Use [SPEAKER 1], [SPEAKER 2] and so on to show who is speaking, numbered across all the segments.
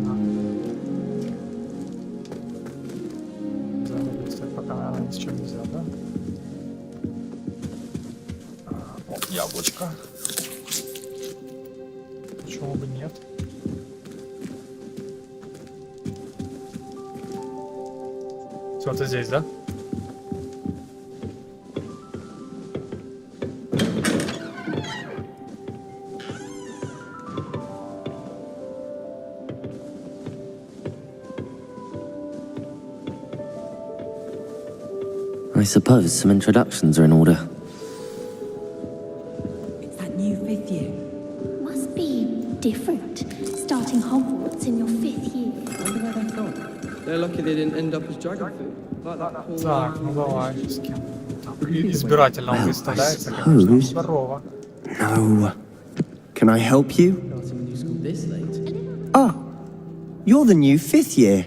[SPEAKER 1] прикольно. Заводится, пока она ни с чем нельзя, да? О, яблочко. Почему бы нет? Все, ты здесь, да?
[SPEAKER 2] I suppose some introductions are in order.
[SPEAKER 3] It's that new fifth year.
[SPEAKER 4] Must be different, starting Hogwarts in your 5th year.
[SPEAKER 3] Wonder where they've gone. They're lucky they didn't end up as dragon food. Like that poor
[SPEAKER 1] Так, ну давай. С кем? Избирательно он выставляется,
[SPEAKER 5] I
[SPEAKER 1] конечно.
[SPEAKER 5] suppose.
[SPEAKER 1] Здорово.
[SPEAKER 5] No. Can I help you?
[SPEAKER 3] starting a new school this late.
[SPEAKER 5] Ah, you're the new 5th year.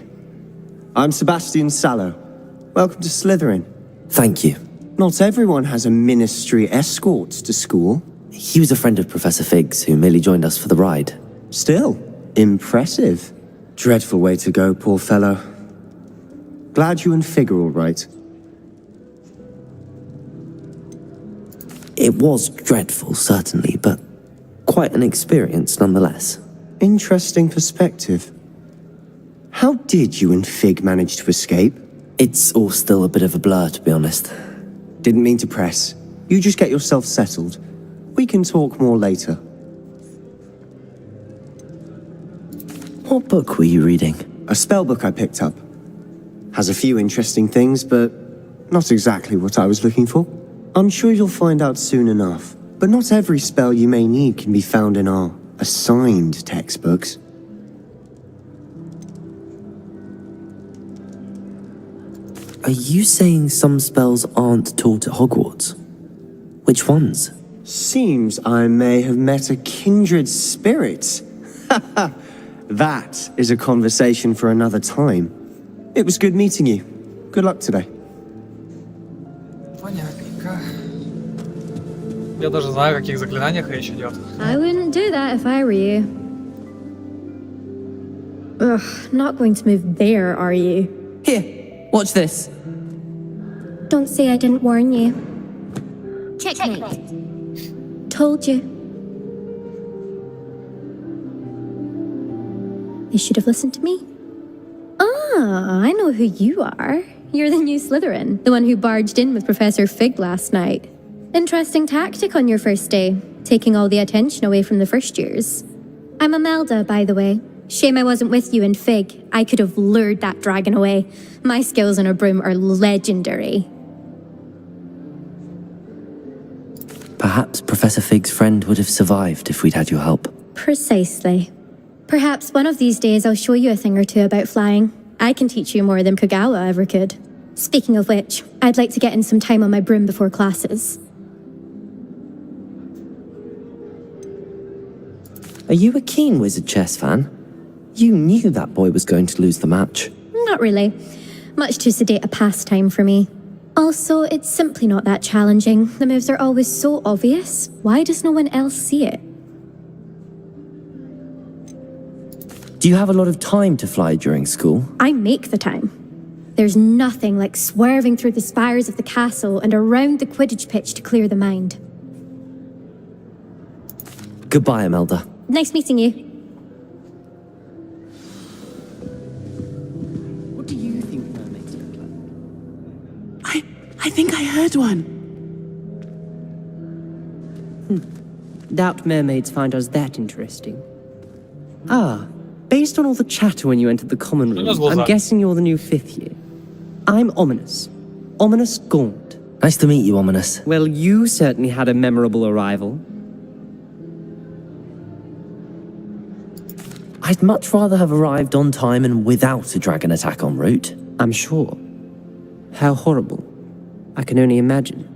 [SPEAKER 5] I'm Sebastian Sallow. Welcome to Slytherin.
[SPEAKER 2] Thank you.
[SPEAKER 5] Not everyone has a ministry escort to school.
[SPEAKER 2] He was a friend of Professor Fig's who merely joined us for the ride.
[SPEAKER 5] Still, impressive. Dreadful way to go, poor fellow. Glad you and Fig are all right.
[SPEAKER 2] It was dreadful, certainly, but quite an experience nonetheless.
[SPEAKER 5] Interesting perspective. How did you and Fig manage to escape?
[SPEAKER 2] It's all still a bit of a blur, to be honest.
[SPEAKER 5] Didn't mean to press. You just get yourself settled. We can talk more later.
[SPEAKER 2] What book were you reading?
[SPEAKER 5] A spell book I picked up. Has a few interesting things, but not exactly what I was looking for. I'm sure you'll find out soon enough. But not every spell you may need can be found in our assigned textbooks.
[SPEAKER 2] Are you saying some spells aren't taught at Hogwarts? Which ones?
[SPEAKER 5] Seems I may have met a kindred spirit. That is a conversation for another time. It was good meeting you. Good luck today.
[SPEAKER 1] Понятненько. Я даже знаю, о каких заклинаниях речь идет.
[SPEAKER 4] I wouldn't do that if I were you. Ugh, not going to move there, are you?
[SPEAKER 3] Here, watch this.
[SPEAKER 4] Don't say I didn't warn you. Checkmate. Told you. You should have listened to me. Ah, I know who you are. You're the new Slytherin, the one who barged in with Professor Fig last night. Interesting tactic on your first day, taking all the attention away from the first years. I'm Imelda, by the way. Shame I wasn't with you in Fig. I could have lured that dragon away. My skills on a broom are legendary.
[SPEAKER 2] Perhaps Professor Fig's friend would have survived if we'd had your help.
[SPEAKER 4] Precisely. Perhaps one of these days I'll show you a thing or two about flying. I can teach you more than Kagawa ever could. Speaking of which, I'd like to get in some time on my broom before classes.
[SPEAKER 2] Are you a keen Wizard Chess fan? You knew that boy was going to lose the match.
[SPEAKER 4] Not really. Much too sedate a pastime for me. Also, it's simply not that challenging. The moves are always so obvious. Why does no one else see it?
[SPEAKER 2] Do you have a lot of time to fly during school?
[SPEAKER 4] I make the time. There's nothing like swerving through the spires of the castle and around the Quidditch pitch to clear the mind.
[SPEAKER 2] Goodbye, Imelda.
[SPEAKER 4] Nice meeting you.
[SPEAKER 3] What do you think mermaids look like? I think I heard one.
[SPEAKER 6] Doubt mermaids find us that interesting. Ah, based on all the chatter when you entered the common room, I'm guessing you're the new 5th year. I'm Ominous. Ominous Gaunt.
[SPEAKER 2] Nice to meet you, Ominous.
[SPEAKER 6] Well, you certainly had a memorable arrival.
[SPEAKER 2] I'd much rather have arrived on time and without a dragon attack en route.
[SPEAKER 6] I'm sure. How horrible. I can only imagine.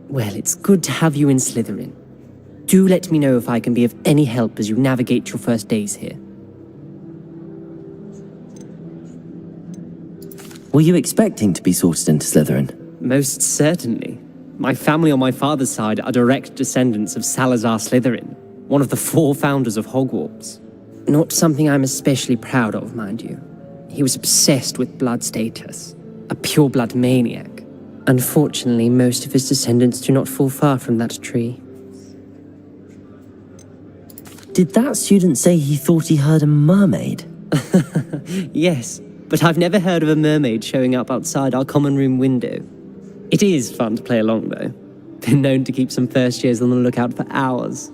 [SPEAKER 6] Well, it's good to have you in Slytherin. Do let me know if I can be of any help as you navigate your first days here.
[SPEAKER 2] Were you expecting to be sorted into Slytherin?
[SPEAKER 6] Most certainly. My family on my father's side are direct descendants of Salazar Slytherin, one of the 4 founders of Hogwarts. Not something I'm especially proud of, mind you. He was obsessed with blood status, a pure-blood maniac. Unfortunately, most of his descendants do not fall far from that tree.
[SPEAKER 2] Did that student say he thought he heard a mermaid?
[SPEAKER 6] Yes, but I've never heard of a mermaid showing up outside our common room window. It is fun to play along, though. Been known to keep some first years on the lookout for hours.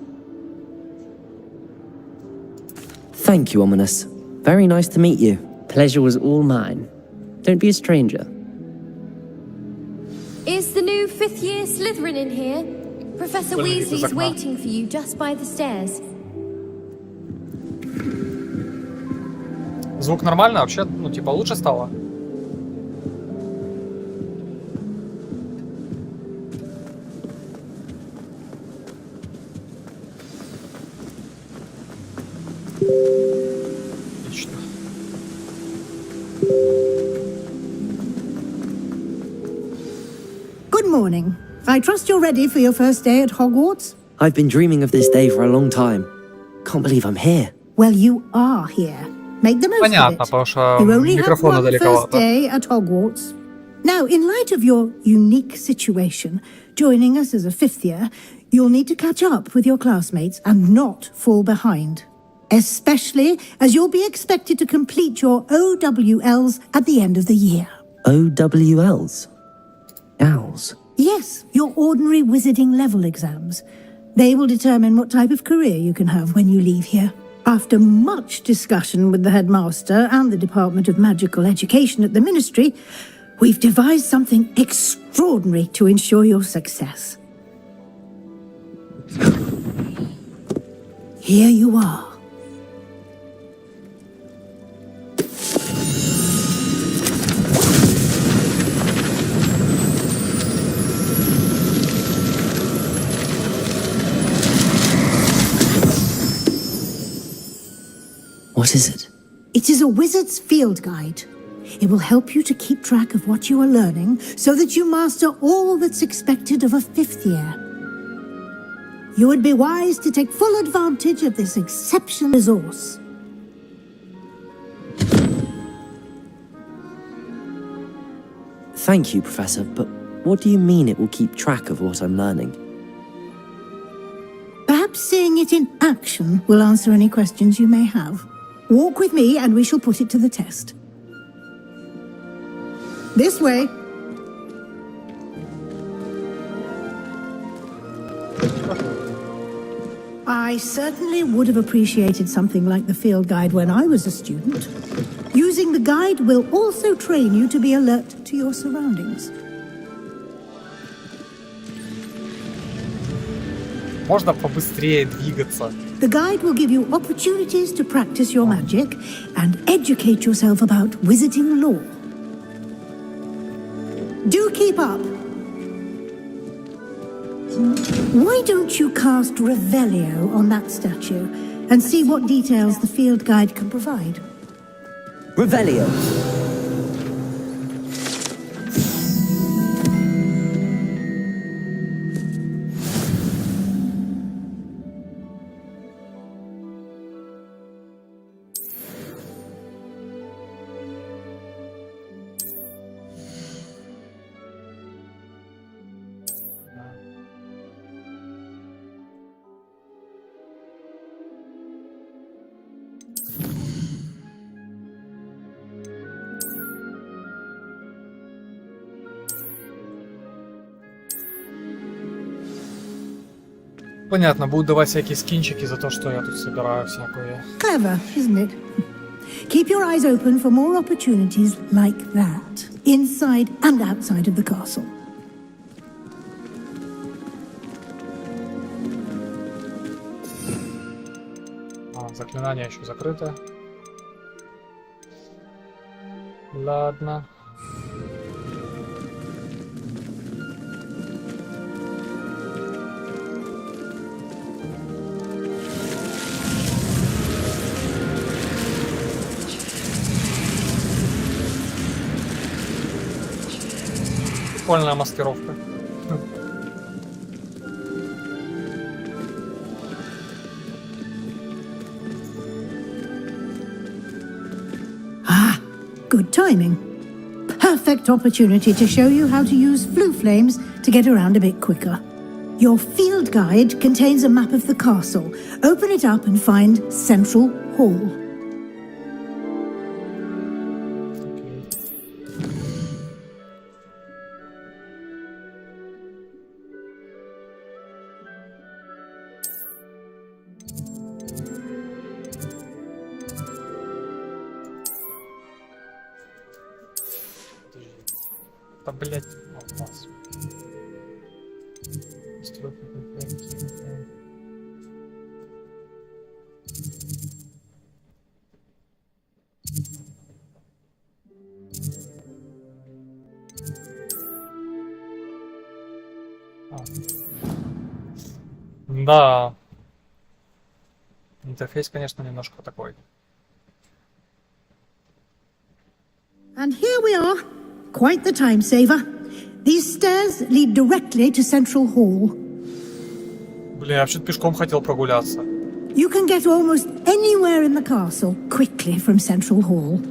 [SPEAKER 2] Thank you, Ominous. Very nice to meet you.
[SPEAKER 6] Pleasure was all mine. Don't be a stranger.
[SPEAKER 7] Is the new fifth-year Slytherin in here? Professor Weasley's waiting for you just by the stairs.
[SPEAKER 1] Звук нормально вообще? Ну, типа, лучше стало? Отлично.
[SPEAKER 8] Good morning. I trust you're ready for your first day at Hogwarts?
[SPEAKER 2] I've been dreaming of this day for a long time. Can't believe I'm here.
[SPEAKER 8] Well, you are here. Make the most
[SPEAKER 1] Понятно,
[SPEAKER 8] of
[SPEAKER 1] потому
[SPEAKER 8] it.
[SPEAKER 1] что
[SPEAKER 8] You only have
[SPEAKER 1] микрофона
[SPEAKER 8] one first
[SPEAKER 1] далековато.
[SPEAKER 8] day at Hogwarts. Now, in light of your unique situation, joining us as a fifth year, you'll need to catch up with your classmates and not fall behind. Especially as you'll be expected to complete your OWLs at the end of the year.
[SPEAKER 2] OWLs? Owls?
[SPEAKER 8] Yes, your ordinary wizarding level exams. They will determine what type of career you can have when you leave here. After much discussion with the headmaster and the Department of Magical Education at the Ministry, we've devised something extraordinary to ensure your success. Here you are.
[SPEAKER 2] What is it?
[SPEAKER 8] It is a wizard's field guide. It will help you to keep track of what you are learning so that you master all that's expected of a fifth year. You would be wise to take full advantage of this exceptional resource.
[SPEAKER 2] Thank you, Professor, but what do you mean it will keep track of what I'm learning?
[SPEAKER 8] Perhaps seeing it in action will answer any questions you may have. Walk with me and we shall put it to the test. This way. I certainly would have appreciated something like the field guide when I was a student. Using the guide will also train you to be alert to your surroundings.
[SPEAKER 1] Можно побыстрее двигаться.
[SPEAKER 8] The guide will give you opportunities to practice your magic and educate yourself about wizarding lore. Do keep up. Why don't you cast Revelio on that statue and see what details the field guide can provide?
[SPEAKER 2] Revelio!
[SPEAKER 1] Понятно, будут давать всякие скинчики за то, что я тут собираю всякую.
[SPEAKER 8] Clever, isn't it? Keep your eyes open for more opportunities like that, inside and outside of the castle.
[SPEAKER 1] Заклинание еще закрыто. Ладно. Прикольная маскировка.
[SPEAKER 8] Good timing. Perfect opportunity to show you how to use flue flames to get around a bit quicker. Your field guide contains a map of the castle. Open it up and find Central Hall.
[SPEAKER 1] Да, блядь, о, класс. Да. Интерфейс, конечно, немножко такой.
[SPEAKER 8] And here we are. Quite the time saver. These stairs lead directly to Central Hall.
[SPEAKER 1] Бля, я вообще пешком хотел прогуляться.
[SPEAKER 8] You can get almost anywhere in the castle quickly from Central Hall.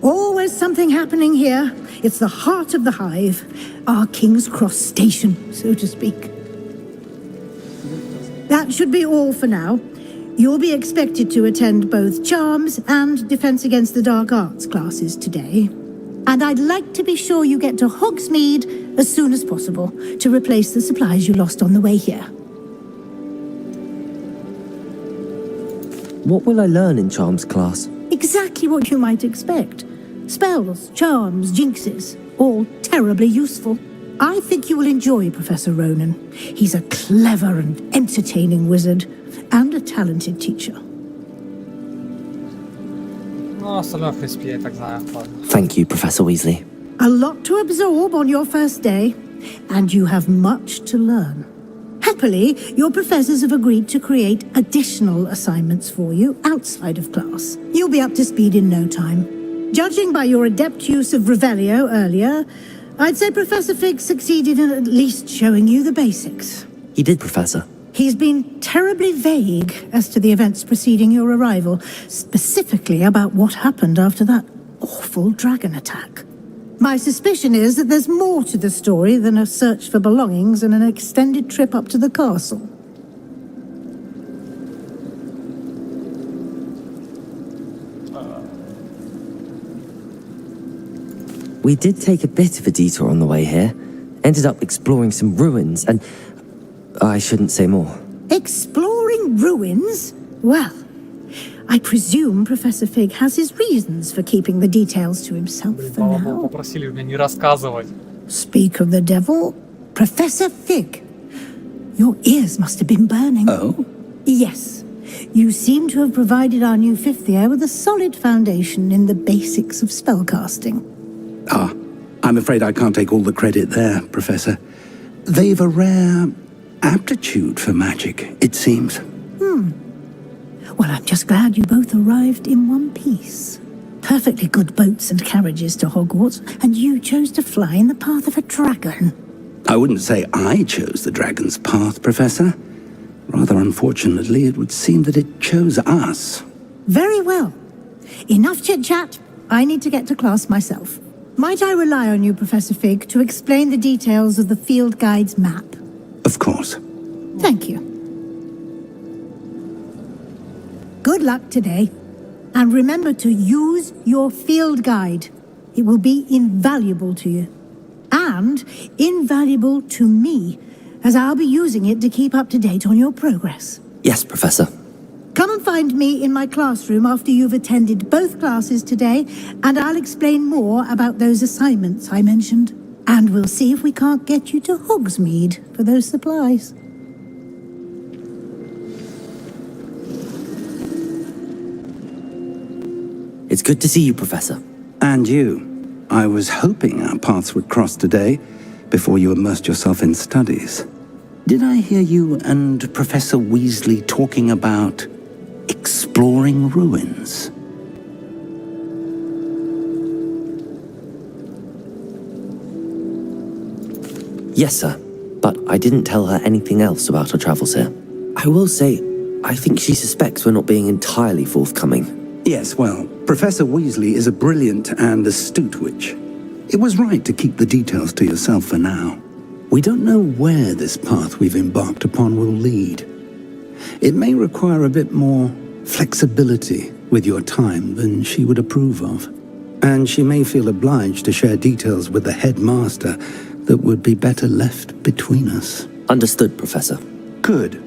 [SPEAKER 8] Always something happening here. It's the heart of the hive, our King's Cross station, so to speak. That should be all for now. You'll be expected to attend both Charms and Defense Against the Dark Arts classes today. And I'd like to be sure you get to Hogsmeade as soon as possible to replace the supplies you lost on the way here.
[SPEAKER 2] What will I learn in Charms class?
[SPEAKER 8] Exactly what you might expect. Spells, charms, jinxes, all terribly useful. I think you will enjoy Professor Ronan. He's a clever and entertaining wizard, and a talented teacher.
[SPEAKER 1] Ну, остальное, в принципе, я и так знаю. Ладно.
[SPEAKER 2] Thank you, Professor Weasley.
[SPEAKER 8] A lot to absorb on your first day, and you have much to learn. Happily, your professors have agreed to create additional assignments for you outside of class. You'll be up to speed in no time. Judging by your adept use of Revelio earlier, I'd say Professor Fig succeeded in at least showing you the basics.
[SPEAKER 2] He did, Professor.
[SPEAKER 8] He's been terribly vague as to the events preceding your arrival, specifically about what happened after that awful dragon attack. My suspicion is that there's more to the story than a search for belongings and an extended trip up to the castle.
[SPEAKER 2] We did take a bit of a detour on the way here. Ended up exploring some ruins and... I shouldn't say more.
[SPEAKER 8] Exploring ruins? Well, I presume Professor Fig has his reasons for keeping the details to himself for now.
[SPEAKER 1] Попросили меня не рассказывать.
[SPEAKER 8] Speak of the devil, Professor Fig. Your ears must have been burning.
[SPEAKER 9] Oh?
[SPEAKER 8] Yes. You seem to have provided our new fifth year with a solid foundation in the basics of spellcasting.
[SPEAKER 9] Ah, I'm afraid I can't take all the credit there, Professor. They've a rare aptitude for magic, it seems.
[SPEAKER 8] Well, I'm just glad you both arrived in one piece. Perfectly good boats and carriages to Hogwarts, and you chose to fly in the path of a dragon.
[SPEAKER 9] I wouldn't say I chose the dragon's path, Professor. Rather unfortunately, it would seem that it chose us.
[SPEAKER 8] Very well. Enough chit-chat. I need to get to class myself. Might I rely on you, Professor Fig, to explain the details of the field guide's map?
[SPEAKER 9] Of course.
[SPEAKER 8] Thank you. Good luck today. And remember to use your field guide. It will be invaluable to you. And invaluable to me, as I'll be using it to keep up to date on your progress.
[SPEAKER 2] Yes, Professor.
[SPEAKER 8] Come and find me in my classroom after you've attended both classes today, and I'll explain more about those assignments I mentioned. And we'll see if we can't get you to Hogsmeade for those supplies.
[SPEAKER 2] It's good to see you, Professor.
[SPEAKER 9] And you. I was hoping our paths would cross today, before you immersed yourself in studies. Did I hear you and Professor Weasley talking about exploring ruins?
[SPEAKER 2] Yes, sir. But I didn't tell her anything else about our travels here. I will say, I think she suspects we're not being entirely forthcoming.
[SPEAKER 9] Yes, well, Professor Weasley is a brilliant and astute witch. It was right to keep the details to yourself for now. We don't know where this path we've embarked upon will lead. It may require a bit more flexibility with your time than she would approve of. And she may feel obliged to share details with the headmaster that would be better left between us.
[SPEAKER 2] Understood, Professor.
[SPEAKER 9] Good.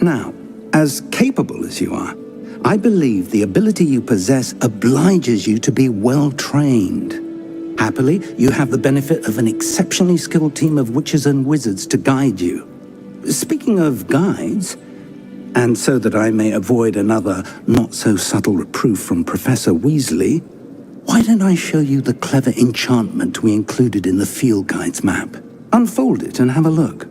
[SPEAKER 9] Now, as capable as you are, I believe the ability you possess obliges you to be well-trained. Happily, you have the benefit of an exceptionally skilled team of witches and wizards to guide you. Speaking of guides, and so that I may avoid another not-so-subtle reproof from Professor Weasley, why don't I show you the clever enchantment we included in the field guide's map? Unfold it and have a look.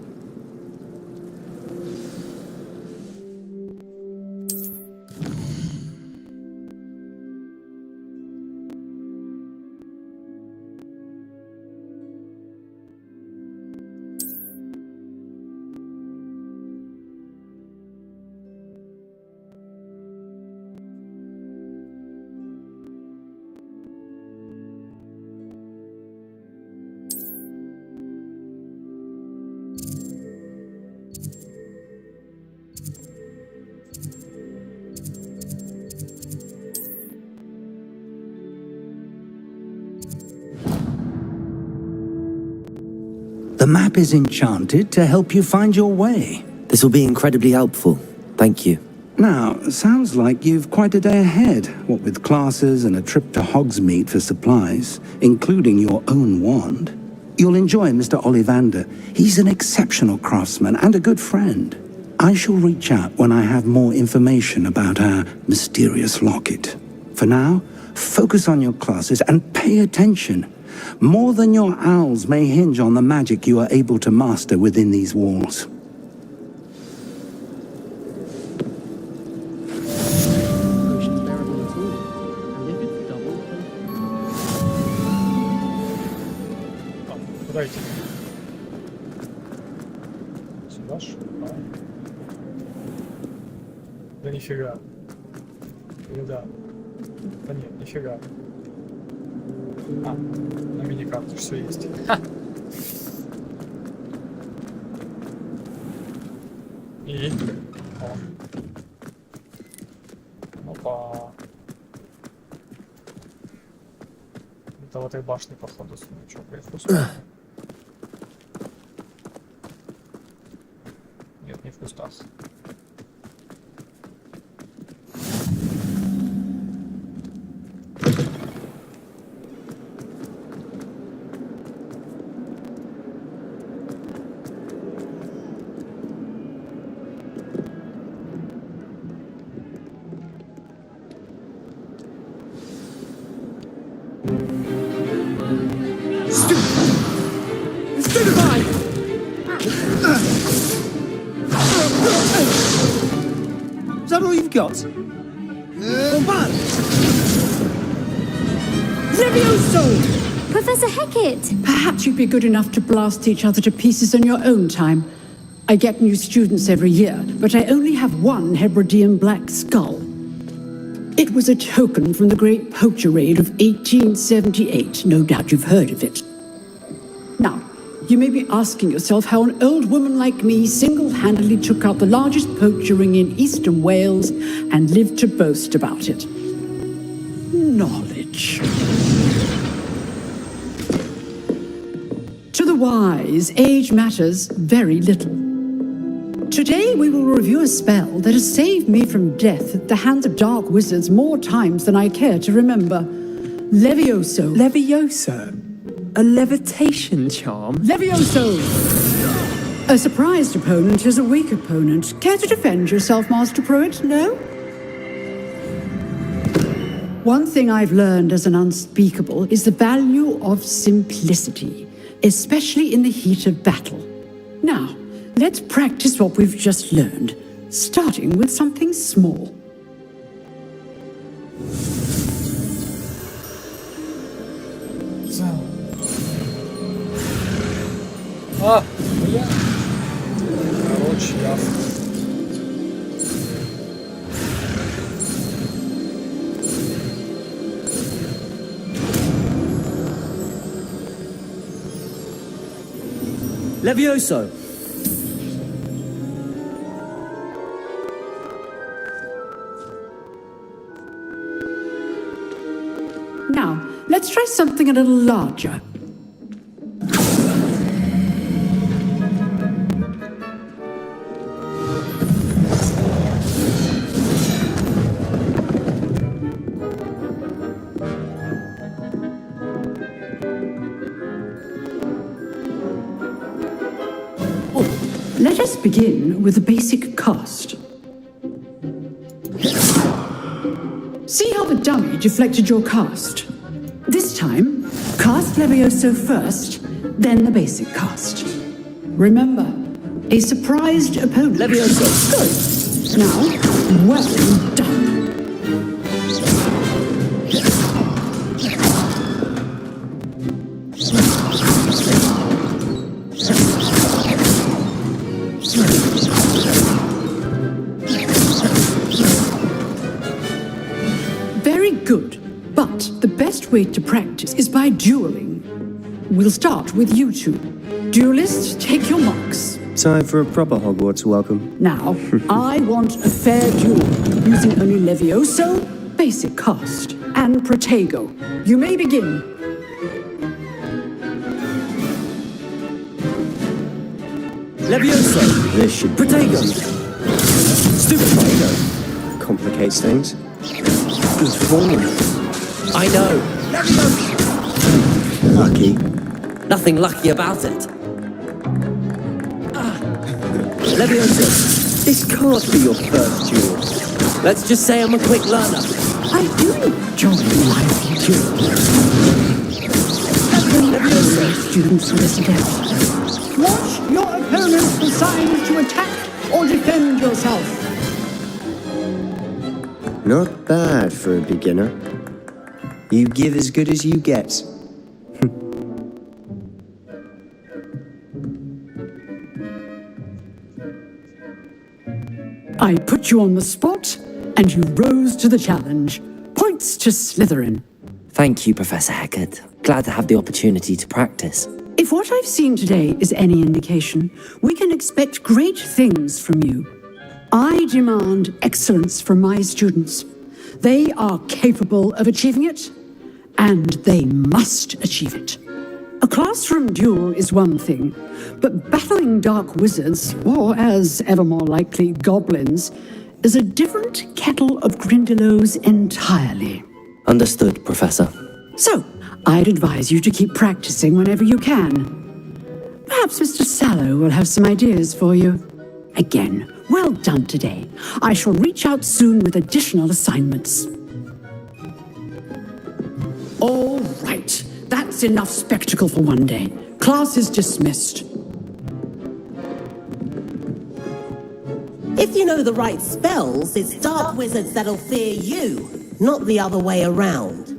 [SPEAKER 9] The map is enchanted to help you find your way.
[SPEAKER 2] This will be incredibly helpful. Thank you.
[SPEAKER 9] Now, sounds like you've quite a day ahead, what with classes and a trip to Hogsmeade for supplies, including your own wand. You'll enjoy Mr. Ollivander. He's an exceptional craftsman and a good friend. I shall reach out when I have more information about our mysterious locket. For now, focus on your classes and pay attention. More than your owls may hinge on the magic you are able to master within these walls.
[SPEAKER 1] Куда идти? Сюда ж? Да нифига. Или да? Да нет, нифига. А, на миникарте все есть. И... О. Опа. Это в этой башне, походу, сундучок. Нет, не в кустах.
[SPEAKER 6] Is that all you've got? What?
[SPEAKER 7] Levioso! Professor Hecat!
[SPEAKER 10] Perhaps you'd be good enough to blast each other to pieces on your own time. I get new students every year, but I only have one Hebridean black skull. It was a token from the Great Poacher Raid of 1878. No doubt you've heard of it. Now, you may be asking yourself how an old woman like me single-handedly took out the largest poacher ring in eastern Wales and lived to boast about it. Knowledge. To the wise, age matters very little. Today we will review a spell that has saved me from death at the hands of dark wizards more times than I care to remember. Levioso.
[SPEAKER 11] Levioso? A levitation charm?
[SPEAKER 10] Levioso! A surprised opponent is a weak opponent. Care to defend yourself, Master Pruitt? No? One thing I've learned as an unspeakable is the value of simplicity, especially in the heat of battle. Now, let's practice what we've just learned, starting with something small.
[SPEAKER 1] А, бля. Короче, ясно.
[SPEAKER 6] Levioso!
[SPEAKER 10] Now, let's try something a little larger. Let us begin with the basic cast. See how the dummy deflected your cast? This time, cast Levioso first, then the basic cast. Remember, a surprised opponent.
[SPEAKER 6] Levioso!
[SPEAKER 10] Good. Now, well done. Very good. But the best way to practice is by dueling. We'll start with you two. Duelists, take your marks.
[SPEAKER 5] Time for a proper Hogwarts welcome.
[SPEAKER 10] Now, I want a fair duel, using only Levioso, basic cast, and Protego. You may begin.
[SPEAKER 6] Levioso!
[SPEAKER 5] This should
[SPEAKER 6] Protego!
[SPEAKER 5] Stupid Protego. Complicates things. Good form.
[SPEAKER 6] I know.
[SPEAKER 5] Lucky.
[SPEAKER 6] Nothing lucky about it. Levioso, this can't be your first duel. Let's just say I'm a quick learner.
[SPEAKER 10] I do enjoy lively duels.
[SPEAKER 6] Levioso.
[SPEAKER 10] Students listen out. Watch your opponent for signs to attack or defend yourself.
[SPEAKER 5] Not bad for a beginner. You give as good as you get.
[SPEAKER 10] I put you on the spot, and you rose to the challenge. Points to Slytherin.
[SPEAKER 2] Thank you, Professor Hecat. Glad to have the opportunity to practice.
[SPEAKER 10] If what I've seen today is any indication, we can expect great things from you. I demand excellence from my students. They are capable of achieving it, and they must achieve it. A classroom duel is one thing, but battling dark wizards, or as ever more likely, goblins, is a different kettle of Grindylows entirely.
[SPEAKER 2] Understood, Professor.
[SPEAKER 10] So, I'd advise you to keep practicing whenever you can. Perhaps Mr. Sallow will have some ideas for you. Again, well done today. I shall reach out soon with additional assignments. All right. That's enough spectacle for one day. Class is dismissed.
[SPEAKER 12] If you know the right spells, it's dark wizards that'll fear you, not the other way around.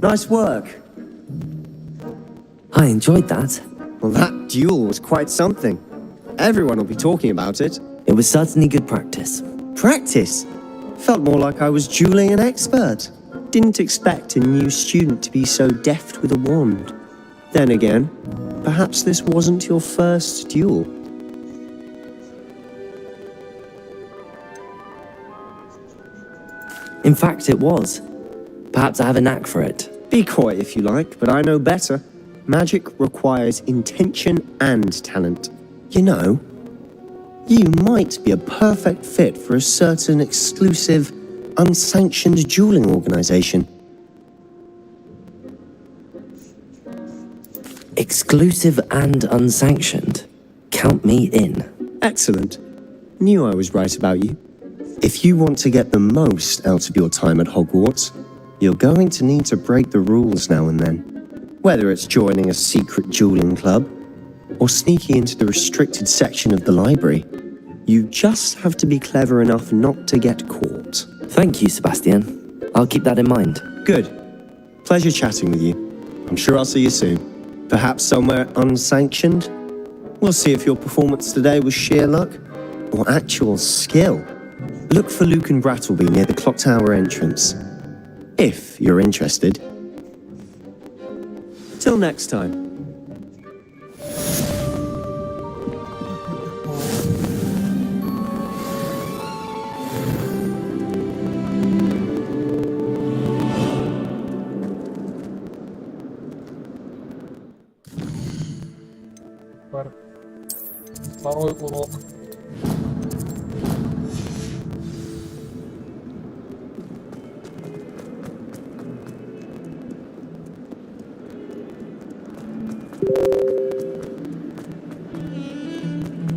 [SPEAKER 5] Nice work.
[SPEAKER 2] I enjoyed that.
[SPEAKER 5] Well, that duel was quite something. Everyone will be talking about it.
[SPEAKER 2] It was certainly good practice.
[SPEAKER 5] Practice? Felt more like I was dueling an expert. Didn't expect a new student to be so deft with a wand. Then again, perhaps this wasn't your first duel.
[SPEAKER 2] In fact, it was. Perhaps I have a knack for it.
[SPEAKER 5] Be coy if you like, but I know better. Magic requires intention and talent. You know, you might be a perfect fit for a certain exclusive, unsanctioned dueling organization.
[SPEAKER 2] Exclusive and unsanctioned. Count me in.
[SPEAKER 5] Excellent. Knew I was right about you. If you want to get the most out of your time at Hogwarts, you're going to need to break the rules now and then. Whether it's joining a secret dueling club, or sneaking into the restricted section of the library, you just have to be clever enough not to get caught.
[SPEAKER 2] Thank you, Sebastian. I'll keep that in mind.
[SPEAKER 5] Good. Pleasure chatting with you. I'm sure I'll see you soon. Perhaps somewhere unsanctioned? We'll see if your performance today was sheer luck or actual skill. Look for Luke and Brattleby near the clock tower entrance. If you're interested. Till next time.
[SPEAKER 1] Второй урок.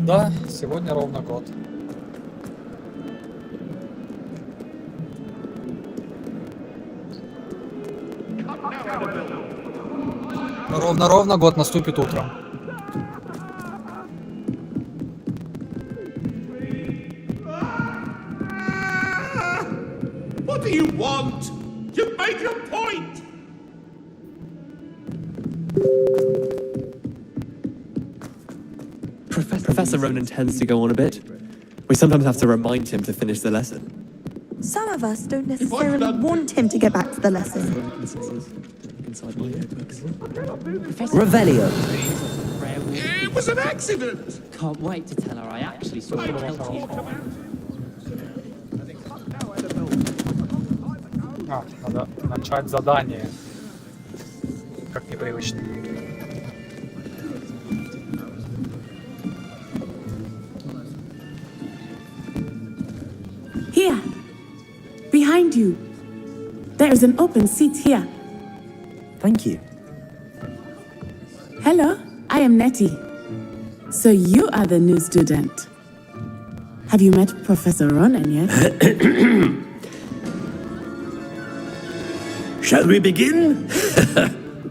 [SPEAKER 1] Да, сегодня ровно год. Ровно год наступит утром.
[SPEAKER 13] What do you want? You've made your point!
[SPEAKER 11] Professor Ronan tends to go on a bit. We sometimes have to remind him to finish the lesson.
[SPEAKER 14] Some of us don't necessarily want him to get back to the lesson.
[SPEAKER 6] Revelio.
[SPEAKER 13] It was an accident!
[SPEAKER 3] Can't wait to tell her I actually saw her kill
[SPEAKER 1] Надо начать задание. Как непривычно.
[SPEAKER 15] Here. Behind you. There is an open seat here.
[SPEAKER 2] Thank you.
[SPEAKER 15] Hello, I am Nettie. So you are the new student. Have you met Professor Ronan yet?
[SPEAKER 16] Shall we begin?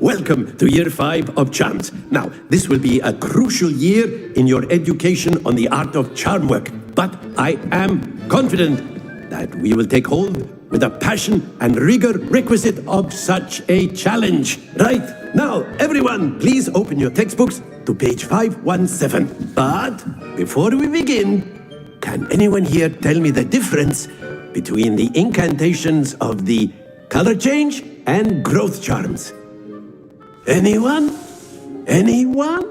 [SPEAKER 16] Welcome to year 5 of charms. Now, this will be a crucial year in your education on the art of charm work, but I am confident that we will take hold with the passion and rigor requisite of such a challenge. Right, now, everyone, please open your textbooks to page 517. But before we begin, can anyone here tell me the difference between the incantations of the color change and growth charms? Anyone? Anyone?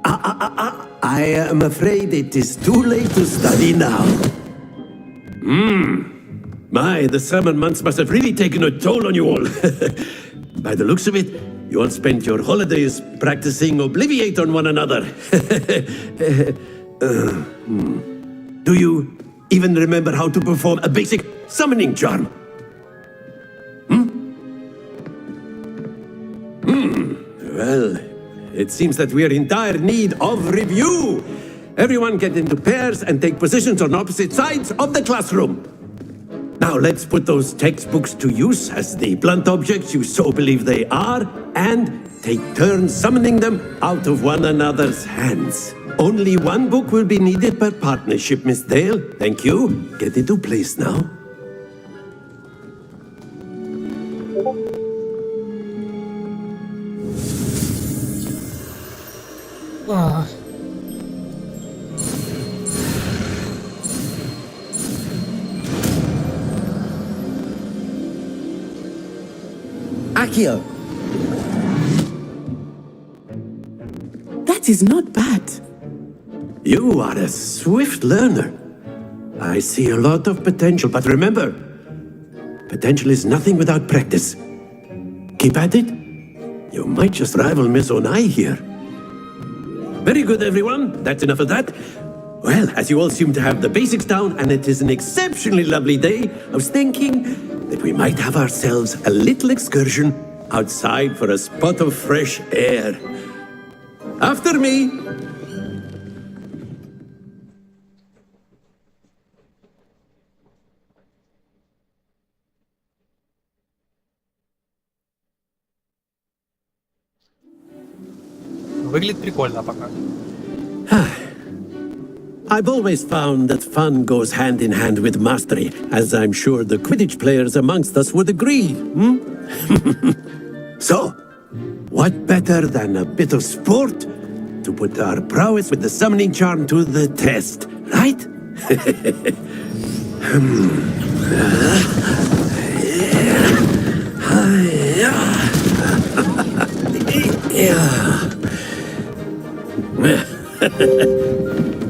[SPEAKER 16] I am afraid it is too late to study now. My, the summer months must have really taken a toll on you all. By the looks of it, you all spent your holidays practicing Obliviate on one another. Do you even remember how to perform a basic summoning charm? Well, it seems that we are in dire need of review. Everyone get into pairs and take positions on opposite sides of the classroom. Now let's put those textbooks to use as the blunt objects you so believe they are, and take turns summoning them out of one another's hands. Only one book will be needed per partnership, Miss Dale. Thank you. Get into place now.
[SPEAKER 2] Accio.
[SPEAKER 15] That is not bad.
[SPEAKER 16] You are a swift learner. I see a lot of potential, but remember, potential is nothing without practice. Keep at it. You might just rival Miss Onai here. Very good, everyone. That's enough of that. Well, as you all seem to have the basics down, and it is an exceptionally lovely day, I was thinking that we might have ourselves a little excursion outside for a spot of fresh air. After me.
[SPEAKER 1] Выглядит прикольно пока.
[SPEAKER 16] I've always found that fun goes hand in hand with mastery, as I'm sure the Quidditch players amongst us would agree. So, what better than a bit of sport to put our prowess with the summoning charm to the test, right?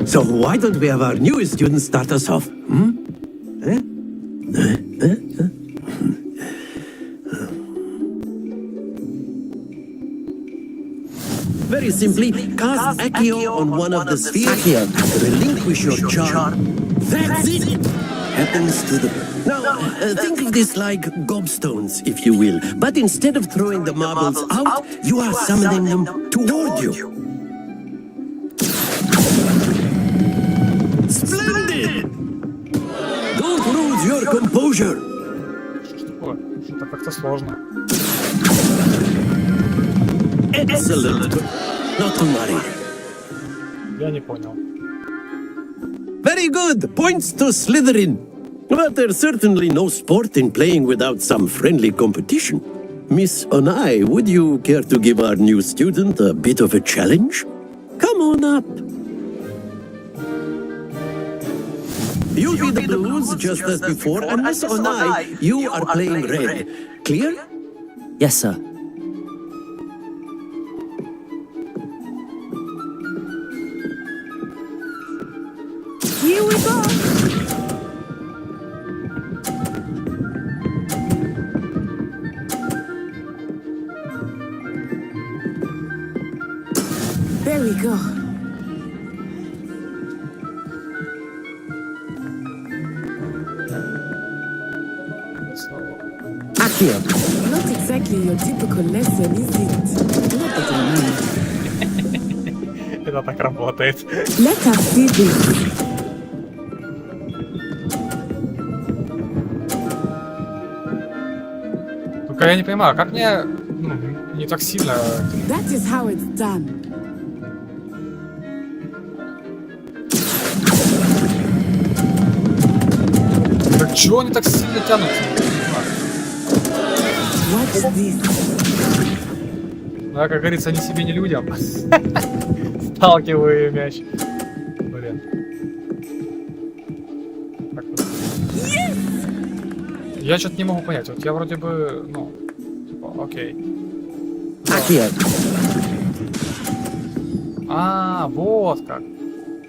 [SPEAKER 16] So why don't we have our newest student start us off? Very Very simply, cast Accio on one of the spheres and relinquish your charm. That's it! Happens to the... Now, think of this like gobstones, if you will. But instead of throwing the marbles out, you are summoning them toward you. Splendid! Don't lose your composure.
[SPEAKER 1] Что-то как-то сложно.
[SPEAKER 16] Excellent. Not to worry.
[SPEAKER 1] Я не понял.
[SPEAKER 16] Very good. Points to Slytherin. But there's certainly no sport in playing without some friendly competition. Miss Onai, would you care to give our new student a bit of a challenge? Come on up. You'll be the blues just as before, and Miss Onai, you are playing red. Clear?
[SPEAKER 2] Yes, sir.
[SPEAKER 15] Here we go. There we go.
[SPEAKER 2] Accio.
[SPEAKER 15] Not exactly your typical lesson, is it? Not that I mind.
[SPEAKER 1] Это так работает.
[SPEAKER 15] Let us see this.
[SPEAKER 1] Только я не понимаю, как мне не так сильно...
[SPEAKER 15] That is how it's done.
[SPEAKER 1] Так чего они так сильно тянутся?
[SPEAKER 15] Watch this.
[SPEAKER 1] Да, как говорится, ни себе, ни людям. Сталкиваю мяч. Блин. Я что-то не могу понять. Вот я вроде бы, ну, типа, окей. А, вот как.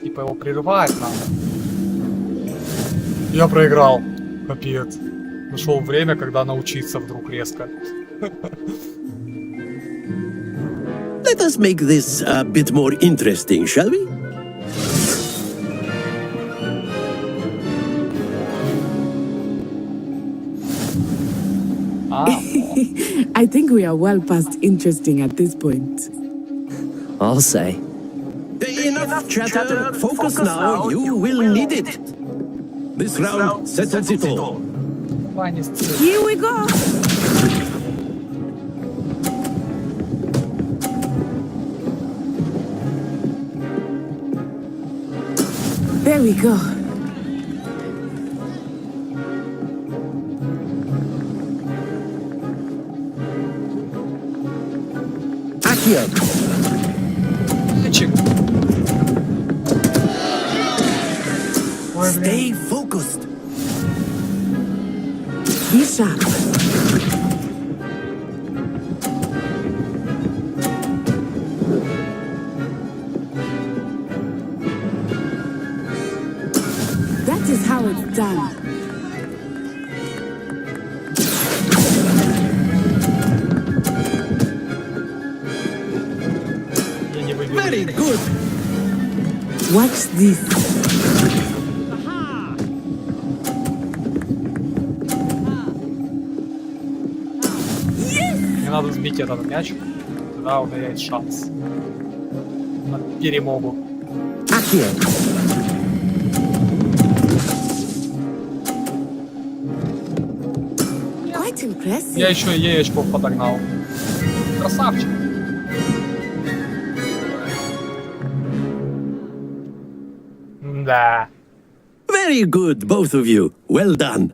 [SPEAKER 1] Типа его прерывать надо. Я проиграл. Капец. Нашел время, когда научиться вдруг резко.
[SPEAKER 16] Let us make this a bit more interesting, shall we?
[SPEAKER 15] I think we are well past interesting at this point.
[SPEAKER 2] I'll say.
[SPEAKER 16] Enough chatter. Focus now. You will need it. This round settles it all.
[SPEAKER 15] Here we go. There we go.
[SPEAKER 2] Accio.
[SPEAKER 16] Stay focused.
[SPEAKER 15] Be sharp. That is how it's done.
[SPEAKER 16] Very good.
[SPEAKER 15] Watch this.
[SPEAKER 1] Мне надо сбить этот мяч. Тогда у меня есть шанс на перемогу.
[SPEAKER 2] Accio.
[SPEAKER 15] Quite impressive.
[SPEAKER 1] Я еще и яичков подогнал. Красавчик. Да.
[SPEAKER 16] Very good, both of you. Well done.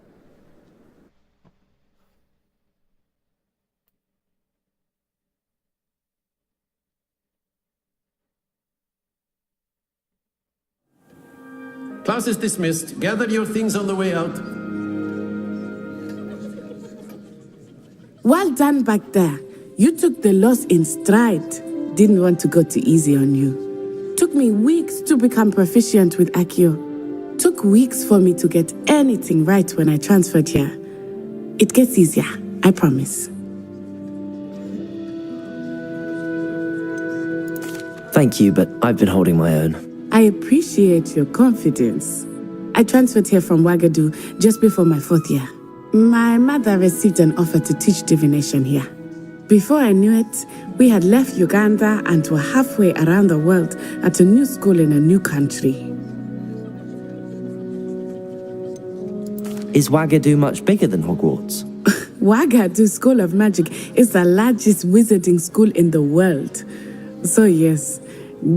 [SPEAKER 16] Class is dismissed. Gather your things on the way out.
[SPEAKER 15] Well done back there. You took the loss in stride. Didn't want to go too easy on you. Took me weeks to become proficient with Accio. Took weeks for me to get anything right when I transferred here. It gets easier, I promise.
[SPEAKER 2] Thank you, but I've been holding my own.
[SPEAKER 15] I appreciate your confidence. I transferred here from Ouagadougou just before my 4th year. My mother received an offer to teach divination here. Before I knew it, we had left Uganda and were halfway around the world at a new school in a new country.
[SPEAKER 2] Is Ouagadougou much bigger than Hogwarts?
[SPEAKER 15] Ouagadougou School of Magic is the largest wizarding school in the world. So yes,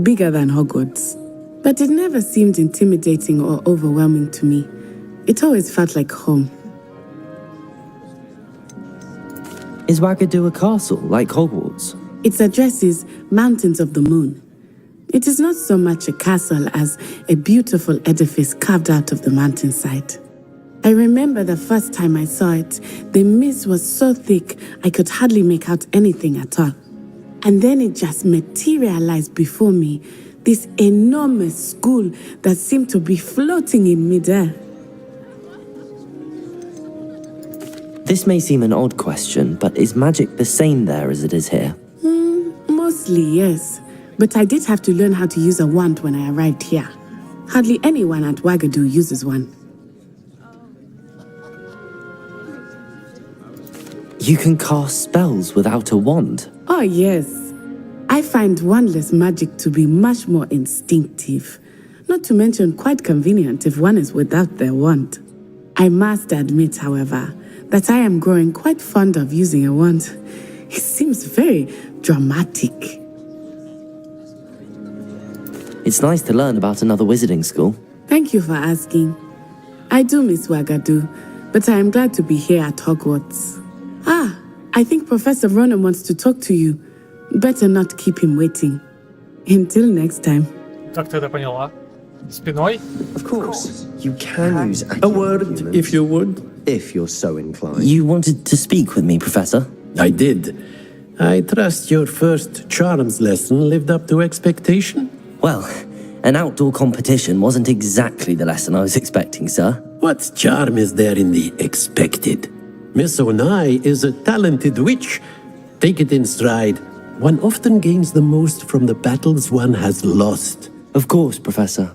[SPEAKER 15] bigger than Hogwarts. But it never seemed intimidating or overwhelming to me. It always felt like home.
[SPEAKER 2] Is Ouagadougou a castle, like Hogwarts?
[SPEAKER 15] Its address is Mountains of the Moon. It is not so much a castle as a beautiful edifice carved out of the mountainside. I remember the first time I saw it, the mist was so thick I could hardly make out anything at all. And then it just materialized before me, this enormous school that seemed to be floating in midair.
[SPEAKER 2] This may seem an odd question, but is magic the same there as it is here?
[SPEAKER 15] Mostly, yes. But I did have to learn how to use a wand when I arrived here. Hardly anyone at Ouagadougou uses one.
[SPEAKER 2] You can cast spells without a wand?
[SPEAKER 15] Oh, yes. I find wandless magic to be much more instinctive. Not to mention quite convenient if one is without their wand. I must admit, however, that I am growing quite fond of using a wand. It seems very dramatic.
[SPEAKER 2] It's nice to learn about another wizarding school.
[SPEAKER 15] Thank you for asking. I do miss Ouagadougou, but I am glad to be here at Hogwarts. Ah, I think Professor Ronan wants to talk to you. Better not keep him waiting. Until next time.
[SPEAKER 1] Как ты это поняла? Спиной?
[SPEAKER 5] Of course. You can use
[SPEAKER 16] A word, if you would.
[SPEAKER 5] if you're so inclined.
[SPEAKER 2] You wanted to speak with me, Professor?
[SPEAKER 16] I did. I trust your first charms lesson lived up to expectation?
[SPEAKER 2] Well, an outdoor competition wasn't exactly the lesson I was expecting, sir.
[SPEAKER 16] What charm is there in the expected? Miss Onai is a talented witch. Take it in stride. One often gains the most from the battles one has lost.
[SPEAKER 2] Of course, Professor.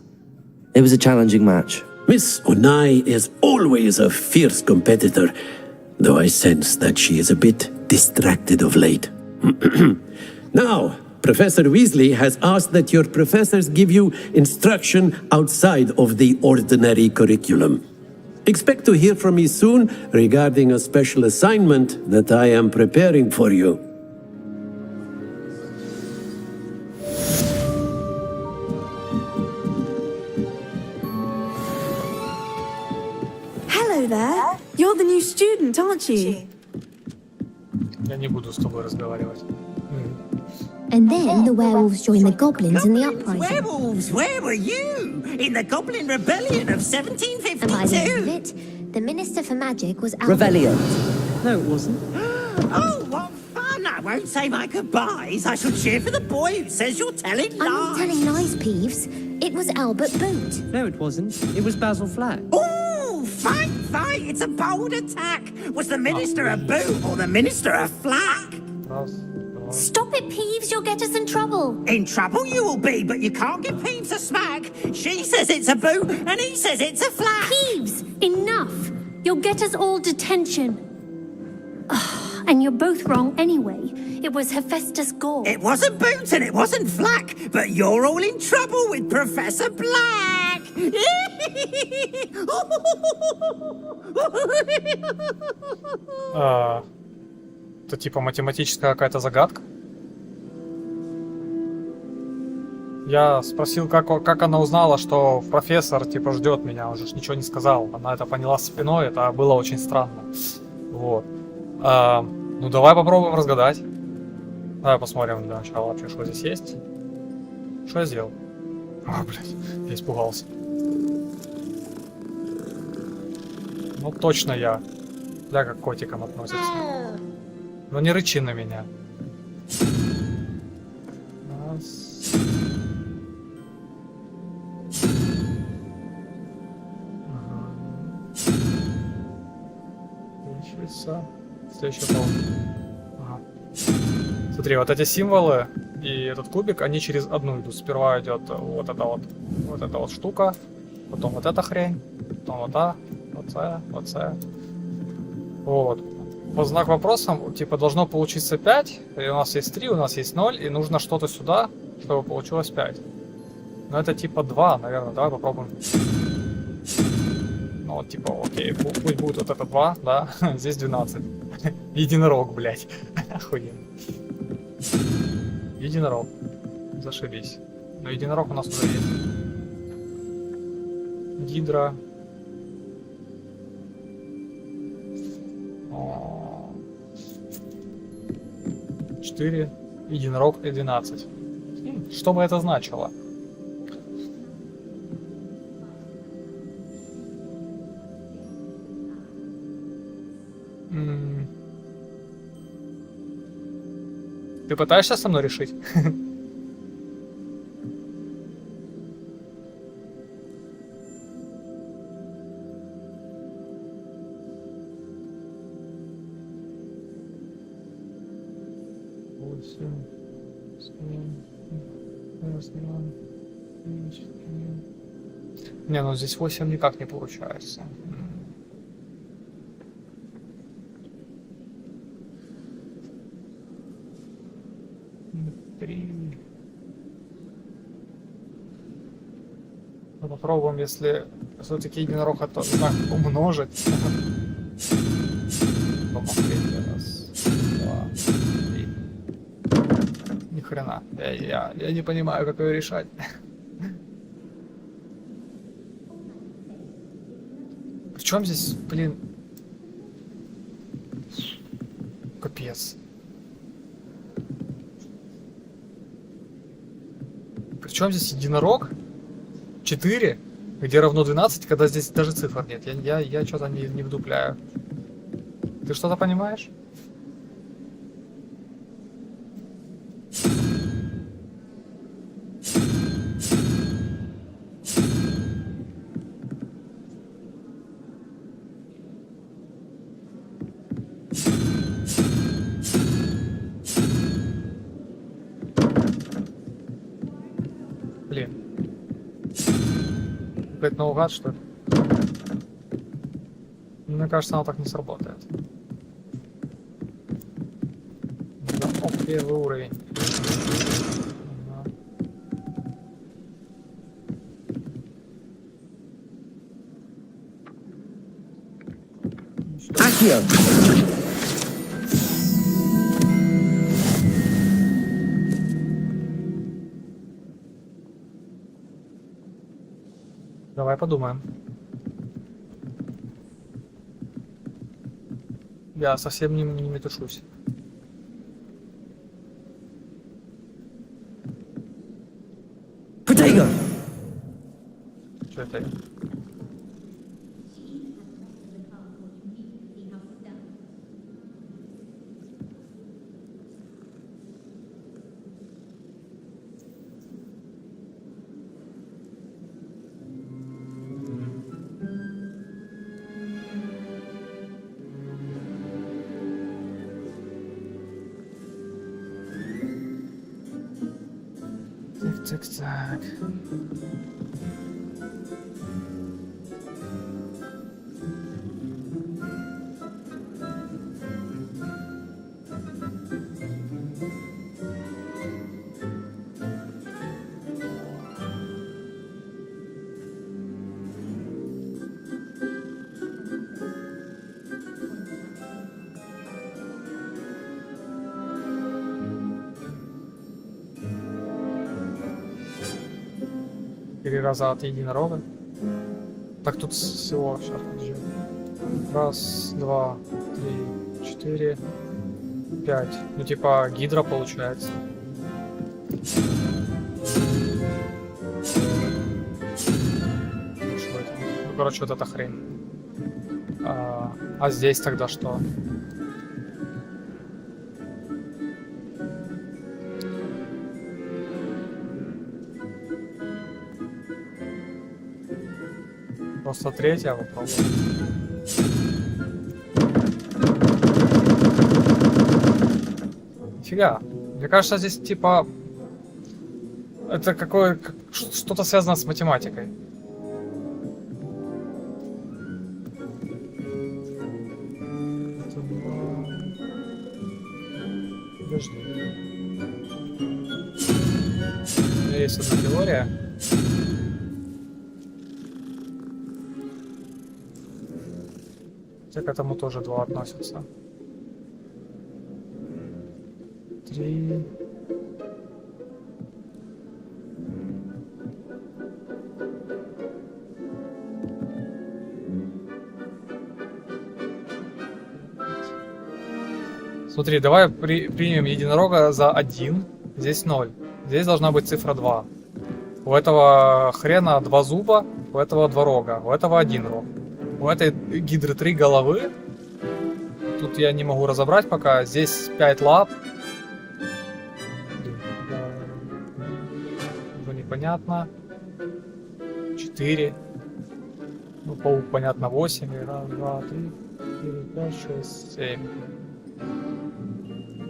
[SPEAKER 2] It was a challenging match.
[SPEAKER 16] Miss Onai is always a fierce competitor, though I sense that she is a bit distracted of late. Now, Professor Weasley has asked that your professors give you instruction outside of the ordinary curriculum. Expect to hear from me soon regarding a special assignment that I am preparing for you.
[SPEAKER 14] Hello there. You're the new student, aren't you?
[SPEAKER 1] Я не буду с тобой разговаривать.
[SPEAKER 7] And then the werewolves joined the goblins in the uprising.
[SPEAKER 12] Werewolves, where were you? In the Goblin Rebellion of
[SPEAKER 7] And by the end of
[SPEAKER 12] 1752?
[SPEAKER 7] it, the Minister for Magic was out.
[SPEAKER 6] Revelio. No, it wasn't.
[SPEAKER 12] Oh, what fun! I won't say my goodbyes. I shall cheer for the boy who says you're telling lies.
[SPEAKER 7] I'm not telling lies, Peeves. It was Albert Boot.
[SPEAKER 6] No, it wasn't. It was Basil Flack.
[SPEAKER 12] Ooh, fight! It's a bold attack. Was the Minister a boot or the Minister a flack?
[SPEAKER 7] Stop it, Peeves. You'll get us in trouble.
[SPEAKER 12] In trouble you will be, but you can't give Peeves a smack. She says it's a boot, and he says it's a flack.
[SPEAKER 7] Peeves, enough. You'll get us all detention. Ugh, and you're both wrong anyway. It was Hephaestus Gore.
[SPEAKER 12] It wasn't boot and it wasn't flack, but you're all in trouble with Professor Black.
[SPEAKER 1] Это типа математическая какая-то загадка? Я спросил, как она узнала, что профессор типа ждет меня, он же ничего не сказал. Она это поняла спиной, это было очень странно. Вот. Ну давай попробуем разгадать. Давай посмотрим для начала вообще, что здесь есть. Что я сделал? А, блядь, я испугался. Ну точно я. Да, как к котикам относится. Но не рычи на меня. Раз. Ага. Следующий пол. Ага. Смотри, вот эти символы и этот кубик, они через одну идут. Сперва идет вот эта вот штука, потом вот эта хрень, потом вот та, вот це. Вот. По знак вопроса, типа, должно получиться 5, и у нас есть 3, у нас есть 0, и нужно что-то сюда, чтобы получилось 5. Но это типа 2, наверное, давай попробуем. Ну вот, типа, окей, пусть будет вот это 2, да, здесь 12. Единорог, блядь, охуенно. Единорог, зашибись. Но единорог у нас уже есть. Гидра. 4, единорог и 12. Что бы это значило? Ты пытаешься со мной решить? Не, ну здесь 8 никак не получается. 3. Попробуем, если все-таки единорог это знак умножить. Раз, два, 3. Ни хрена. Я не понимаю, как ее решать. Причем здесь, блин, капец. Причем здесь единорог 4, где равно 12, когда здесь даже цифр нет. Я что-то не вдупляю. Ты что-то понимаешь? Блин. Опять наугад, что ли? Мне кажется, оно так не сработает. Да, первый уровень.
[SPEAKER 2] Accio!
[SPEAKER 1] Давай подумаем. Я совсем не метушусь.
[SPEAKER 2] Potato!
[SPEAKER 1] Что это? Так. Раза от единорога. Так тут всего сейчас подожди. 1, 2, 3, 4, 5. Ну типа гидра получается. Что это? Ну короче, вот эта хрень. А здесь тогда что? Просто третья попробуем. Нифига. Мне кажется, здесь типа Это что-то связано с математикой. Подожди. У меня есть одна теория. Хотя к этому тоже 2 относятся. 3. Смотри, давай примем единорога за 1. Здесь 0. Здесь должна быть цифра 2. У этого хрена 2 зуба, у этого 2 рога, у этого 1 рог. У этой гидры 3 головы. Тут я не могу разобрать пока. Здесь 5 лап. Уже непонятно. 4. Ну, паук, понятно, 8. 1, 2, 3, 4, 5, 6, 7.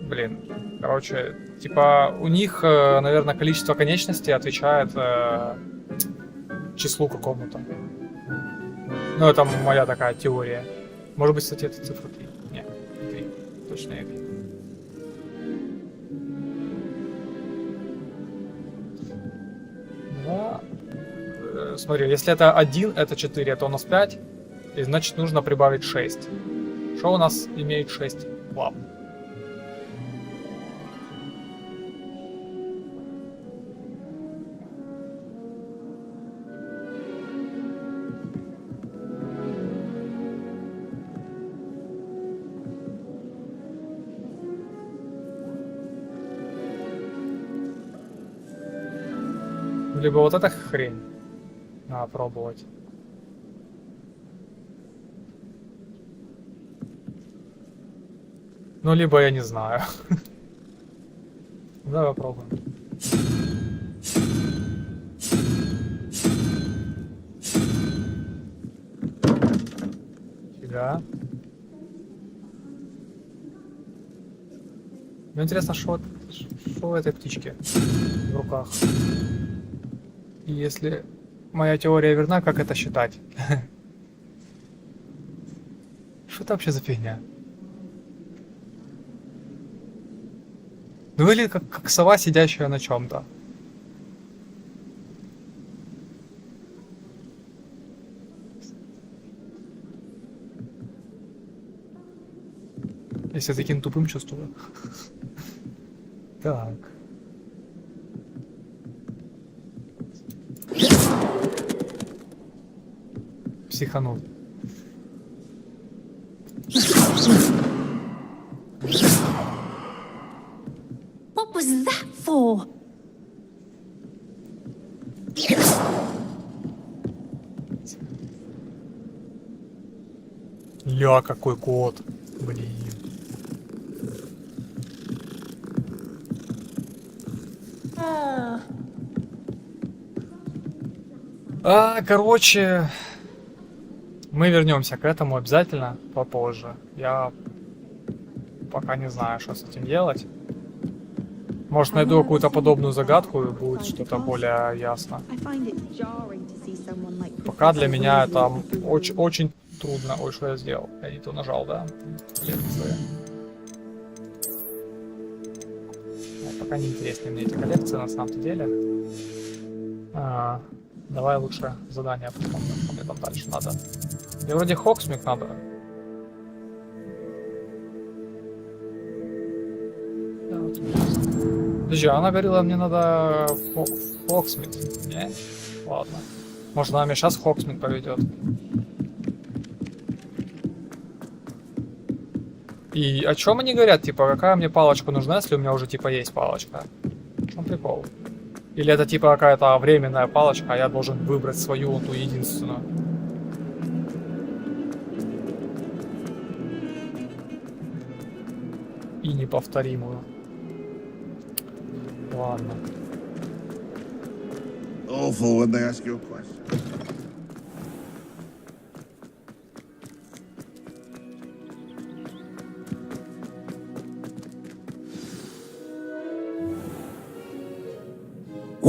[SPEAKER 1] Блин. Короче, типа у них, наверное, количество конечностей отвечает числу какому-то. Ну, это моя такая теория. Может быть, кстати, это цифра 3. Нет, 3. Точно не 3. Да. Смотри, если это 1, это 4, это у нас 5. И значит нужно прибавить 6. Что у нас имеет 6 лап? Либо вот эта хрень надо пробовать. Ну, либо я не знаю. Давай попробуем. Фига. Ну, интересно, что у этой птички в руках. И если моя теория верна, как это считать? Что это вообще за фигня? Ну, выглядит как сова, сидящая на чем-то. Я себя таким тупым чувствую. Так. Психанул.
[SPEAKER 7] What was that for?
[SPEAKER 1] Ля, какой кот. Блин. Короче, мы вернемся к этому обязательно попозже. Я пока не знаю, что с этим делать. Может, найду какую-то подобную загадку и будет что-то более ясно. Пока для меня это очень трудно. Ой, что я сделал? Я не то нажал, да? Лекции. Пока не интересны мне эти коллекции на самом-то деле. Давай лучше задание посмотрим, что мне там дальше надо. Мне вроде Хоксмик надо. Подожди, она говорила, мне надо Хоксмик. Не? Ладно. Может, она мне сейчас Хоксмик поведет. И о чем они говорят? Типа, какая мне палочка нужна, если у меня уже типа есть палочка? В чем прикол? Или это типа какая-то временная палочка, а я должен выбрать свою, ту единственную? И неповторимую. Ладно.
[SPEAKER 13] Awful when they ask you a question.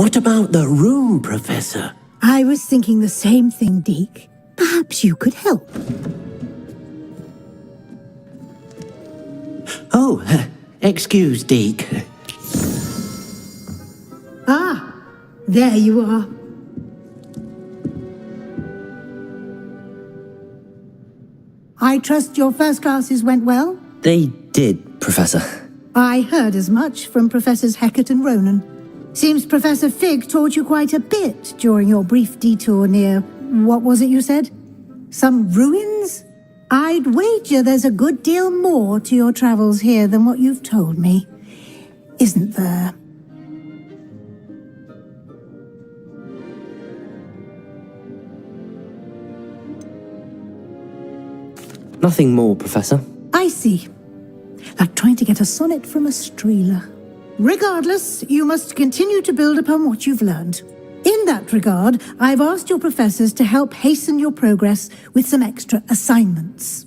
[SPEAKER 16] What about the room, Professor?
[SPEAKER 8] I was thinking the same thing, Deke. Perhaps you could help.
[SPEAKER 16] Oh, excuse, Deke.
[SPEAKER 8] Ah, there you are. I trust your first classes went well?
[SPEAKER 2] They did, Professor.
[SPEAKER 8] I heard as much from Professors Heckert and Ronan. Seems Professor Fig taught you quite a bit during your brief detour near, what was it you said? Some ruins? I'd wager there's a good deal more to your travels here than what you've told me. Isn't there?
[SPEAKER 2] Nothing more, Professor.
[SPEAKER 8] I see. Like trying to get a sonnet from a streeler. Regardless, you must continue to build upon what you've learned. In that regard, I've asked your professors to help hasten your progress with some extra assignments.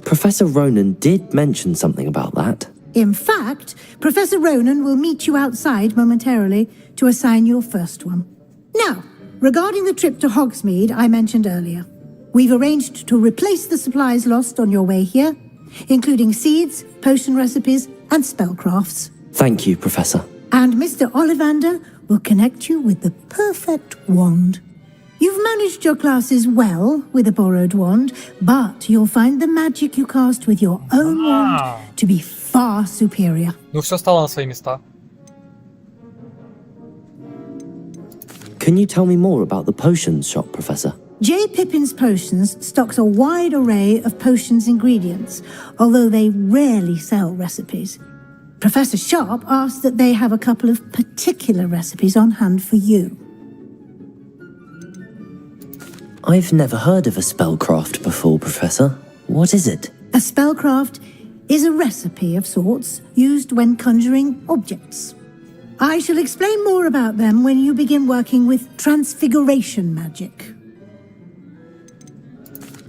[SPEAKER 2] Professor Ronan did mention something about that.
[SPEAKER 8] In fact, Professor Ronan will meet you outside momentarily to assign your first one. Now, regarding the trip to Hogsmeade I mentioned earlier, we've arranged to replace the supplies lost on your way here, including seeds, potion recipes, and spellcrafts.
[SPEAKER 2] Thank you, Professor.
[SPEAKER 8] And Mr. Ollivander will connect you with the perfect wand. You've managed your classes well with a borrowed wand, but you'll find the magic you cast with your own wand to be far superior.
[SPEAKER 1] Ну, все стало на свои места.
[SPEAKER 2] Can you tell me more about the potions shop, Professor?
[SPEAKER 8] J. Pippin's Potions stocks a wide array of potions ingredients, although they rarely sell recipes. Professor Sharp asked that they have a couple of particular recipes on hand for you.
[SPEAKER 2] I've never heard of a spellcraft before, Professor. What is it?
[SPEAKER 8] A spellcraft is a recipe of sorts used when conjuring objects. I shall explain more about them when you begin working with transfiguration magic.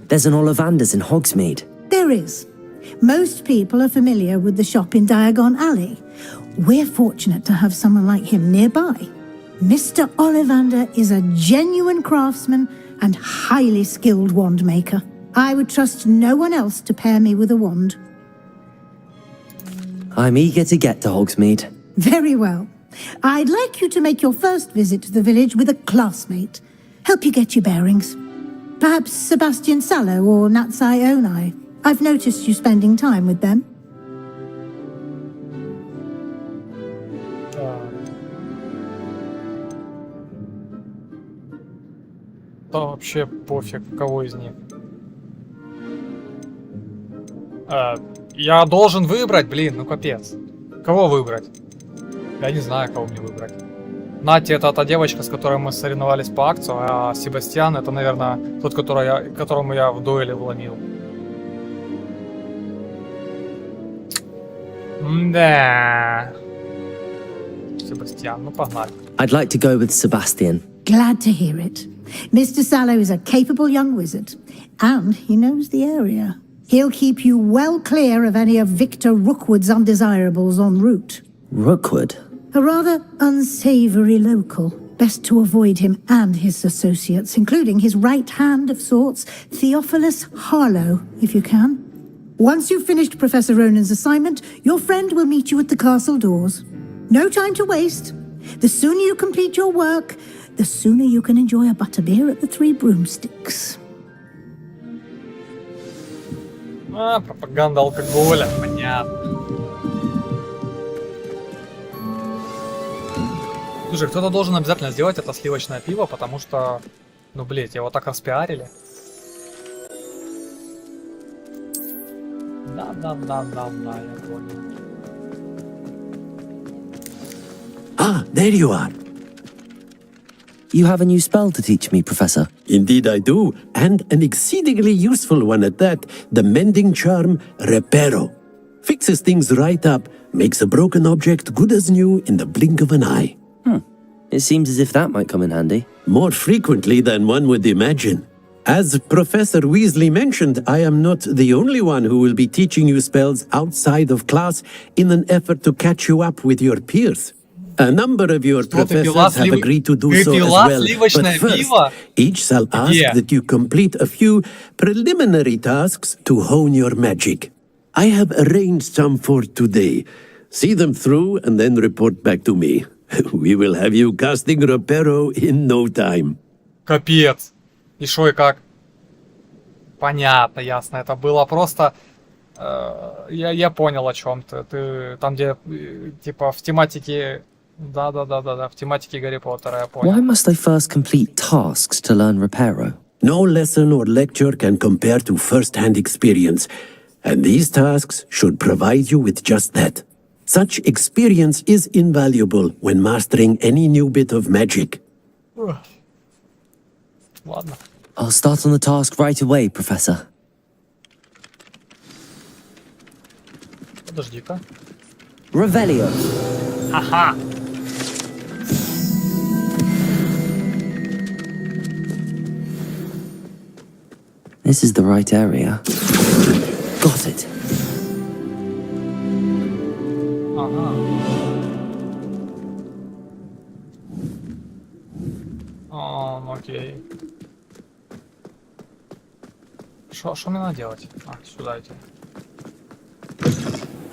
[SPEAKER 2] There's an Ollivander's in Hogsmeade.
[SPEAKER 8] There is. Most people are familiar with the shop in Diagon Alley. We're fortunate to have someone like him nearby. Mr. Ollivander is a genuine craftsman and highly skilled wand maker. I would trust no one else to pair me with a wand.
[SPEAKER 2] I'm eager to get to Hogsmeade.
[SPEAKER 8] Very well. I'd like you to make your first visit to the village with a classmate. Help you get your bearings. Perhaps Sebastian Sallow or Natsai Onai. I've noticed you spending time with them.
[SPEAKER 1] Да вообще пофиг, кого из них. Я должен выбрать, блин, ну капец. Кого выбрать? Я не знаю, кого мне выбрать. Нати это та девочка, с которой мы соревновались по акцию, а Себастьян это, наверное, тот, которому я в дуэли вломил. Да. Себастьян, ну погнали.
[SPEAKER 2] I'd like to go with Sebastian.
[SPEAKER 8] Glad to hear it. Mr. Sallow is a capable young wizard, and he knows the area. He'll keep you well clear of any of Victor Rookwood's undesirables en route.
[SPEAKER 2] Rookwood?
[SPEAKER 8] A rather unsavory local. Best to avoid him and his associates, including his right hand of sorts, Theophilus Harlow, if you can. Once you've finished Professor Ronan's assignment, your friend will meet you at the castle doors. No time to waste. The sooner you complete your work, the sooner you can enjoy a butterbeer at the Three Broomsticks.
[SPEAKER 1] Пропаганда алкоголя, понятно. Слушай, кто-то должен обязательно сделать это сливочное пиво, потому что, ну блять, его так распиарили. Да, я понял.
[SPEAKER 16] Ah, there you are.
[SPEAKER 2] You have a new spell to teach me, Professor.
[SPEAKER 16] Indeed I do, and an exceedingly useful one at that, the mending charm Reparo. Fixes things right up, makes a broken object good as new in the blink of an eye.
[SPEAKER 2] It seems as if that might come in handy.
[SPEAKER 16] More frequently than one would imagine. As Professor Weasley mentioned, I am not the only one who will be teaching you spells outside of class in an effort to catch you up with your peers. A number of your professors have agreed to do so as well, but first, each shall ask that you complete a few preliminary tasks to hone your magic. I have arranged some for today. See them through and then report back to me. We will have you casting Reparo in no time.
[SPEAKER 1] Капец. И шо и как? Понятно, ясно. Это было просто... Я понял, о чем ты. Ты там, где, типа, в тематике... Да, в тематике Гарри Поттера, я понял.
[SPEAKER 2] Why must I first complete tasks to learn Reparo?
[SPEAKER 16] No lesson or lecture can compare to first-hand experience, and these tasks should provide you with just that. Such experience is invaluable when mastering any new bit of magic.
[SPEAKER 1] Ладно.
[SPEAKER 2] I'll start on the task right away, Professor.
[SPEAKER 1] Подожди-ка.
[SPEAKER 2] Revelio.
[SPEAKER 1] Ха-ха.
[SPEAKER 2] This is the right area. Got it.
[SPEAKER 1] Ага. Окей. Что мне надо делать? Сюда идти.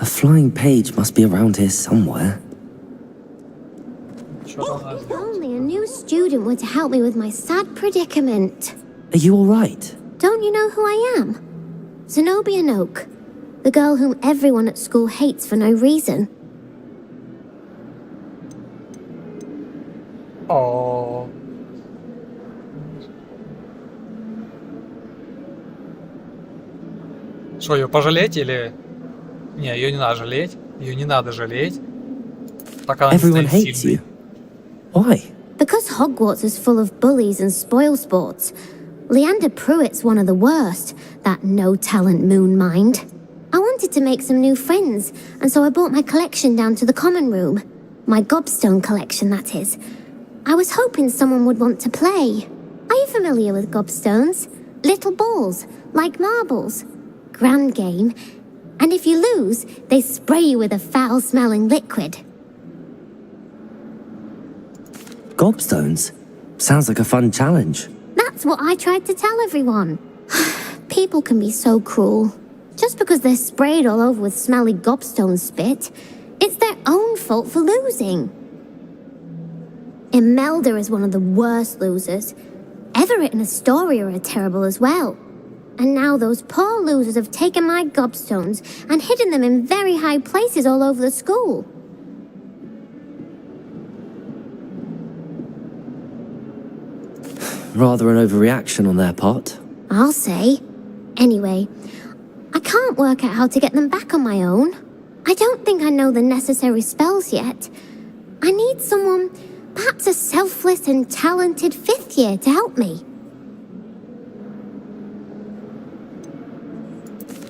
[SPEAKER 2] A flying page must be around here somewhere.
[SPEAKER 7] If only a new student were to help me with my sad predicament.
[SPEAKER 2] Are you all right?
[SPEAKER 7] Don't you know who I am? Zenobia Noak, the girl whom everyone at school hates for no reason.
[SPEAKER 1] Oh. Что, ее пожалеть или... Не, ее не надо жалеть. Ее не надо жалеть. Так она
[SPEAKER 2] Everyone hates you. Why?
[SPEAKER 7] Because Hogwarts is full of bullies and spoilsports. Leander Pruitt's one of the worst, that no-talent moon mind. I wanted to make some new friends, and so I brought my collection down to the common room. My gobstone collection, that is. I was hoping someone would want to play. Are you familiar with gobstones? Little balls, like marbles. Grand game. And if you lose, they spray you with a foul-smelling liquid.
[SPEAKER 2] Gobstones? Sounds like a fun challenge.
[SPEAKER 7] That's what I tried to tell everyone. People can be so cruel. Just because they're sprayed all over with smelly gobstone spit, it's their own fault for losing. Imelda is one of the worst losers. Everett and Astoria are terrible as well. And now those poor losers have taken my gobstones and hidden them in very high places all over the school.
[SPEAKER 2] Rather an overreaction on their part.
[SPEAKER 7] I'll say. Anyway, I can't work out how to get them back on my own. I don't think I know the necessary spells yet. I need someone, perhaps a selfless and talented fifth year to help me.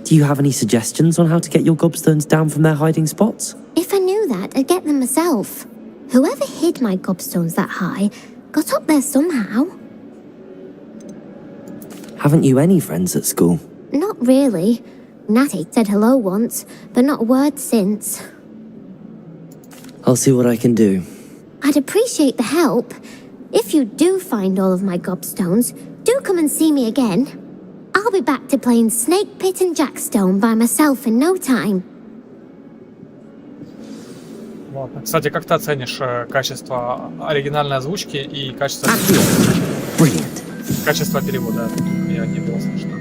[SPEAKER 2] Do you have any suggestions on how to get your gobstones down from their hiding spots?
[SPEAKER 7] If I knew that, I'd get them myself. Whoever hid my gobstones that high got up there somehow.
[SPEAKER 2] Haven't you any friends at school?
[SPEAKER 7] Not really. Natty said hello once, but not a word since.
[SPEAKER 2] I'll see what I can do.
[SPEAKER 7] I'd appreciate the help. If you do find all of my gobstones, do come and see me again. I'll be back to playing Snake Pit and Jackstone by myself in no time.
[SPEAKER 1] Ладно. Кстати, как ты оценишь качество оригинальной озвучки и качество перевода? Я не было слышно.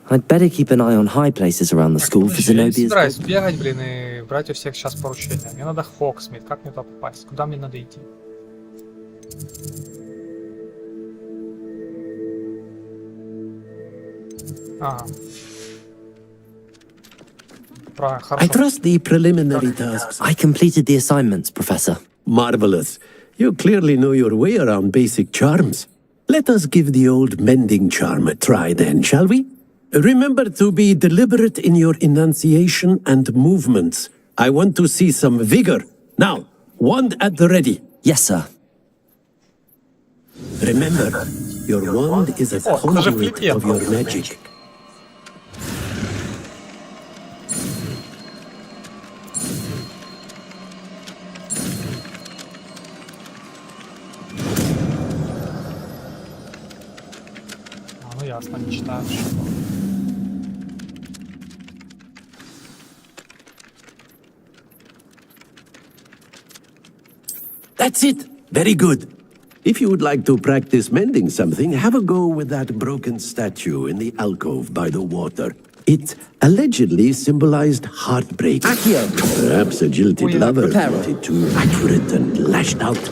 [SPEAKER 2] I'd better keep an eye on high places around the school for
[SPEAKER 1] Я не
[SPEAKER 2] Zenobia's...
[SPEAKER 1] собираюсь бегать, блин, и брать у всех сейчас поручения. Мне надо Хоксмит. Как мне туда попасть? Куда мне надо идти? Ага.
[SPEAKER 16] I trust the preliminary tasks.
[SPEAKER 2] I completed the assignments, Professor.
[SPEAKER 16] Marvelous. You clearly know your way around basic charms. Let us give the old mending charm a try then, shall we? Remember to be deliberate in your enunciation and movements. I want to see some vigor. Now, wand at the ready.
[SPEAKER 2] Yes, sir.
[SPEAKER 16] Remember, your wand is a conduit of your magic.
[SPEAKER 1] Ну ясно, не читаешь.
[SPEAKER 16] That's it. Very good. If you would like to practice mending something, have a go with that broken statue in the alcove by the water. It allegedly symbolized heartbreak.
[SPEAKER 2] Accio!
[SPEAKER 16] Perhaps a jilted lover wanted too accurate and lashed out.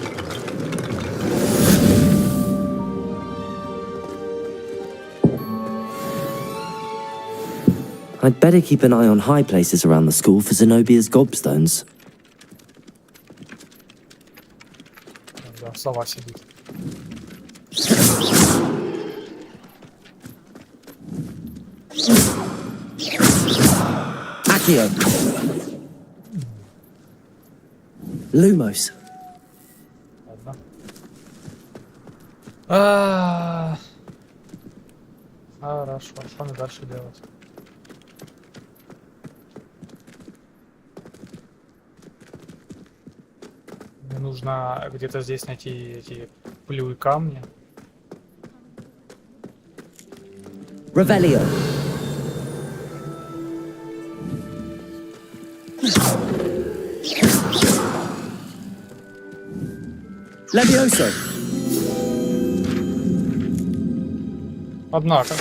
[SPEAKER 2] I'd better keep an eye on high places around the school for Zenobia's gobstones.
[SPEAKER 1] Да, сова сидит.
[SPEAKER 2] Accio! Lumos.
[SPEAKER 1] Ладно. Хорошо, что мне дальше делать? Мне нужно где-то здесь найти эти пылевые камни.
[SPEAKER 2] Revelio. Levioso.
[SPEAKER 1] Однако.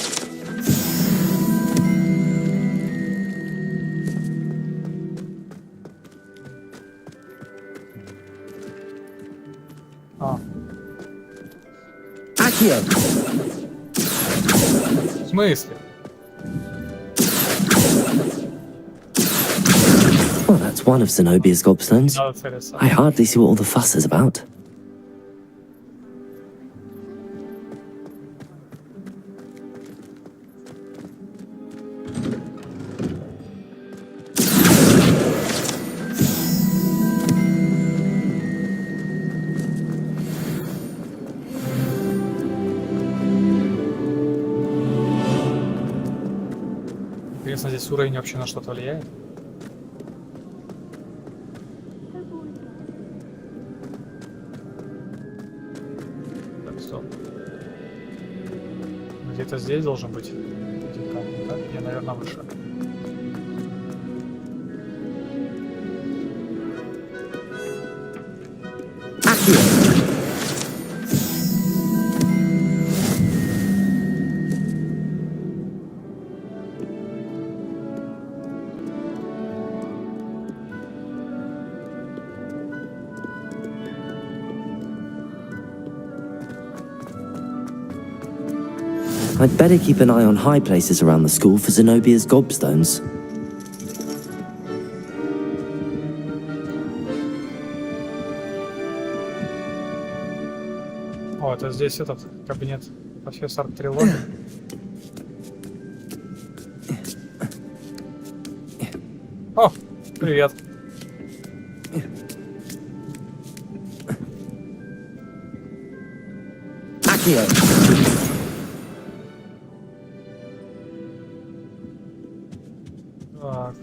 [SPEAKER 2] Accio.
[SPEAKER 1] В смысле?
[SPEAKER 2] Well, that's one of Zenobia's gobstones. I hardly see what all the fuss is about.
[SPEAKER 1] Интересно, здесь уровень вообще на что-то влияет? Так, стоп. Где-то здесь должен быть один камень, да? Я, наверное, выше.
[SPEAKER 2] I'd better keep an eye on high places around the school for Zenobia's gobstones.
[SPEAKER 1] О, это здесь этот кабинет профессор Трилогии. О, привет.
[SPEAKER 2] Accio.
[SPEAKER 1] Так.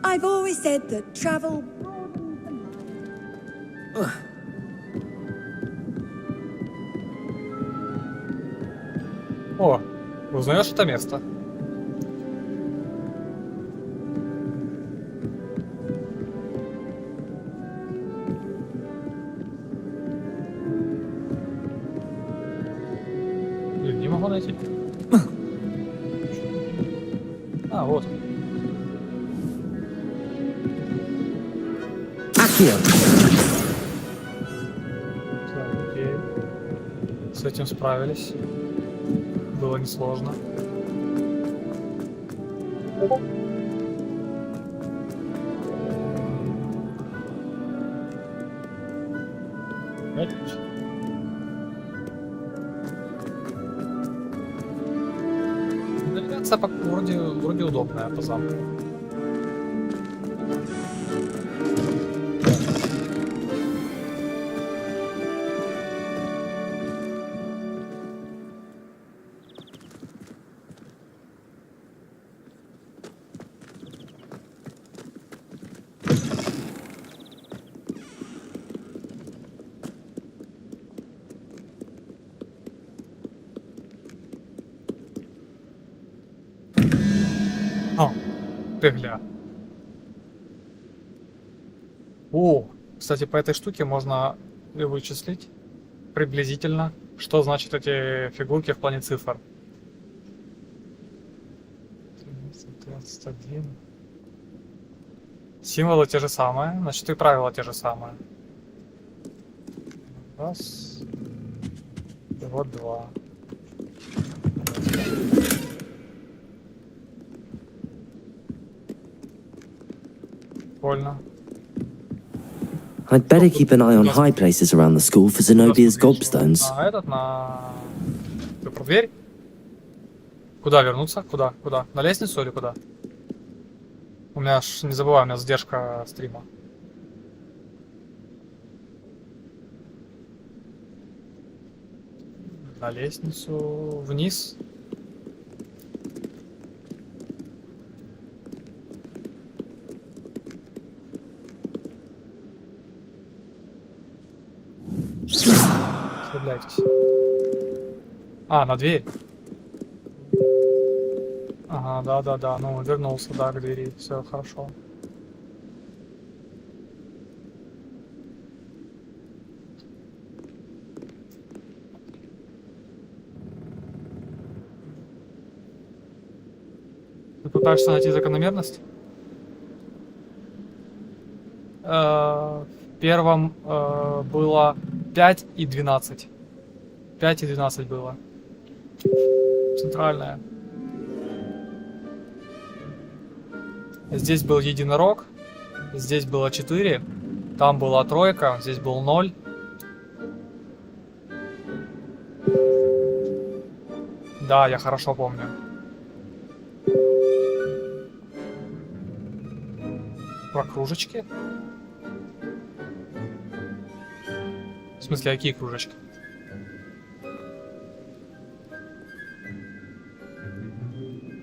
[SPEAKER 14] I've always said that travel.
[SPEAKER 1] О, узнаешь это место? Блин, не могу найти. А, вот.
[SPEAKER 2] Accio.
[SPEAKER 1] Так, окей. С этим справились. Было несложно. Навигация вроде удобная по замку. О, ты гля. О, кстати, по этой штуке можно и вычислить приблизительно, что значит эти фигурки в плане цифр. 21. Символы те же самые, значит и правила те же самые. Раз. И вот два. Прикольно.
[SPEAKER 2] I'd better keep an eye on high places around the school for Zenobia's gobstones.
[SPEAKER 1] На этот, на... Ты про дверь? Куда вернуться? Куда? Куда? На лестницу или куда? У меня аж, не забывай, у меня задержка стрима. На лестницу... Вниз? Стреляйтесь. А, на дверь. Ага, да, ну вернулся, да, к двери, все хорошо. Ты пытаешься найти закономерность? В первом было 5 и 12. 5 и 12 было. Центральная. Здесь был единорог. Здесь было 4. Там была тройка. Здесь был 0. Да, я хорошо помню. Про кружечки? В смысле, какие кружечки?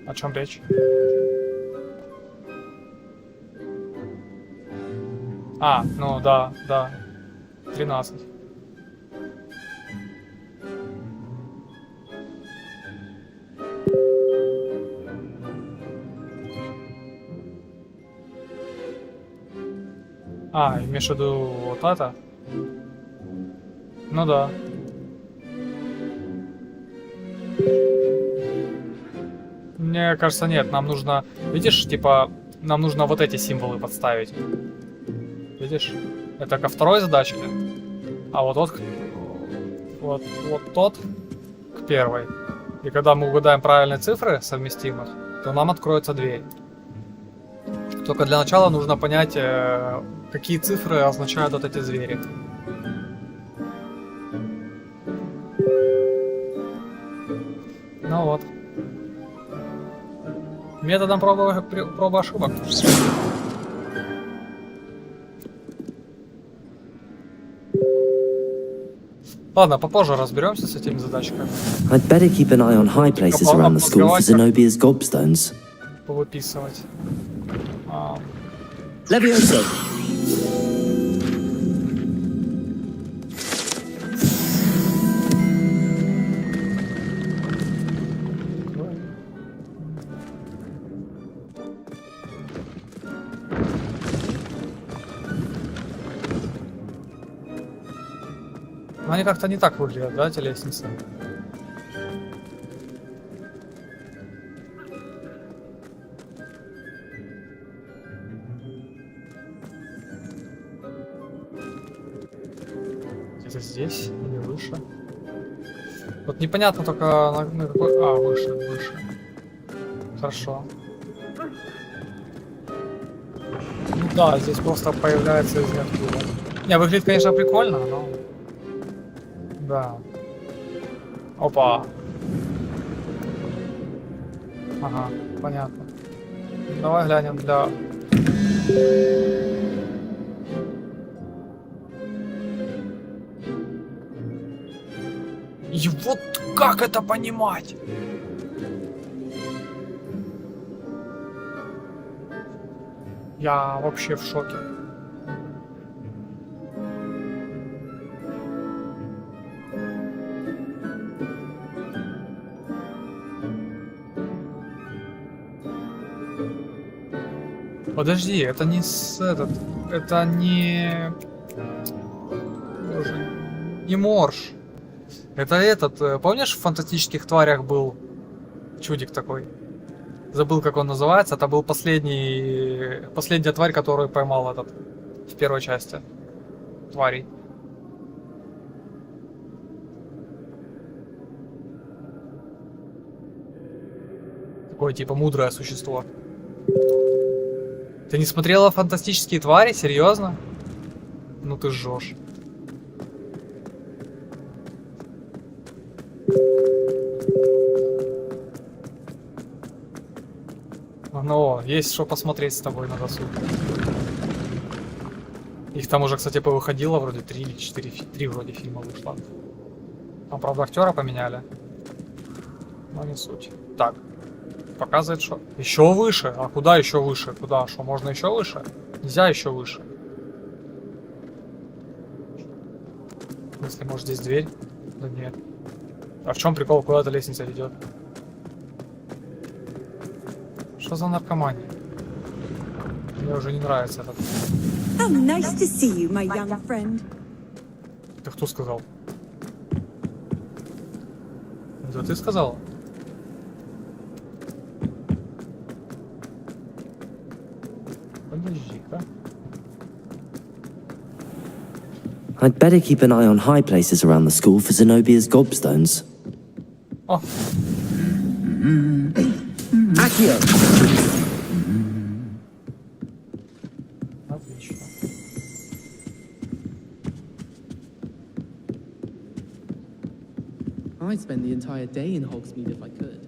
[SPEAKER 1] О чем речь? А, ну да. 13. А, имеешь в виду вот это? Ну да. Мне кажется, нет, нам нужно... Видишь, типа, нам нужно вот эти символы подставить. Видишь? Это ко второй задачке. А вот тот... Вот тот к первой. И когда мы угадаем правильные цифры совместимых, то нам откроется дверь. Только для начала нужно понять, какие цифры означают вот эти звери. Ну вот. Методом пробы ошибок. Ладно, попозже разберемся с этими задачками.
[SPEAKER 2] I'd better keep an eye on high places around the school for Zenobia's gobstones.
[SPEAKER 1] Повыписывать.
[SPEAKER 2] Levioso.
[SPEAKER 1] Но они как-то не так выглядят, да, эти лестницы? Где-то здесь или выше? Вот непонятно только на какой... А, выше. Хорошо. Ну да, здесь просто появляется из ниоткуда. Не, выглядит, конечно, прикольно, но... Да. Опа. Ага, понятно. Давай глянем для... И вот как это понимать? Я вообще в шоке. Подожди, это не с этот... Это не... Боже, не морж. Это этот... Помнишь, в фантастических тварях был чудик такой? Забыл, как он называется. Это был последняя тварь, которую поймал этот в первой части. Тварей. Такое типа мудрое существо. Ты не смотрела фантастические твари? Серьезно? Ну ты жжешь. Ну, есть что посмотреть с тобой на досуг. Их там уже, кстати, повыходило вроде 3 или 4, 3 вроде фильма вышло. Там, правда, актера поменяли. Но не суть. Так. Показывает, что... Еще выше? А куда еще выше? Куда? Что, можно еще выше? Нельзя еще выше. Если, может, здесь дверь? Да нет. А в чем прикол? Куда эта лестница ведет? Что за наркомания? Мне уже не нравится этот.
[SPEAKER 14] How nice to see you, my young friend.
[SPEAKER 1] Ты кто сказал? Это ты сказала? Подожди-ка.
[SPEAKER 2] I'd better keep an eye on high places around the school for Zenobia's gobstones.
[SPEAKER 1] О.
[SPEAKER 2] Accio!
[SPEAKER 1] Отлично.
[SPEAKER 11] I'd spend the entire day in Hogsmeade if I could.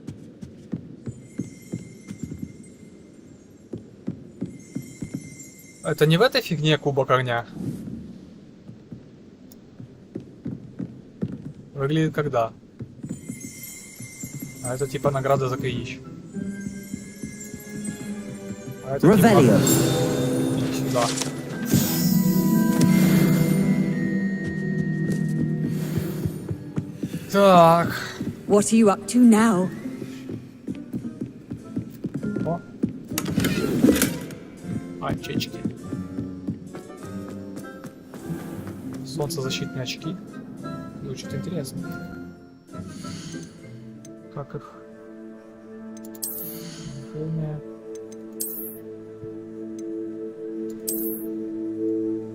[SPEAKER 1] Это не в этой фигне кубок огня? Выглядит как да. А это типа награда за клич. А это типа... Иди сюда. Так.
[SPEAKER 14] What are you up to now?
[SPEAKER 1] О. Очечки. Солнцезащитные очки. Звучит интересно. Как их?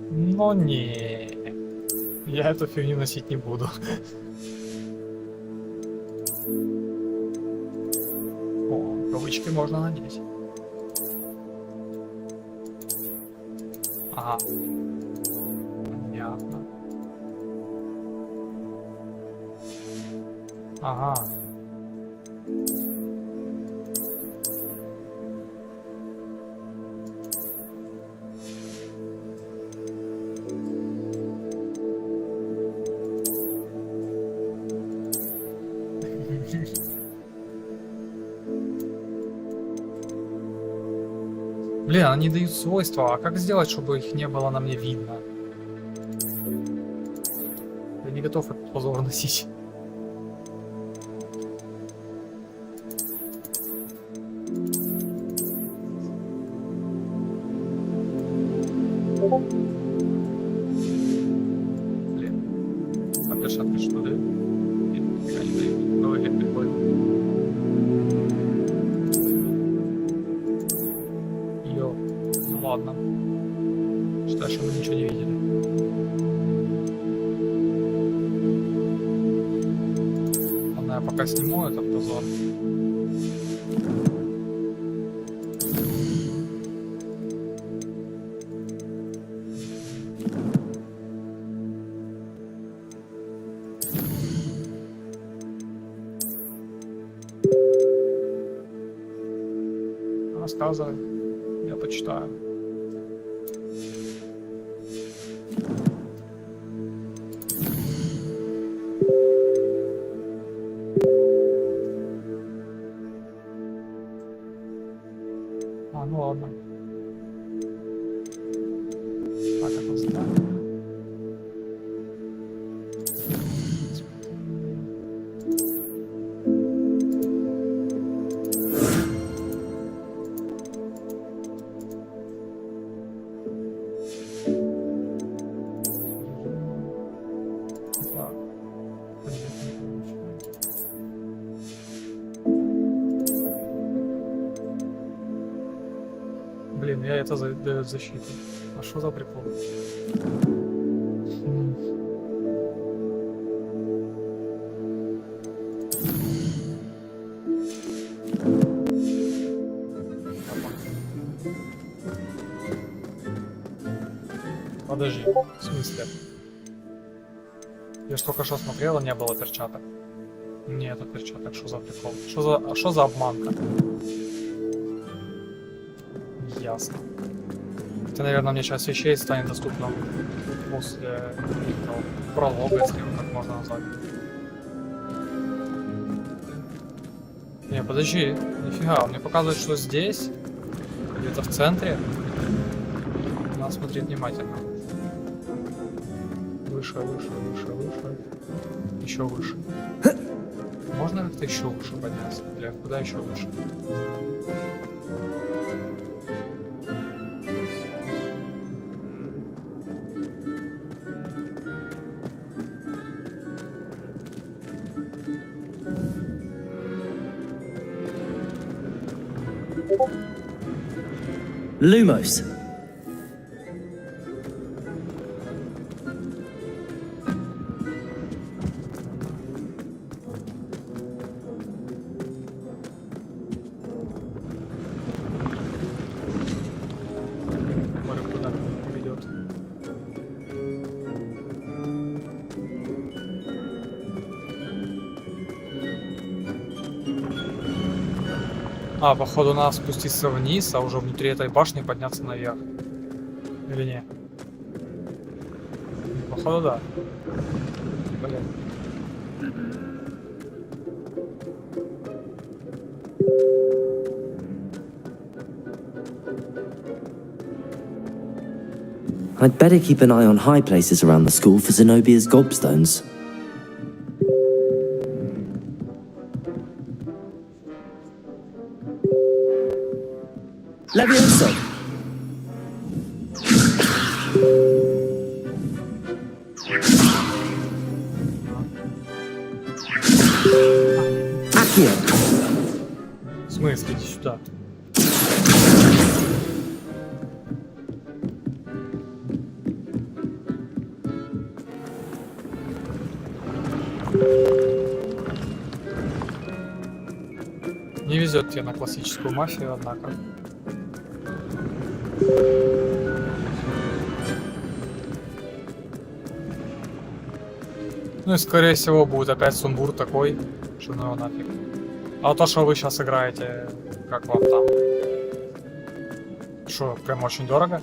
[SPEAKER 1] Но не, я эту фигню носить не буду. О, кавычки можно надеть. Ага. Понятно. Ага. Блин, они дают свойства, а как сделать, чтобы их не было на мне видно? Я не готов этот позор носить. Блин. А перчатки что дают? Нет, нифига не дают. Ну, я прикольно. Йо. Ну ладно. Считай, что мы ничего не видели. Ладно, я пока сниму этот позор. рассказывай. Я почитаю. А, ну ладно. Так, это здание. Блин, я это дает защиту. А что за прикол? Подожди, в смысле? Я ж только что смотрела, не было перчаток. Нету перчаток, что за прикол? Что за обманка? Ясно. Это, наверное, мне сейчас вещей станет доступно после пролога, если его так можно назвать. Не, подожди, нифига, он мне показывает, что здесь, где-то в центре. Надо смотреть внимательно. Выше, выше, выше, выше. Еще выше. Можно как-то еще выше подняться? Бля, куда еще выше?
[SPEAKER 2] Lumos.
[SPEAKER 1] А, походу надо спуститься вниз, а уже внутри этой башни подняться наверх. Или не? Походу да. Блин.
[SPEAKER 2] I'd better keep an eye on high places around the school for Zenobia's gobstones.
[SPEAKER 6] Levioso!
[SPEAKER 2] Accio!
[SPEAKER 1] В смысле, иди сюда. Не везет тебе на классическую мафию, однако. Ну и скорее всего будет опять сумбур такой, что ну его нафиг. А то, что вы сейчас играете, как вам там? Что, прям очень дорого?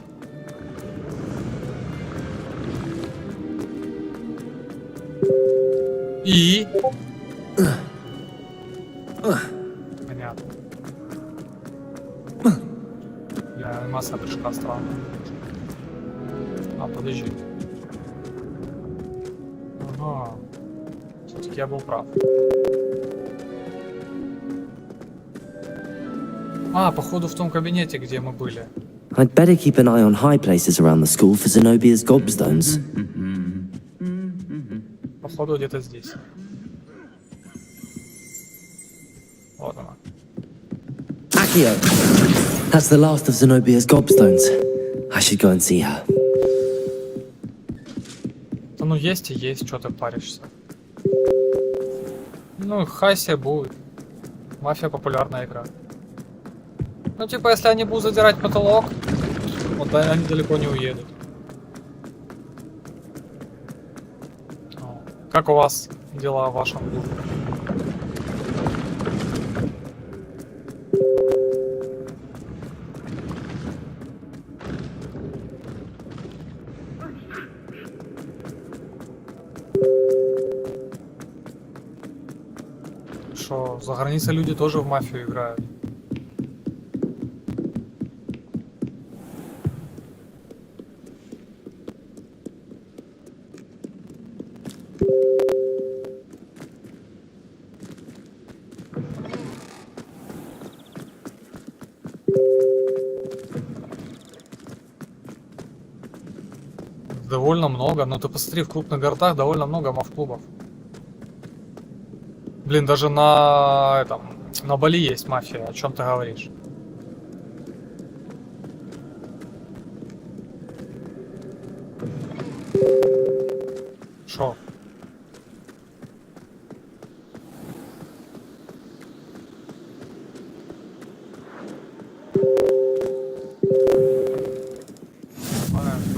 [SPEAKER 1] И? Понятно. Анимация прыжка странная. А, подожди. Ага. Все-таки я был прав. А, походу в том кабинете, где мы были.
[SPEAKER 2] I'd better keep an eye on high places around the school for Zenobia's gobstones.
[SPEAKER 1] Походу где-то здесь. Вот она.
[SPEAKER 2] Accio! That's the last of Zenobia's gobstones. I should go and see her.
[SPEAKER 1] Да ну есть и есть, что ты паришься. Ну, Хасия будет. Мафия популярная игра. Ну, типа, если они будут задирать потолок, вот они далеко не уедут. Как у вас дела в вашем клубе? —
[SPEAKER 2] 1
[SPEAKER 1] что за границей люди тоже в мафию играют. Довольно много, но ты посмотри, в крупных городах довольно много маф-клубов. Блин, даже на Бали есть мафия, о чем ты говоришь? Шо?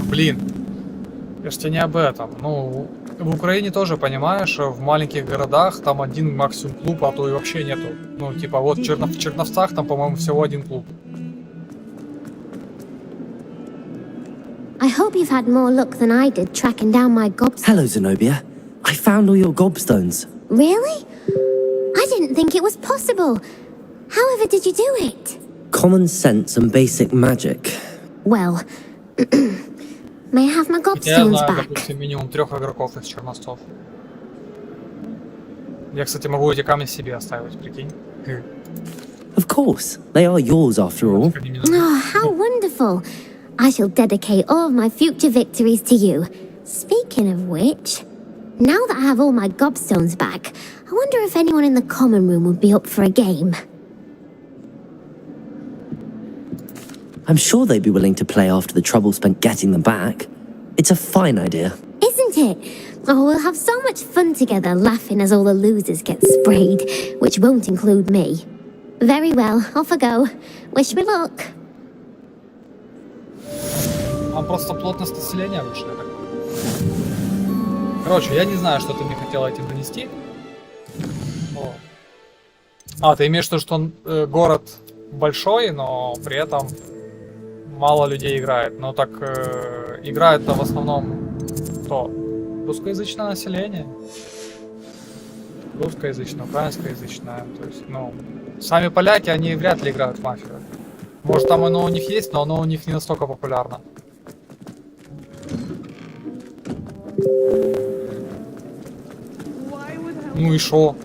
[SPEAKER 1] Блин. Я ж тебе не об этом. Ну, в Украине тоже, понимаешь, в маленьких городах там один максимум клуб, а то и вообще нету. Ну, типа, вот в Черновцах там, по-моему, всего один клуб.
[SPEAKER 7] I hope you've had more luck than I did tracking down my gobstones.
[SPEAKER 2] Hello, Zenobia. I found all your gobstones.
[SPEAKER 7] Really? I didn't think it was possible. However did you do it?
[SPEAKER 2] Common sense and basic magic.
[SPEAKER 7] Well, may I have my
[SPEAKER 1] Я
[SPEAKER 7] gobstones
[SPEAKER 1] знаю,
[SPEAKER 7] back?
[SPEAKER 1] допустим, минимум 3 игроков из Черновцов. Я, кстати, могу эти камни себе оставить, прикинь.
[SPEAKER 2] Of course. They are yours after all.
[SPEAKER 7] Oh, how wonderful. I shall dedicate all of my future victories to you. Speaking of which, now that I have all my gobstones back, I wonder if anyone in the common room would be up for a game.
[SPEAKER 2] I'm sure they'd be willing to play after the trouble spent getting them back. It's a fine idea.
[SPEAKER 7] Isn't it? Oh, we'll have so much fun together laughing as all the losers get sprayed, which won't include me. Very well, off I go. Wish me luck.
[SPEAKER 1] Там просто плотность населения выше, я так понимаю. Короче, я не знаю, что ты мне хотела этим донести. Вот. А, ты имеешь в виду, что город большой, но при этом мало людей играет. Но так играет-то в основном кто? Русскоязычное население. Русскоязычное, украинскоязычное. То есть, ну, сами поляки, они вряд ли играют в мафию. Может, там оно у них есть, но оно у них не настолько популярно. Ну и шо?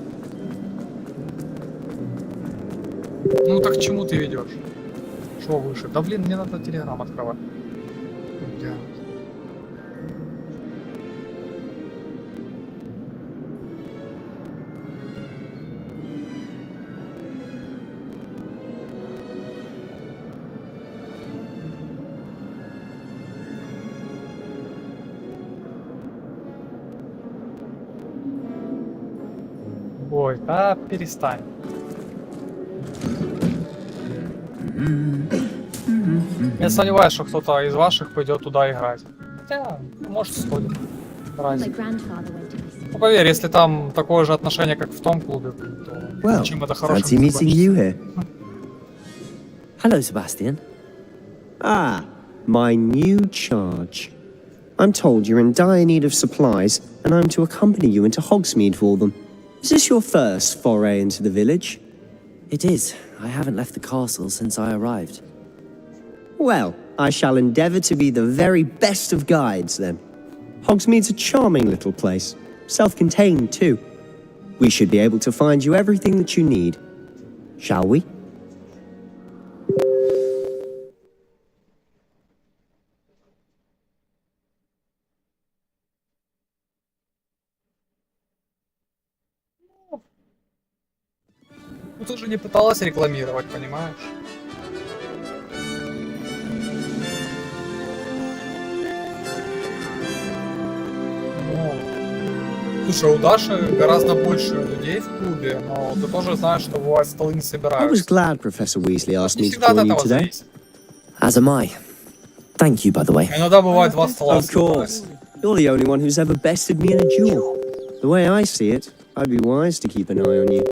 [SPEAKER 1] Ну так к чему ты ведешь? Шо выше? Да блин, мне надо телеграм открывать. Ой, да перестань. Я сомневаюсь, что кто-то из ваших пойдет туда играть. Хотя, может, сходит. Ну, поверь, если там такое же отношение, как в том клубе, то чем это хорошим
[SPEAKER 5] fancy meeting you here.
[SPEAKER 2] Hello, Sebastian.
[SPEAKER 5] Ah, my new charge. I'm told you're in dire need of supplies, and I'm to accompany you into Hogsmeade for them. Is this your first foray into the village?
[SPEAKER 2] It is. I haven't left the castle since I arrived.
[SPEAKER 5] Well, I shall endeavour to be the very best of guides, then. Hogsmeade's a charming little place, self-contained too. We should be able to find you everything that you need. Shall we?
[SPEAKER 1] Ну ты же не пыталась рекламировать, понимаешь? Ну, слушай, у Даши гораздо больше людей в клубе, но ты тоже знаешь, что бывает столы не
[SPEAKER 5] I was
[SPEAKER 1] собираются.
[SPEAKER 5] glad Professor Weasley asked
[SPEAKER 1] Не
[SPEAKER 5] me to
[SPEAKER 1] всегда от
[SPEAKER 5] join you
[SPEAKER 1] этого
[SPEAKER 5] today.
[SPEAKER 1] зависит.
[SPEAKER 2] As am I. Thank you, by the way.
[SPEAKER 1] Иногда бывает два стола.
[SPEAKER 5] Of course. You're the only one who's ever bested me in a duel. The way I see it, I'd be wise to keep an eye on you.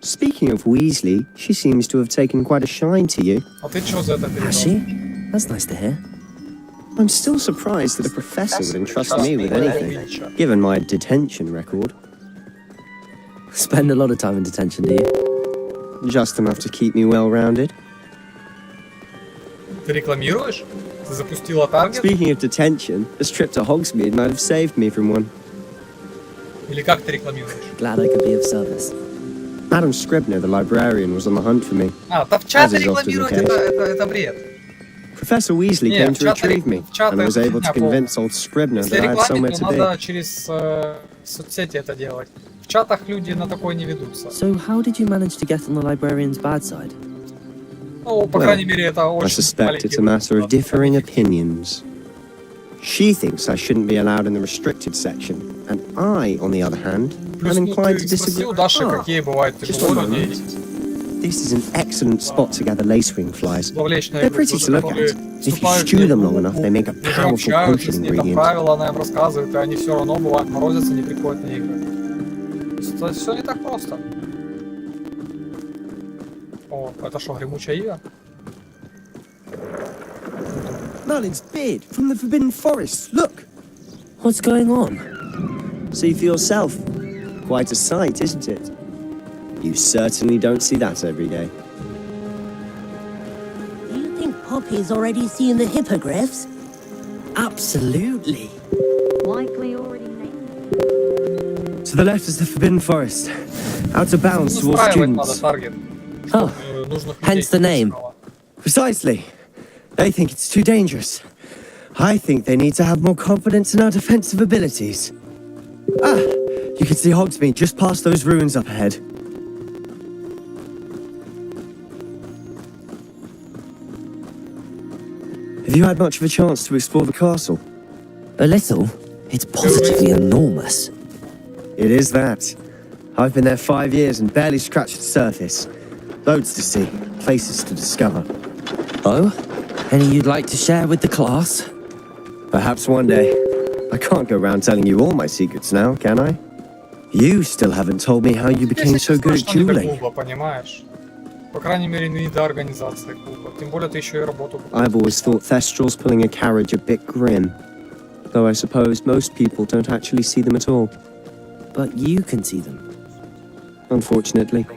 [SPEAKER 5] Speaking of Weasley, she seems to have taken quite a shine to you.
[SPEAKER 1] А ты чё за это
[SPEAKER 2] Has
[SPEAKER 1] передал?
[SPEAKER 2] she? That's nice to hear.
[SPEAKER 5] I'm still surprised that a professor would entrust me with anything, given my detention record.
[SPEAKER 2] Spend a lot of time in detention, do you?
[SPEAKER 5] Just enough to keep me well-rounded.
[SPEAKER 1] Ты рекламируешь? Ты запустила таргет?
[SPEAKER 5] Speaking of detention, this trip to Hogsmeade might have saved me from one.
[SPEAKER 1] Или как ты рекламируешь?
[SPEAKER 2] Glad I could be of service.
[SPEAKER 5] Madam Scribner, the librarian, was on the hunt for me.
[SPEAKER 1] А, да в чате рекламировать это бред.
[SPEAKER 5] Professor Weasley came to retrieve me and was able to convince old Scribner that I had somewhere to be.
[SPEAKER 1] Надо через соцсети это делать. В чатах люди на такое не ведутся.
[SPEAKER 2] So how did you manage to get on the librarian's bad side?
[SPEAKER 1] Ну, по крайней мере, это очень
[SPEAKER 5] I suspect it's a matter of differing opinions. She thinks I shouldn't be allowed in the restricted section, and I, on the other hand, am inclined to disagree. This is an excellent spot to gather lacewing flies. They're pretty to look at. If you stew them long enough, they make a powerful potion ingredient.
[SPEAKER 1] Правила она им рассказывает, и они все равно бывают морозятся, не приходят на игры. Это все не так просто. О, это что, гремучая ива?
[SPEAKER 5] Merlin's beard from the Forbidden Forest. Look!
[SPEAKER 2] What's going on?
[SPEAKER 5] See for yourself. Quite a sight, isn't it? You certainly don't see that every day.
[SPEAKER 12] Do you think Poppy's already seen the hippogriffs?
[SPEAKER 6] Absolutely.
[SPEAKER 7] Likely already named.
[SPEAKER 5] To the left is the Forbidden Forest. Out of bounds to all students.
[SPEAKER 2] Oh, hence the name.
[SPEAKER 5] Precisely. They think it's too dangerous. I think they need to have more confidence in our defensive abilities. Ah, you can see Hogsmeade just past those ruins up ahead. Have you had much of a chance to explore the castle?
[SPEAKER 2] A little. It's positively enormous.
[SPEAKER 5] It is that. I've been there 5 years and barely scratched the surface. Loads to see, places to discover.
[SPEAKER 2] Oh? Any you'd like to share with the class?
[SPEAKER 5] Perhaps one day. I can't go around telling you all my secrets now, can I? You still haven't told me how you became so good at dueling. I've always thought Thestral's pulling a carriage a bit grim. Though I suppose most people don't actually see them at all.
[SPEAKER 2] But you can see them.
[SPEAKER 5] Unfortunately.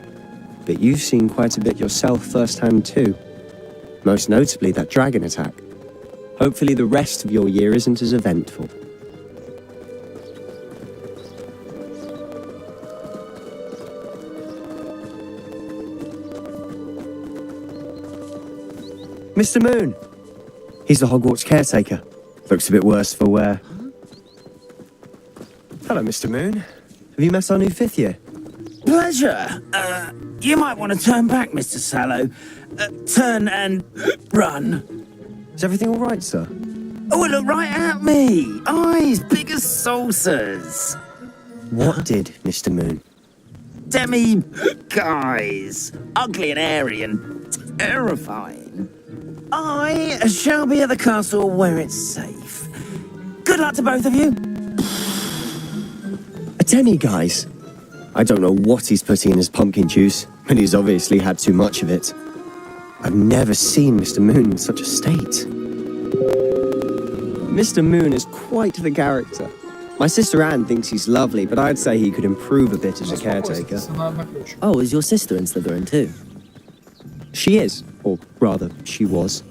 [SPEAKER 5] But you've seen quite a bit yourself firsthand too. Most notably that dragon attack. Hopefully the rest of your year isn't as eventful. Mr. Moon! He's the Hogwarts caretaker. Looks a bit worse for wear. Hello, Mr. Moon. Have you met our new 5th year?
[SPEAKER 12] Pleasure. You might want to turn back, Mr. Sallow. Turn and run.
[SPEAKER 5] Is everything all right, sir?
[SPEAKER 12] Oh, look right at me. Eyes big as saucers.
[SPEAKER 5] What did, Mr. Moon?
[SPEAKER 12] Guys. Ugly and airy and terrifying. I shall be at the castle where it's safe. Good luck to both of you.
[SPEAKER 5] A demi-guise? I don't know what he's putting in his pumpkin juice, but he's obviously had too much of it. I've never seen Mr. Moon in such a state. Mr. Moon is quite the character. My sister Anne thinks he's lovely, but I'd say he could improve a bit as a caretaker.
[SPEAKER 2] Oh, is your sister in Slytherin too?
[SPEAKER 5] She is, or rather, she was.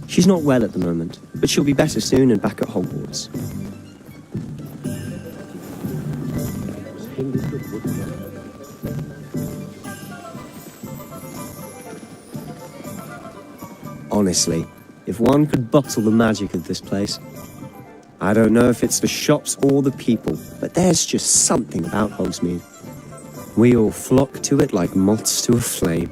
[SPEAKER 5] She's not well at the moment, but she'll be better soon and back at Hogwarts. Honestly, if one could bottle the magic of this place. I don't know if it's the shops or the people, but there's just something about Hogsmeade. We all flock to it like moths to a flame.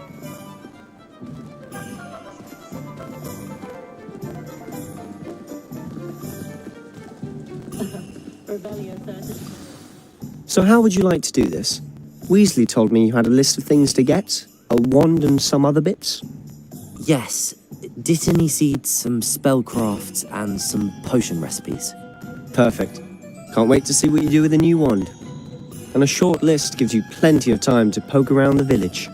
[SPEAKER 5] So how would you like to do this? Weasley told me you had a list of things to get, a wand and some other bits.
[SPEAKER 2] Yes, Dittany seeds, some spellcrafts, and some potion recipes.
[SPEAKER 5] Perfect. Can't wait to see what you do with the new wand. And a short list gives you plenty of time to poke around the village.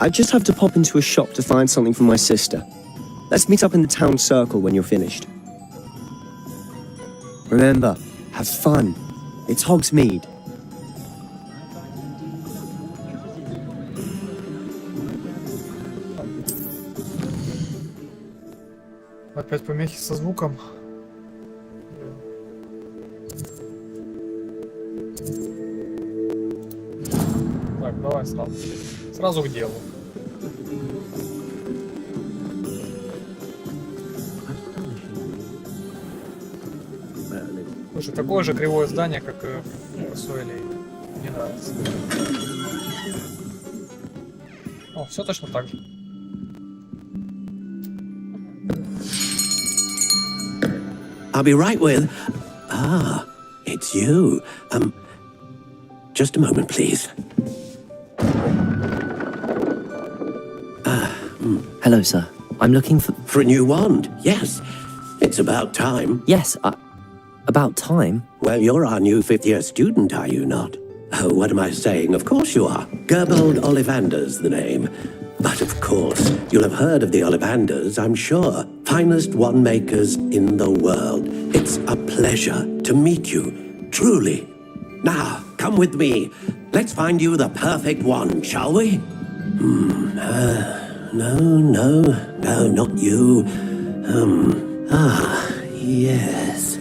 [SPEAKER 5] I just have to pop into a shop to find something for my sister. Let's meet up in the town circle when you're finished. Remember, have fun. It's Hogsmeade.
[SPEAKER 1] Опять помехи со звуком. Так, давай сразу к делу. Слушай, такое же кривое здание, как и в Суэле. Мне нравится. О, все точно так же.
[SPEAKER 16] I'll be right with... Ah, it's you. Just a moment, please.
[SPEAKER 2] Hello, sir. I'm looking for...
[SPEAKER 16] For a new wand, yes. It's about time.
[SPEAKER 2] Yes, about time?
[SPEAKER 16] Well, you're our new fifth-year student, are you not? Oh, what am I saying? Of course you are. Gerbold Ollivander's the name. But of course, you'll have heard of the Ollivanders, I'm sure. Finest wand makers in the world. It's a pleasure to meet you, truly. Now, come with me. Let's find you the perfect wand, shall we? No, not you. Yes.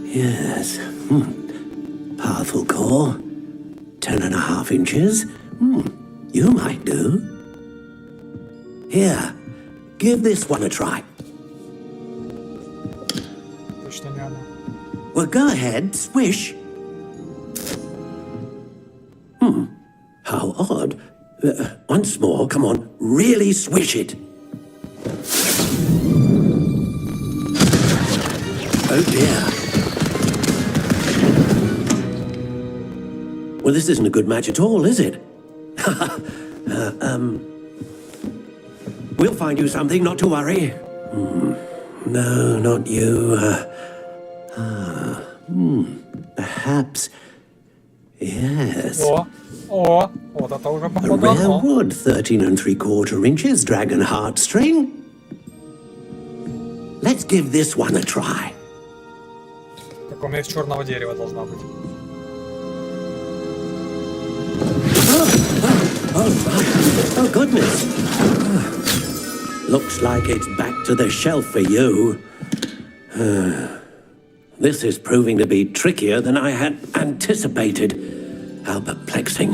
[SPEAKER 16] Yes. Powerful core. 10.5 inches. You might do. Here, give this one a try. Well, go ahead, swish. How odd. Once more, come on, really swish it. Oh dear. Well, this isn't a good match at all, is it? We'll find you something, not to worry. No, not you. Perhaps... Yes.
[SPEAKER 1] Вот это уже походу.
[SPEAKER 16] Rare wood, 13 3/4 inches, dragon heartstring. Let's give this one a try.
[SPEAKER 1] Как у меня из черного дерева должна быть.
[SPEAKER 16] Oh goodness. Looks like it's back to the shelf for you. This is proving to be trickier than I had anticipated. How perplexing.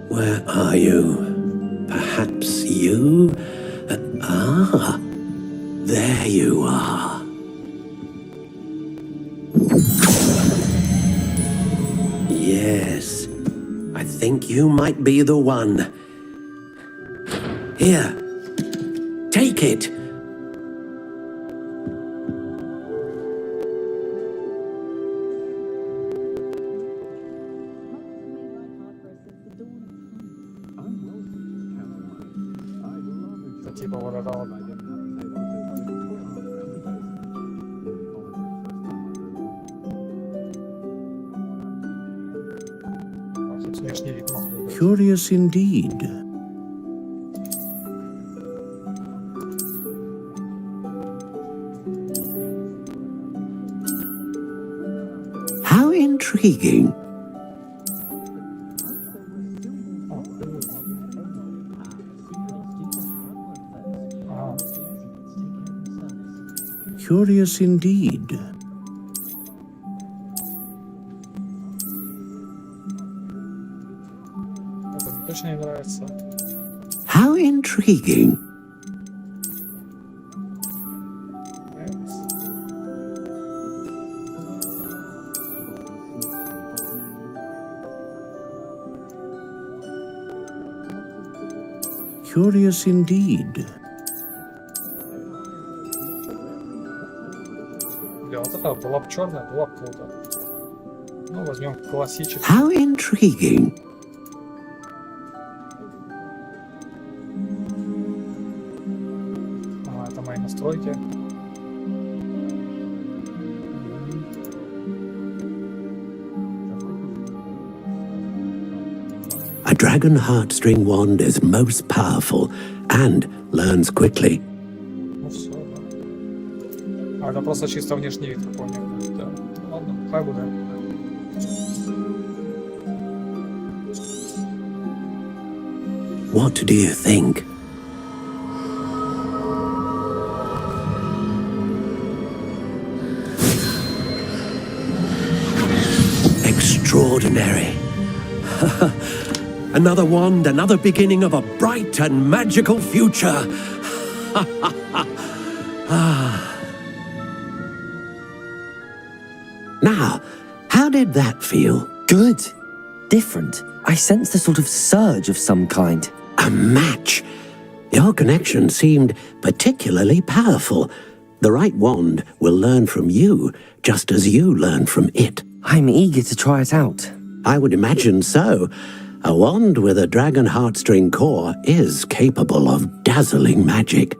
[SPEAKER 16] Where are you? Perhaps you? There you are. Yes, I think you might be the one. Here, take it.
[SPEAKER 9] Curious indeed.
[SPEAKER 16] How intriguing.
[SPEAKER 9] Curious indeed.
[SPEAKER 1] Точно не нравится.
[SPEAKER 16] How intriguing.
[SPEAKER 9] Curious indeed.
[SPEAKER 1] Бля, вот это была бы черная, была бы круто. Ну, возьмем классический.
[SPEAKER 16] How intriguing.
[SPEAKER 1] Это мои настройки.
[SPEAKER 16] A dragon heartstring wand is most powerful and learns quickly.
[SPEAKER 1] Ну все, да. А это просто чисто внешний вид какой-нибудь. Да. Ладно, хай будет.
[SPEAKER 16] What do you think? extraordinary. Another wand, another beginning of a bright and magical future. Now, how did that feel?
[SPEAKER 2] Good. Different. I sensed a sort of surge of some kind.
[SPEAKER 16] A match. Your connection seemed particularly powerful. The right wand will learn from you, just as you learn from it.
[SPEAKER 2] I'm eager to try it out.
[SPEAKER 16] I would imagine so. A wand with a dragon heartstring core is capable of dazzling magic.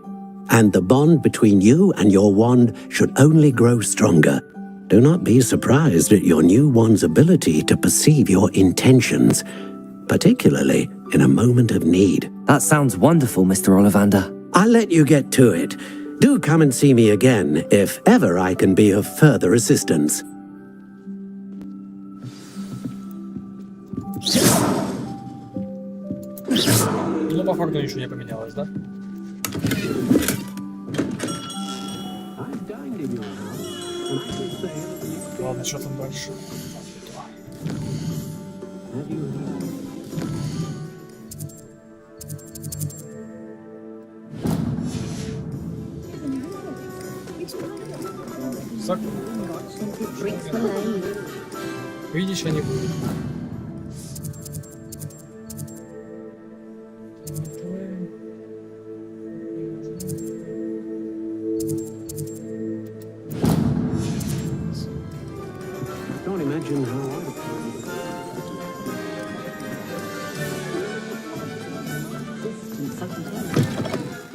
[SPEAKER 16] And the bond between you and your wand should only grow stronger. Do not be surprised at your new wand's ability to perceive your intentions, particularly in a moment of need.
[SPEAKER 2] That sounds wonderful, Mr. Ollivander.
[SPEAKER 16] I'll let you get to it. Do come and see me again if ever I can be of further assistance.
[SPEAKER 1] Ну, по факту ничего не поменялось, да? Ладно, что там дальше? Видишь, они будут.
[SPEAKER 16] Don't imagine how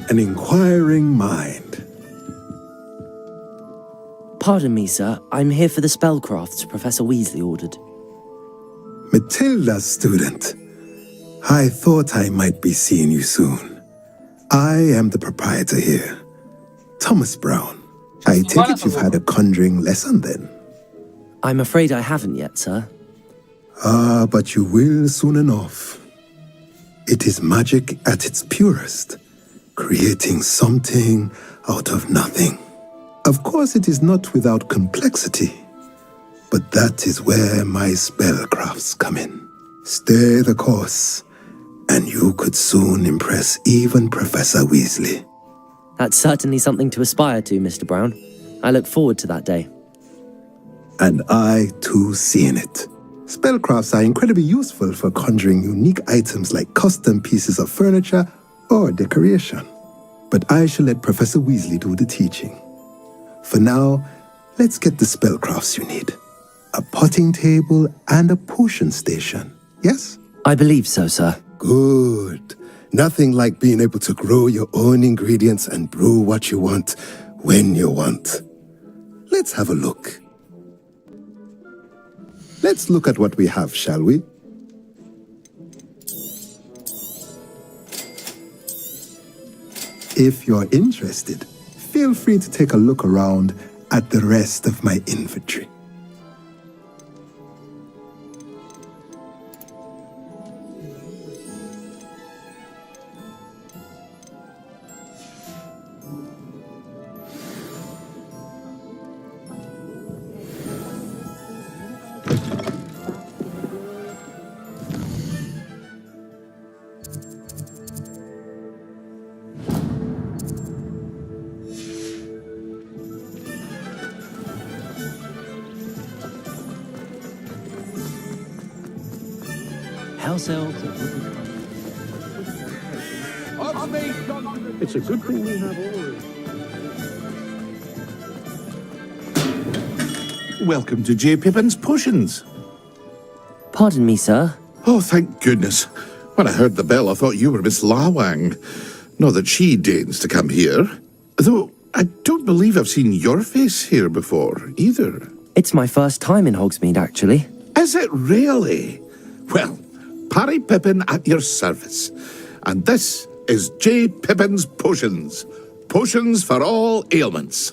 [SPEAKER 13] An inquiring mind.
[SPEAKER 2] Pardon me, sir. I'm here for the spellcrafts Professor Weasley ordered.
[SPEAKER 13] Matilda, student. I thought I might be seeing you soon. I am the proprietor here, Thomas Brown. I take it you've had a conjuring lesson then?
[SPEAKER 2] I'm afraid I haven't yet, sir.
[SPEAKER 13] Ah, but you will soon enough. It is magic at its purest, creating something out of nothing. Of course, it is not without complexity, but that is where my spellcrafts come in. Stay the course, and you could soon impress even Professor Weasley.
[SPEAKER 2] That's certainly something to aspire to, Mr. Brown. I look forward to that day.
[SPEAKER 13] And I, too, seeing it. Spellcrafts are incredibly useful for conjuring unique items like custom pieces of furniture or decoration. But I shall let Professor Weasley do the teaching. For now, let's get the spellcrafts you need. A potting table and a potion station, yes?
[SPEAKER 2] I believe so, sir.
[SPEAKER 13] Good. Nothing like being able to grow your own ingredients and brew what you want, when you want. Let's have a look. Let's look at what we have, shall we? If you're interested, feel free to take a look around at the rest of my inventory.
[SPEAKER 11] House elves.
[SPEAKER 16] It's a good thing we have all.
[SPEAKER 13] Welcome to J. Pippin's Potions.
[SPEAKER 2] Pardon me, sir.
[SPEAKER 13] Oh, thank goodness. When I heard the bell, I thought you were Miss Lawang. Not that she deigns to come here. Though, I don't believe I've seen your face here before, either.
[SPEAKER 2] It's my first time in Hogsmeade, actually.
[SPEAKER 13] Is it really? Well, Parry Pippin at your service. And this is J. Pippin's Potions. Potions for all ailments.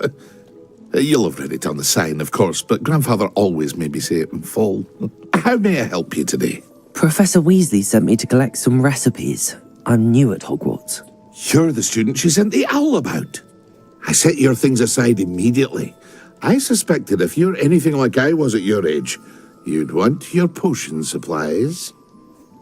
[SPEAKER 13] You'll have read it on the sign, of course, but Grandfather always made me say it in full. How may I help you today?
[SPEAKER 2] Professor Weasley sent me to collect some recipes. I'm new at Hogwarts.
[SPEAKER 13] You're the student she sent the owl about. I set your things aside immediately. I suspected if you're anything like I was at your age,
[SPEAKER 17] You'd want your potion supplies.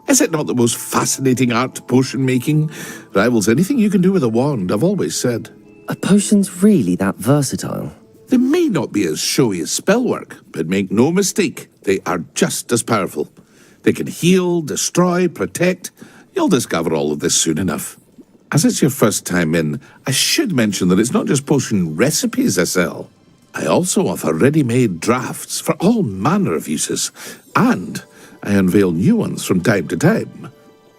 [SPEAKER 17] Is it not the most fascinating art, potion making? Rivals anything you can do with a wand, I've always said.
[SPEAKER 2] Are potions really that versatile?
[SPEAKER 17] They may not be as showy as spellwork, but make no mistake, they are just as powerful. They can heal, destroy, protect. You'll discover all of this soon enough. As it's your first time in, I should mention that it's not just potion recipes I sell. I also offer ready-made drafts for all manner of uses, and I unveil new ones from time to time.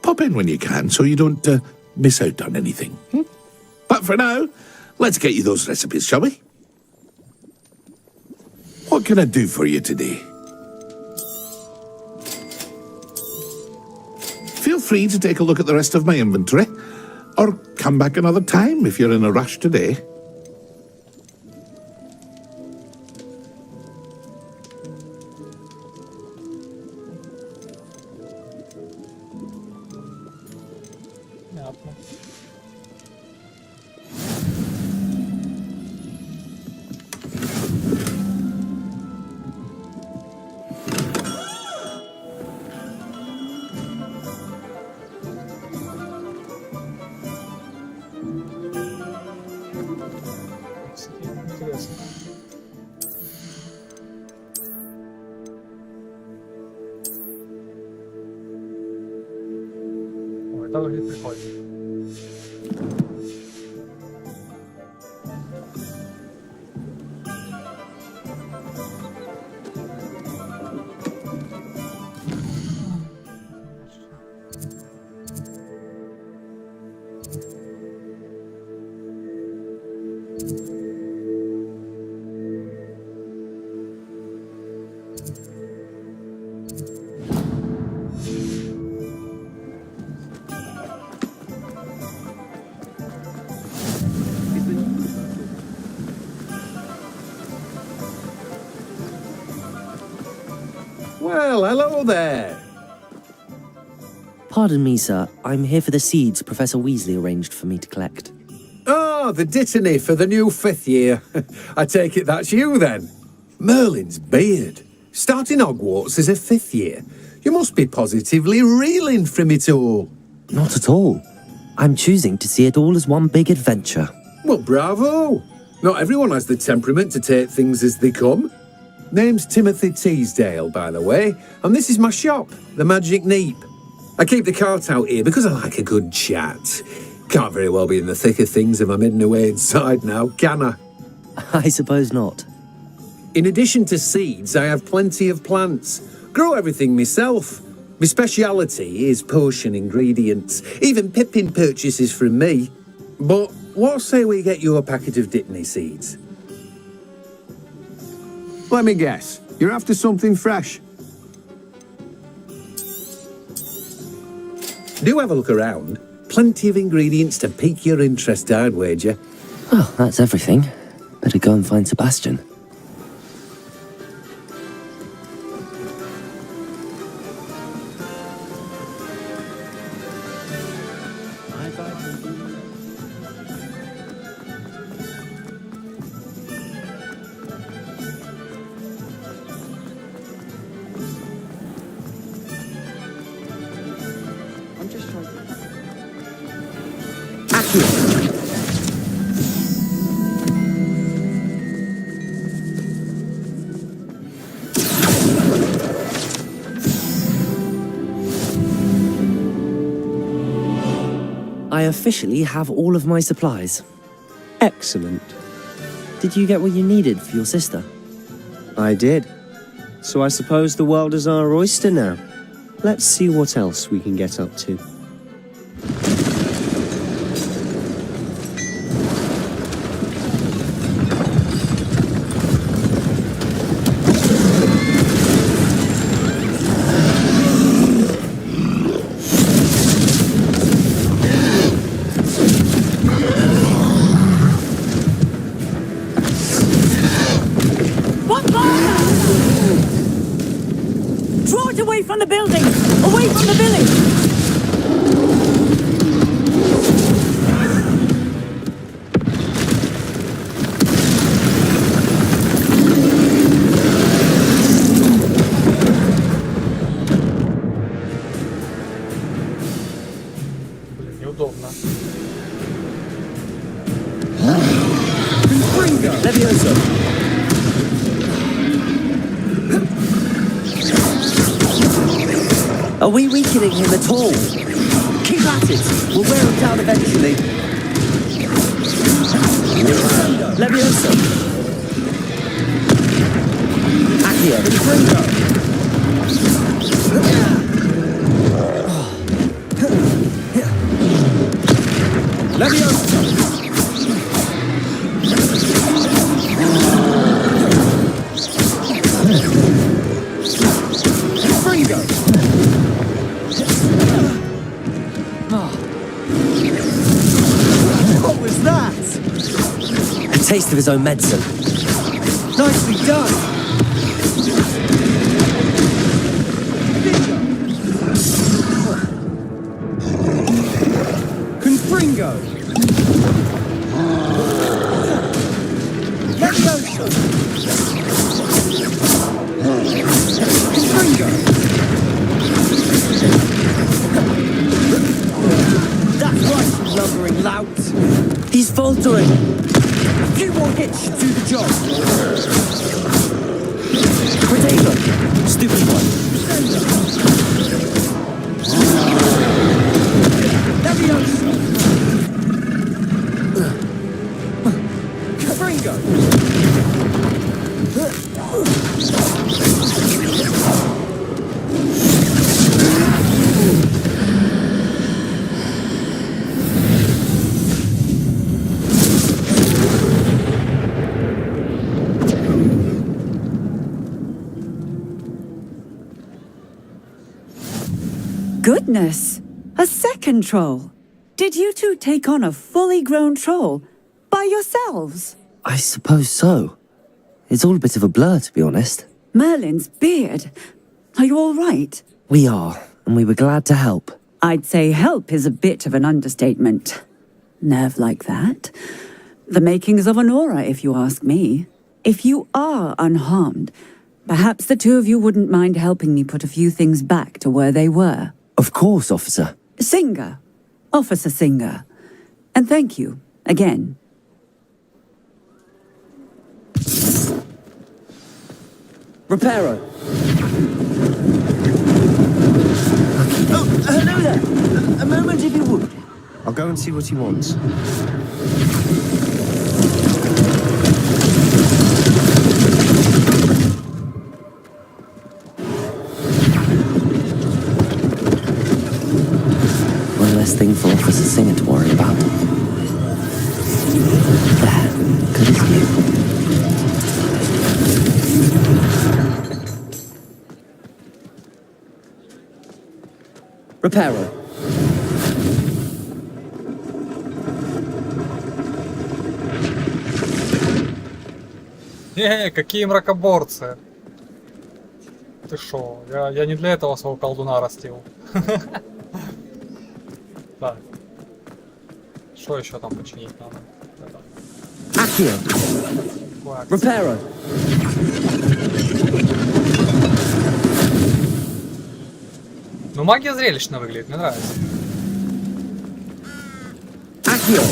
[SPEAKER 17] Pop in when you can so you don't miss out on anything. But for now, let's get you those recipes, shall we? What can I do for you today? Feel free to take a look at the rest of my inventory, or come back another time if you're in a rush today.
[SPEAKER 1] Это выглядит прикольно.
[SPEAKER 16] Well, hello there.
[SPEAKER 2] Pardon me, sir. I'm here for the seeds Professor Weasley arranged for me to collect.
[SPEAKER 16] Oh, the dittany for the new 5th year. I take it that's you, then. Merlin's beard. Starting Hogwarts as a 5th year. You must be positively reeling from it all.
[SPEAKER 2] Not at all. I'm choosing to see it all as one big adventure.
[SPEAKER 16] Well, bravo. Not everyone has the temperament to take things as they come. Name's Timothy Teasdale, by the way, and this is my shop, the Magic Neep. I keep the cart out here because I like a good chat. Can't very well be in the thick of things if I'm hidden away inside now, can I?
[SPEAKER 2] I suppose not.
[SPEAKER 16] In addition to seeds, I have plenty of plants. Grow everything myself. My speciality is potion ingredients. Even Pippin purchases from me. But what say we get you a packet of Dittany seeds?
[SPEAKER 18] Let me guess. You're after something fresh.
[SPEAKER 16] Do have a look around. Plenty of ingredients to pique your interest, I'd wager.
[SPEAKER 2] Oh, that's everything. Better go and find Sebastian. I officially have all of my supplies.
[SPEAKER 5] Excellent.
[SPEAKER 2] Did you get what you needed for your sister?
[SPEAKER 5] I did. So I suppose the world is our oyster now. Let's see what else we can get up to.
[SPEAKER 10] Draw it away from the building! Away from the village!
[SPEAKER 2] Are we weakening him at all? Keep at it. We'll wear him down eventually. Leviosa. Accio. Leviosa. Fringo. What was that? A taste of his own medicine. Nicely done. Confringo. Leviosa. Confringo. That's right, you lumbering lout. He's faltering. A few more hits should do the job. Radeon, stupid one. Leviosa. Confringo.
[SPEAKER 19] Goodness! A second troll! Did you two take on a fully grown troll by yourselves?
[SPEAKER 2] I suppose so. It's all a bit of a blur, to be honest.
[SPEAKER 19] Merlin's beard. Are you all right?
[SPEAKER 2] We are, and we were glad to help.
[SPEAKER 19] I'd say help is a bit of an understatement. Nerve like that. The makings of an aura, if you ask me. If you are unharmed, perhaps the two of you wouldn't mind helping me put a few things back to where they were.
[SPEAKER 2] Of course, officer.
[SPEAKER 19] Singer. Officer Singer. And thank you, again.
[SPEAKER 2] Reparo.
[SPEAKER 5] Oh, hello there. A moment if you would. I'll go and see what he wants.
[SPEAKER 2] One less thing for Officer Singer to worry about. There, good as new. Reparo.
[SPEAKER 1] Какие мракоборцы. Ты шо? Я не для этого своего колдуна растил. Так. Что еще там починить надо?
[SPEAKER 2] Accio. Reparo.
[SPEAKER 1] Ну, магия зрелищно выглядит, мне нравится.
[SPEAKER 2] Accio.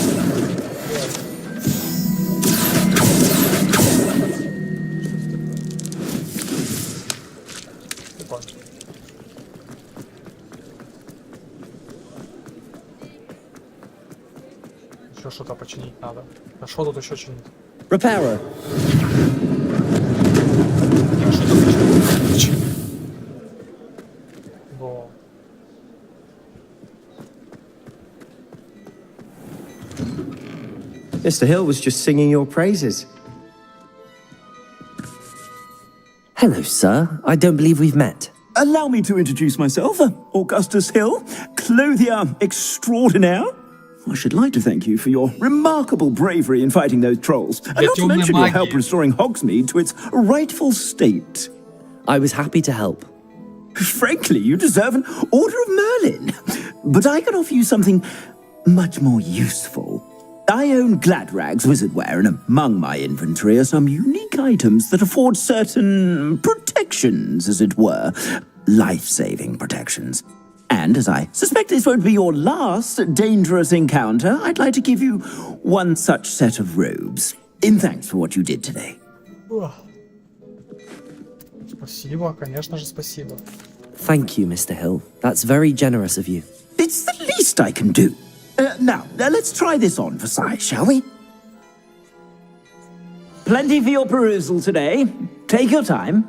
[SPEAKER 1] Еще что-то починить надо. А что тут еще чинить?
[SPEAKER 2] Reparo.
[SPEAKER 1] Что-то починить. Во.
[SPEAKER 5] Mr. Hill was just singing your praises.
[SPEAKER 2] Hello, sir. I don't believe we've met.
[SPEAKER 20] Allow me to introduce myself, Augustus Hill, clothier extraordinaire. I should like to thank you for your remarkable bravery in fighting those trolls, and not to mention your help restoring Hogsmeade to its rightful state.
[SPEAKER 2] I was happy to help.
[SPEAKER 20] Frankly, you deserve an Order of Merlin. But I can offer you something much more useful. I own Gladrag's wizardware, and among my inventory are some unique items that afford certain protections, as it were. Life-saving protections. And as I suspect this won't be your last dangerous encounter, I'd like to give you one such set of robes, in thanks for what you did today.
[SPEAKER 1] Спасибо, конечно же, спасибо.
[SPEAKER 2] Thank you, Mr. Hill. That's very generous of you.
[SPEAKER 20] It's the least I can do. Now, let's try this on for size, shall we? Plenty for your perusal today. Take your time.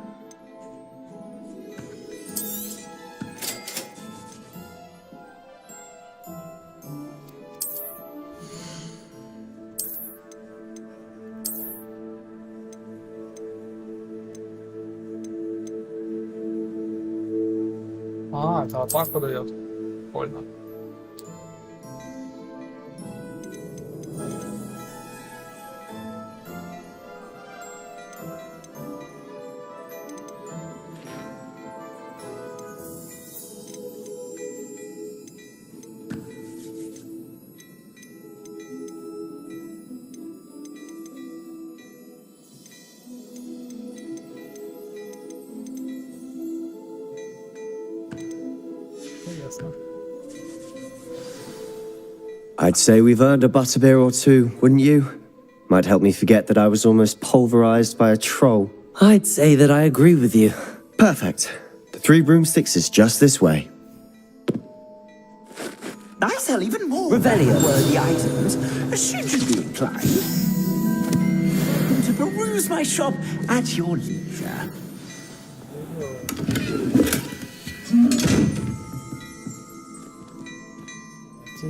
[SPEAKER 1] А, это атаку дает. Прикольно.
[SPEAKER 5] I'd say we've earned a butterbeer or two, wouldn't you? Might help me forget that I was almost pulverized by a troll.
[SPEAKER 2] I'd say that I agree with you.
[SPEAKER 5] Perfect. The 3 broomsticks is just this way.
[SPEAKER 20] I sell even more Revelio-worthy items, should you be inclined to peruse my shop at your leisure.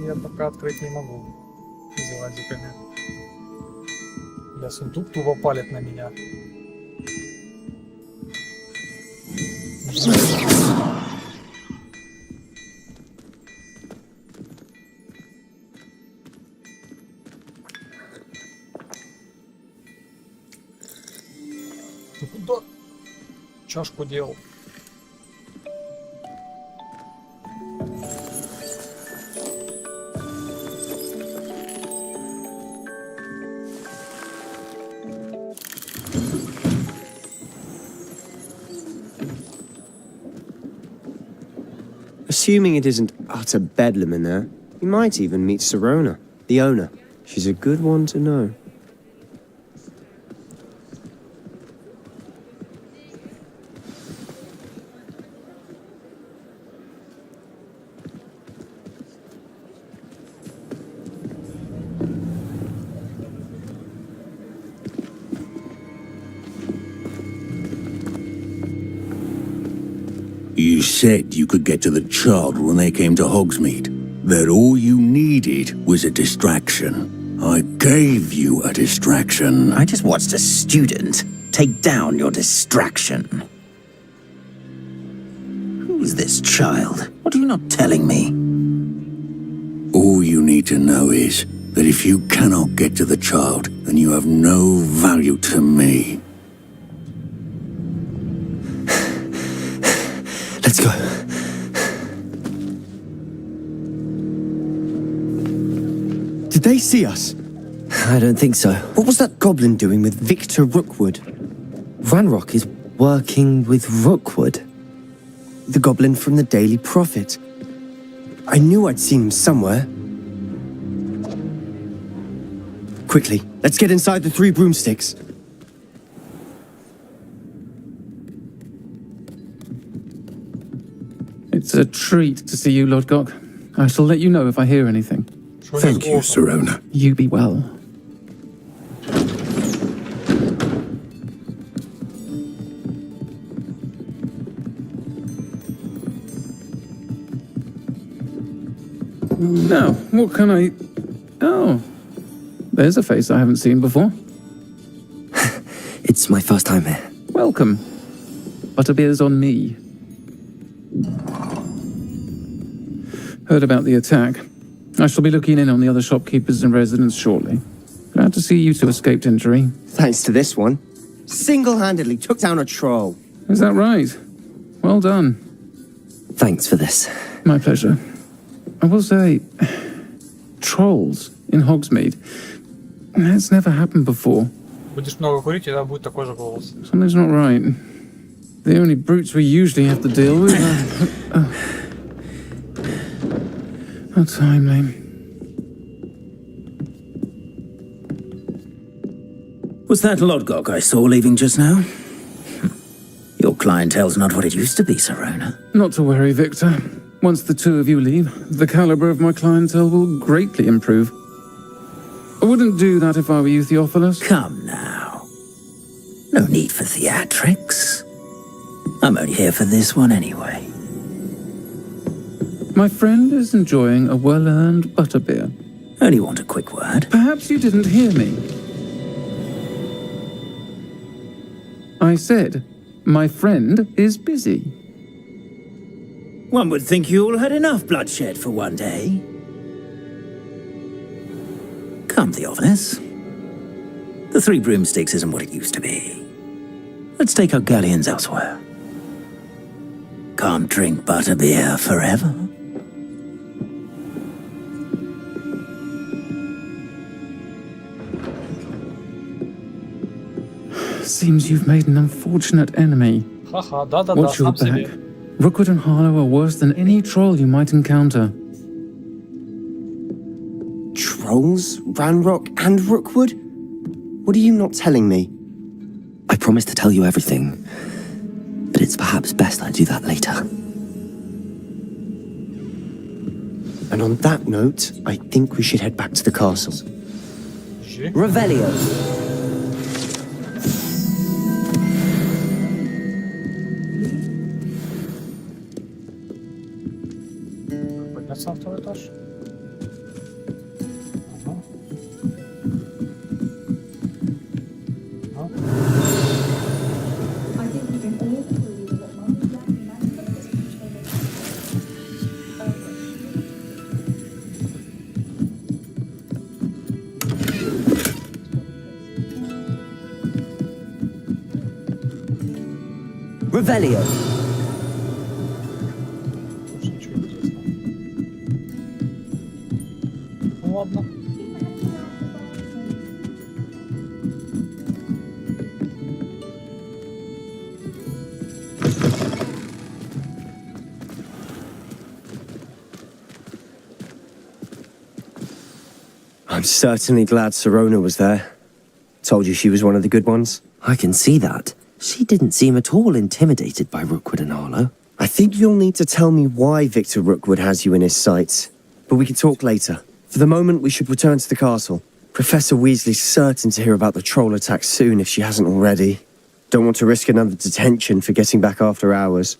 [SPEAKER 1] Я пока открыть не могу. Залазиками. Да, сундук тупо палит на меня. Ты куда? Чашку делал.
[SPEAKER 5] Assuming it isn't utter bedlam in there, you might even meet Sirona, the owner. She's a good one to know.
[SPEAKER 21] You said you could get to the child when they came to Hogsmeade. That all you needed was a distraction. I gave you a distraction.
[SPEAKER 12] I just watched a student take down your distraction. Who's this child? What are you not telling me?
[SPEAKER 21] All you need to know is that if you cannot get to the child, then you have no value to me.
[SPEAKER 5] Let's go. Did they see us?
[SPEAKER 2] I don't think so.
[SPEAKER 5] What was that goblin doing with Victor Rookwood?
[SPEAKER 2] Ranrock is working with Rookwood.
[SPEAKER 5] The goblin from the Daily Prophet. I knew I'd seen him somewhere. Quickly, let's get inside the 3 broomsticks.
[SPEAKER 22] It's a treat to see you, Lodgok. I shall let you know if I hear anything.
[SPEAKER 13] Thank you, Sirona.
[SPEAKER 22] You be well. Now, what can I... Oh, there's a face I haven't seen before.
[SPEAKER 2] It's my first time here.
[SPEAKER 22] Welcome. Butterbeer's on me. Heard about the attack. I shall be looking in on the other shopkeepers and residents shortly. Glad to see you two escaped injury.
[SPEAKER 5] Thanks to this one. Single-handedly took down a troll.
[SPEAKER 22] Is that right? Well done.
[SPEAKER 2] Thanks for this.
[SPEAKER 22] My pleasure. I will say, trolls in Hogsmeade. That's never happened before.
[SPEAKER 1] Будешь много курить, и да, будет такой же голос.
[SPEAKER 22] Something's not right. The only brutes we usually have to deal with are... How timely.
[SPEAKER 12] Was that Lodgok I saw leaving just now? Your
[SPEAKER 20] clientele's not what it used to be, Sirona.
[SPEAKER 22] Not to worry, Victor. Once the two of you leave, the caliber of my clientele will greatly improve. I wouldn't do that if I were you, Theophilus.
[SPEAKER 20] Come now. No need for theatrics. I'm only here for this one anyway.
[SPEAKER 22] My friend is enjoying a well-earned butterbeer.
[SPEAKER 20] Only want a quick word.
[SPEAKER 22] Perhaps you didn't hear me. I said, my friend is busy.
[SPEAKER 20] One would think you all had enough bloodshed for one day. Come, Theophilus. The Three Broomsticks isn't what it used to be. Let's take our galleons elsewhere. Can't drink butterbeer forever.
[SPEAKER 22] Seems you've made an unfortunate enemy.
[SPEAKER 1] Ха-ха, да-да-да,
[SPEAKER 22] Watch your
[SPEAKER 1] сам
[SPEAKER 22] back.
[SPEAKER 1] себе.
[SPEAKER 22] Rookwood and Harlow are worse than any troll you might encounter.
[SPEAKER 5] Trolls? Ranrock and Rookwood? What are you not telling me?
[SPEAKER 2] I promised to tell you everything, but it's perhaps best I do that later.
[SPEAKER 5] And on that note, I think we should head back to the castle.
[SPEAKER 6] Revelio.
[SPEAKER 1] Подняться на второй этаж. Ага.
[SPEAKER 6] Revelio.
[SPEAKER 1] Ну ладно.
[SPEAKER 5] I'm certainly glad Sirona was there. Told you she was one of the good ones.
[SPEAKER 2] I can see that. She didn't seem at all intimidated by Rookwood and Harlow.
[SPEAKER 5] I think you'll need to tell me why Victor Rookwood has you in his sights. But we can talk later. For the moment, we should return to the castle. Professor Weasley's certain to hear about the troll attack soon if she hasn't already. Don't want to risk another detention for getting back after hours.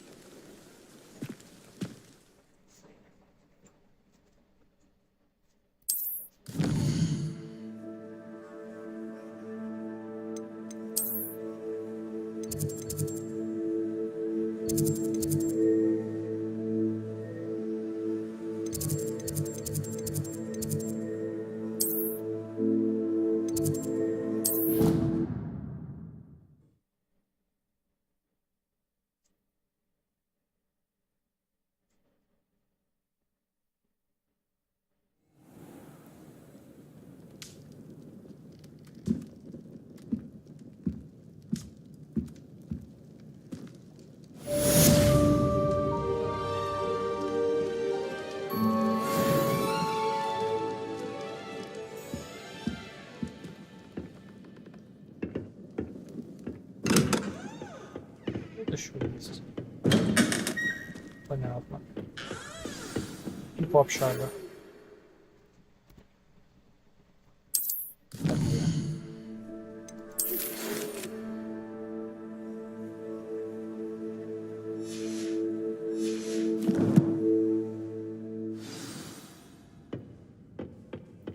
[SPEAKER 1] Еще есть. Понятно. И по общаге.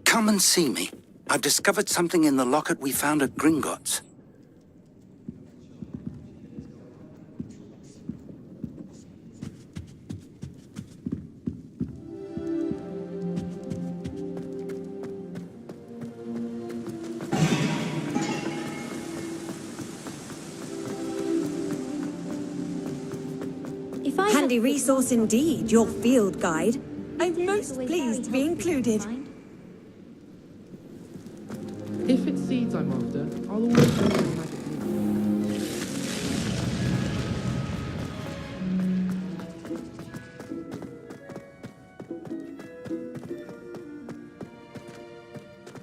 [SPEAKER 9] Come and see me. I've discovered something in the locket we found at Gringotts.
[SPEAKER 3] Handy resource indeed, your field guide. I'm most pleased to be included.
[SPEAKER 22] If it's seeds I'm after, I'll always do it magically.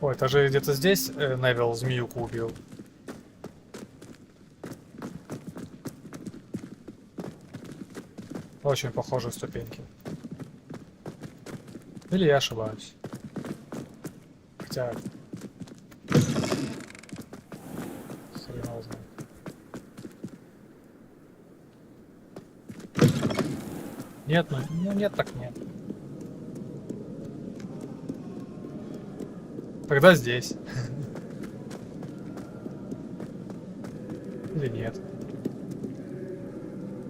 [SPEAKER 1] Ой, это же где-то здесь Невилл змеюку убил. Очень похожие ступеньки. Или я ошибаюсь? Хотя... Хрен его знает. Нет, ну нет, так нет. Тогда здесь. Или нет.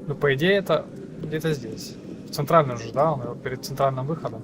[SPEAKER 1] Ну, по идее, это где-то здесь. В центральном же, да? Он его перед центральным выходом.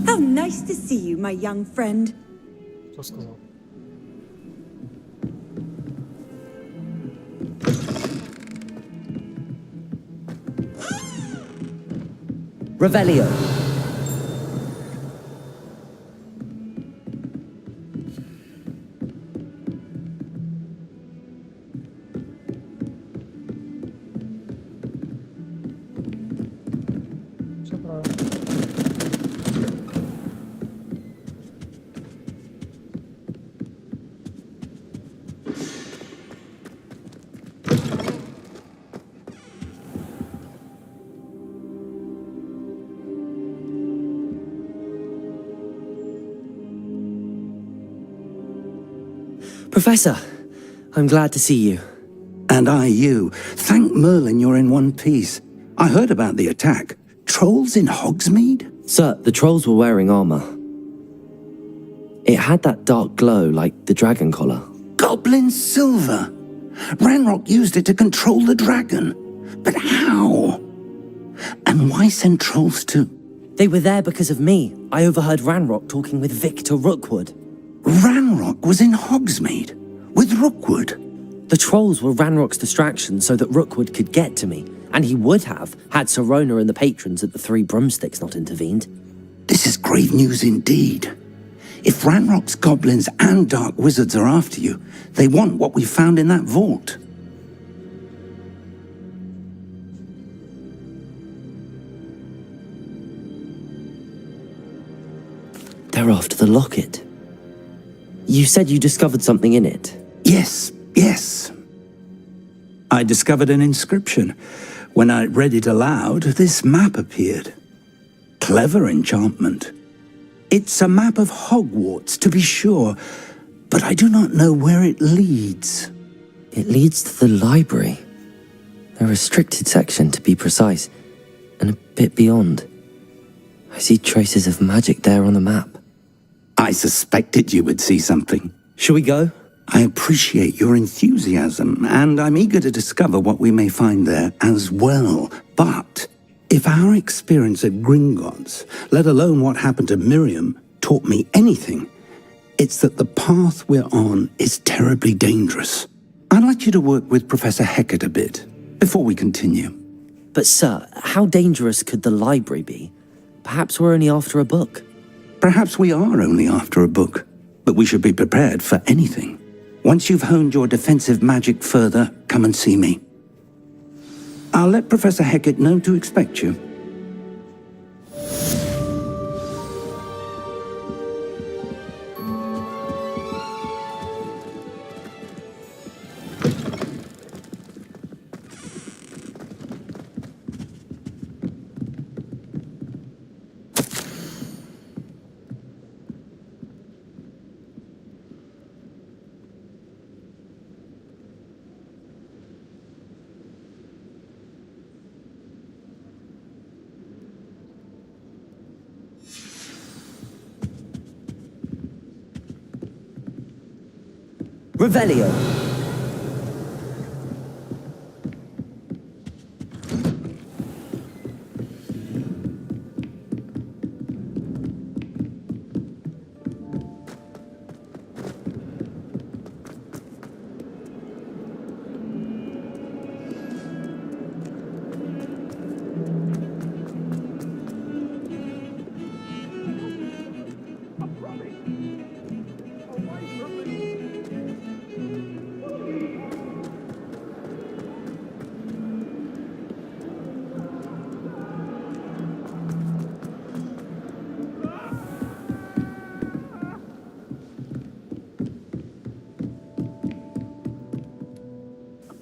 [SPEAKER 3] How nice to see you, my young friend.
[SPEAKER 1] Что сказал?
[SPEAKER 2] Revelio.
[SPEAKER 1] Все правильно.
[SPEAKER 2] Professor, I'm glad to see you.
[SPEAKER 9] And I you. Thank Merlin you're in one piece. I heard about the attack. Trolls in Hogsmeade?
[SPEAKER 2] Sir, the trolls were wearing armor. It had that dark glow like the dragon collar.
[SPEAKER 9] Goblin silver. Ranrock used it to control the dragon. But how? And why send trolls to...
[SPEAKER 2] They were there because of me. I overheard Ranrock talking with Victor Rookwood.
[SPEAKER 9] Ranrock was in Hogsmeade? With Rookwood?
[SPEAKER 2] The trolls were Ranrock's distraction so that Rookwood could get to me. And he would have, had Sirona and the patrons at the Three Broomsticks not intervened.
[SPEAKER 9] This is grave news indeed. If Ranrock's goblins and dark wizards are after you, they want what we found in that vault.
[SPEAKER 2] They're after the locket. You said you discovered something in it.
[SPEAKER 9] Yes, yes. I discovered an inscription. When I read it aloud, this map appeared. Clever enchantment. It's a map of Hogwarts, to be sure, but I do not know where it leads.
[SPEAKER 2] It leads to the library. A restricted section, to be precise, and a bit beyond. I see traces of magic there on the map.
[SPEAKER 9] I suspected you would see something.
[SPEAKER 2] Shall we go?
[SPEAKER 9] I appreciate your enthusiasm, and I'm eager to discover what we may find there as well. But if our experience at Gringotts, let alone what happened to Miriam, taught me anything, it's that the path we're on is terribly dangerous. I'd like you to work with Professor Hecat a bit before we continue.
[SPEAKER 2] But sir, how dangerous could the library be? Perhaps we're only after a book.
[SPEAKER 9] Perhaps we are only after a book, but we should be prepared for anything. Once you've honed your defensive magic further, come and see me. I'll let Professor Hecat know to expect you.
[SPEAKER 6] Revelio.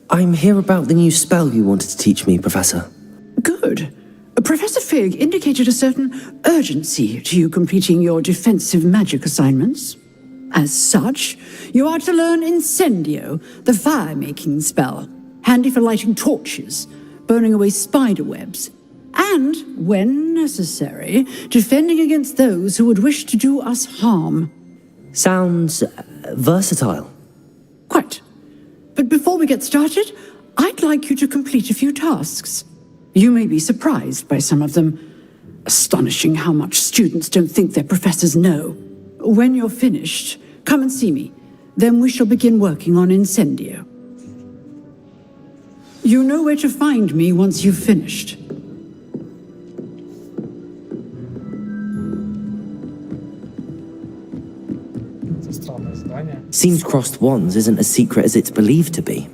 [SPEAKER 2] I'm here about the new spell you wanted to teach me, Professor.
[SPEAKER 10] Good. Professor Fig indicated a certain urgency to you completing your defensive magic assignments. As such, you are to learn Incendio, the fire-making spell, handy for lighting torches, burning away spider webs, and, when necessary, defending against those who would wish to do us harm.
[SPEAKER 2] Sounds versatile.
[SPEAKER 10] Quite. But before we get started, I'd like you to complete a few tasks. You may be surprised by some of them. Astonishing how much students don't think their professors know. When you're finished, come and see me. Then we shall begin working on Incendio. You know where to find me once you've finished.
[SPEAKER 2] Seems crossed wands isn't as secret as it's believed to be.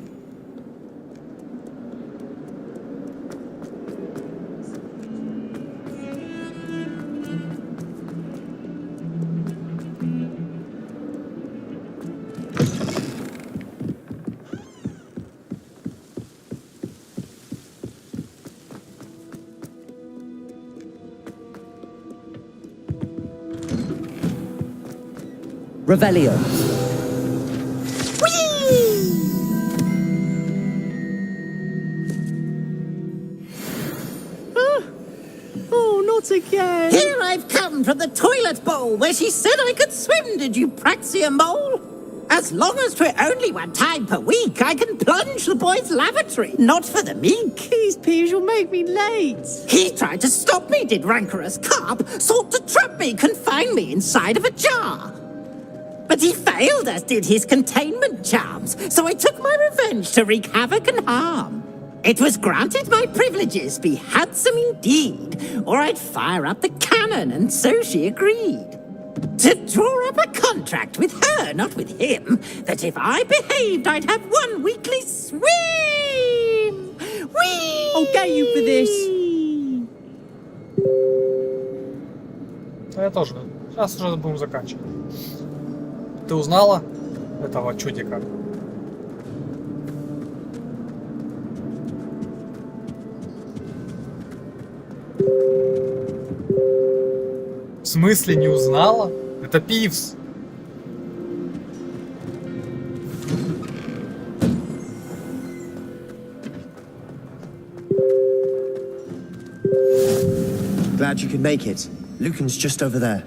[SPEAKER 6] Revelio.
[SPEAKER 12] Oh, not again. Here I've come from the toilet bowl where she said I could swim, did you praxia mole? As long as 'twere only one time per week, I can plunge the boy's lavatory, not for the meek. These peas will make me late. He tried to stop me, did rancorous carp, sought to trap me, confine me inside of a jar. But he failed, as did his containment charms, so I took my revenge to wreak havoc and harm. It was granted my privileges be handsome indeed, or I'd fire up the cannon, and so she agreed. To draw up a contract with her, not with him, that if I behaved, I'd have one weekly swim. Whee!
[SPEAKER 6] I'll get you for this.
[SPEAKER 1] Я тоже. Сейчас уже будем заканчивать. Ты узнала этого чудика? В смысле не узнала? Это Пивс.
[SPEAKER 5] Glad you could make it. Lucan's just over there.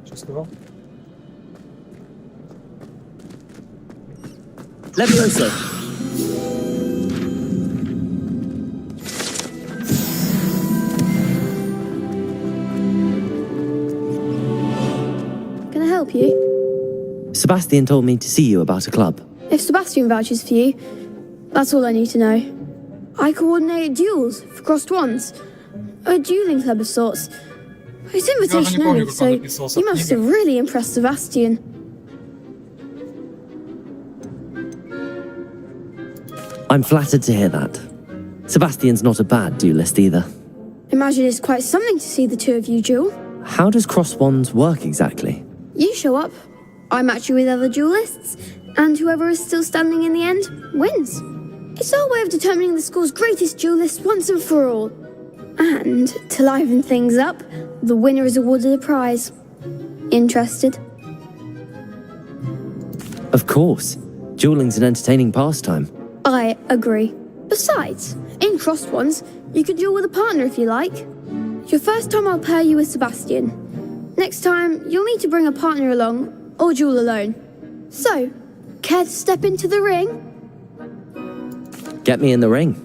[SPEAKER 1] Что сказал?
[SPEAKER 6] Levioso.
[SPEAKER 4] Can I help you?
[SPEAKER 2] Sebastian told me to see you about a club.
[SPEAKER 4] If Sebastian vouches for you, that's all I need to know. I coordinate duels for crossed wands. A dueling club of sorts. It's invitation only, so you must have really impressed Sebastian.
[SPEAKER 2] I'm flattered to hear that. Sebastian's not a bad duelist either.
[SPEAKER 4] Imagine it's quite something to see the two of you duel.
[SPEAKER 2] How does cross wands work exactly?
[SPEAKER 4] You show up, I match you with other duelists, and whoever is still standing in the end wins. It's our way of determining the school's greatest duelist once and for all. And, to liven things up, the winner is awarded a prize. Interested?
[SPEAKER 2] Of course. Dueling's an entertaining pastime.
[SPEAKER 4] I agree. Besides, in crossed ones, you could duel with a partner if you like. Your first time I'll pair you with Sebastian. Next time, you'll need to bring a partner along, or duel alone. So, care to step into the ring?
[SPEAKER 2] Get me in the ring.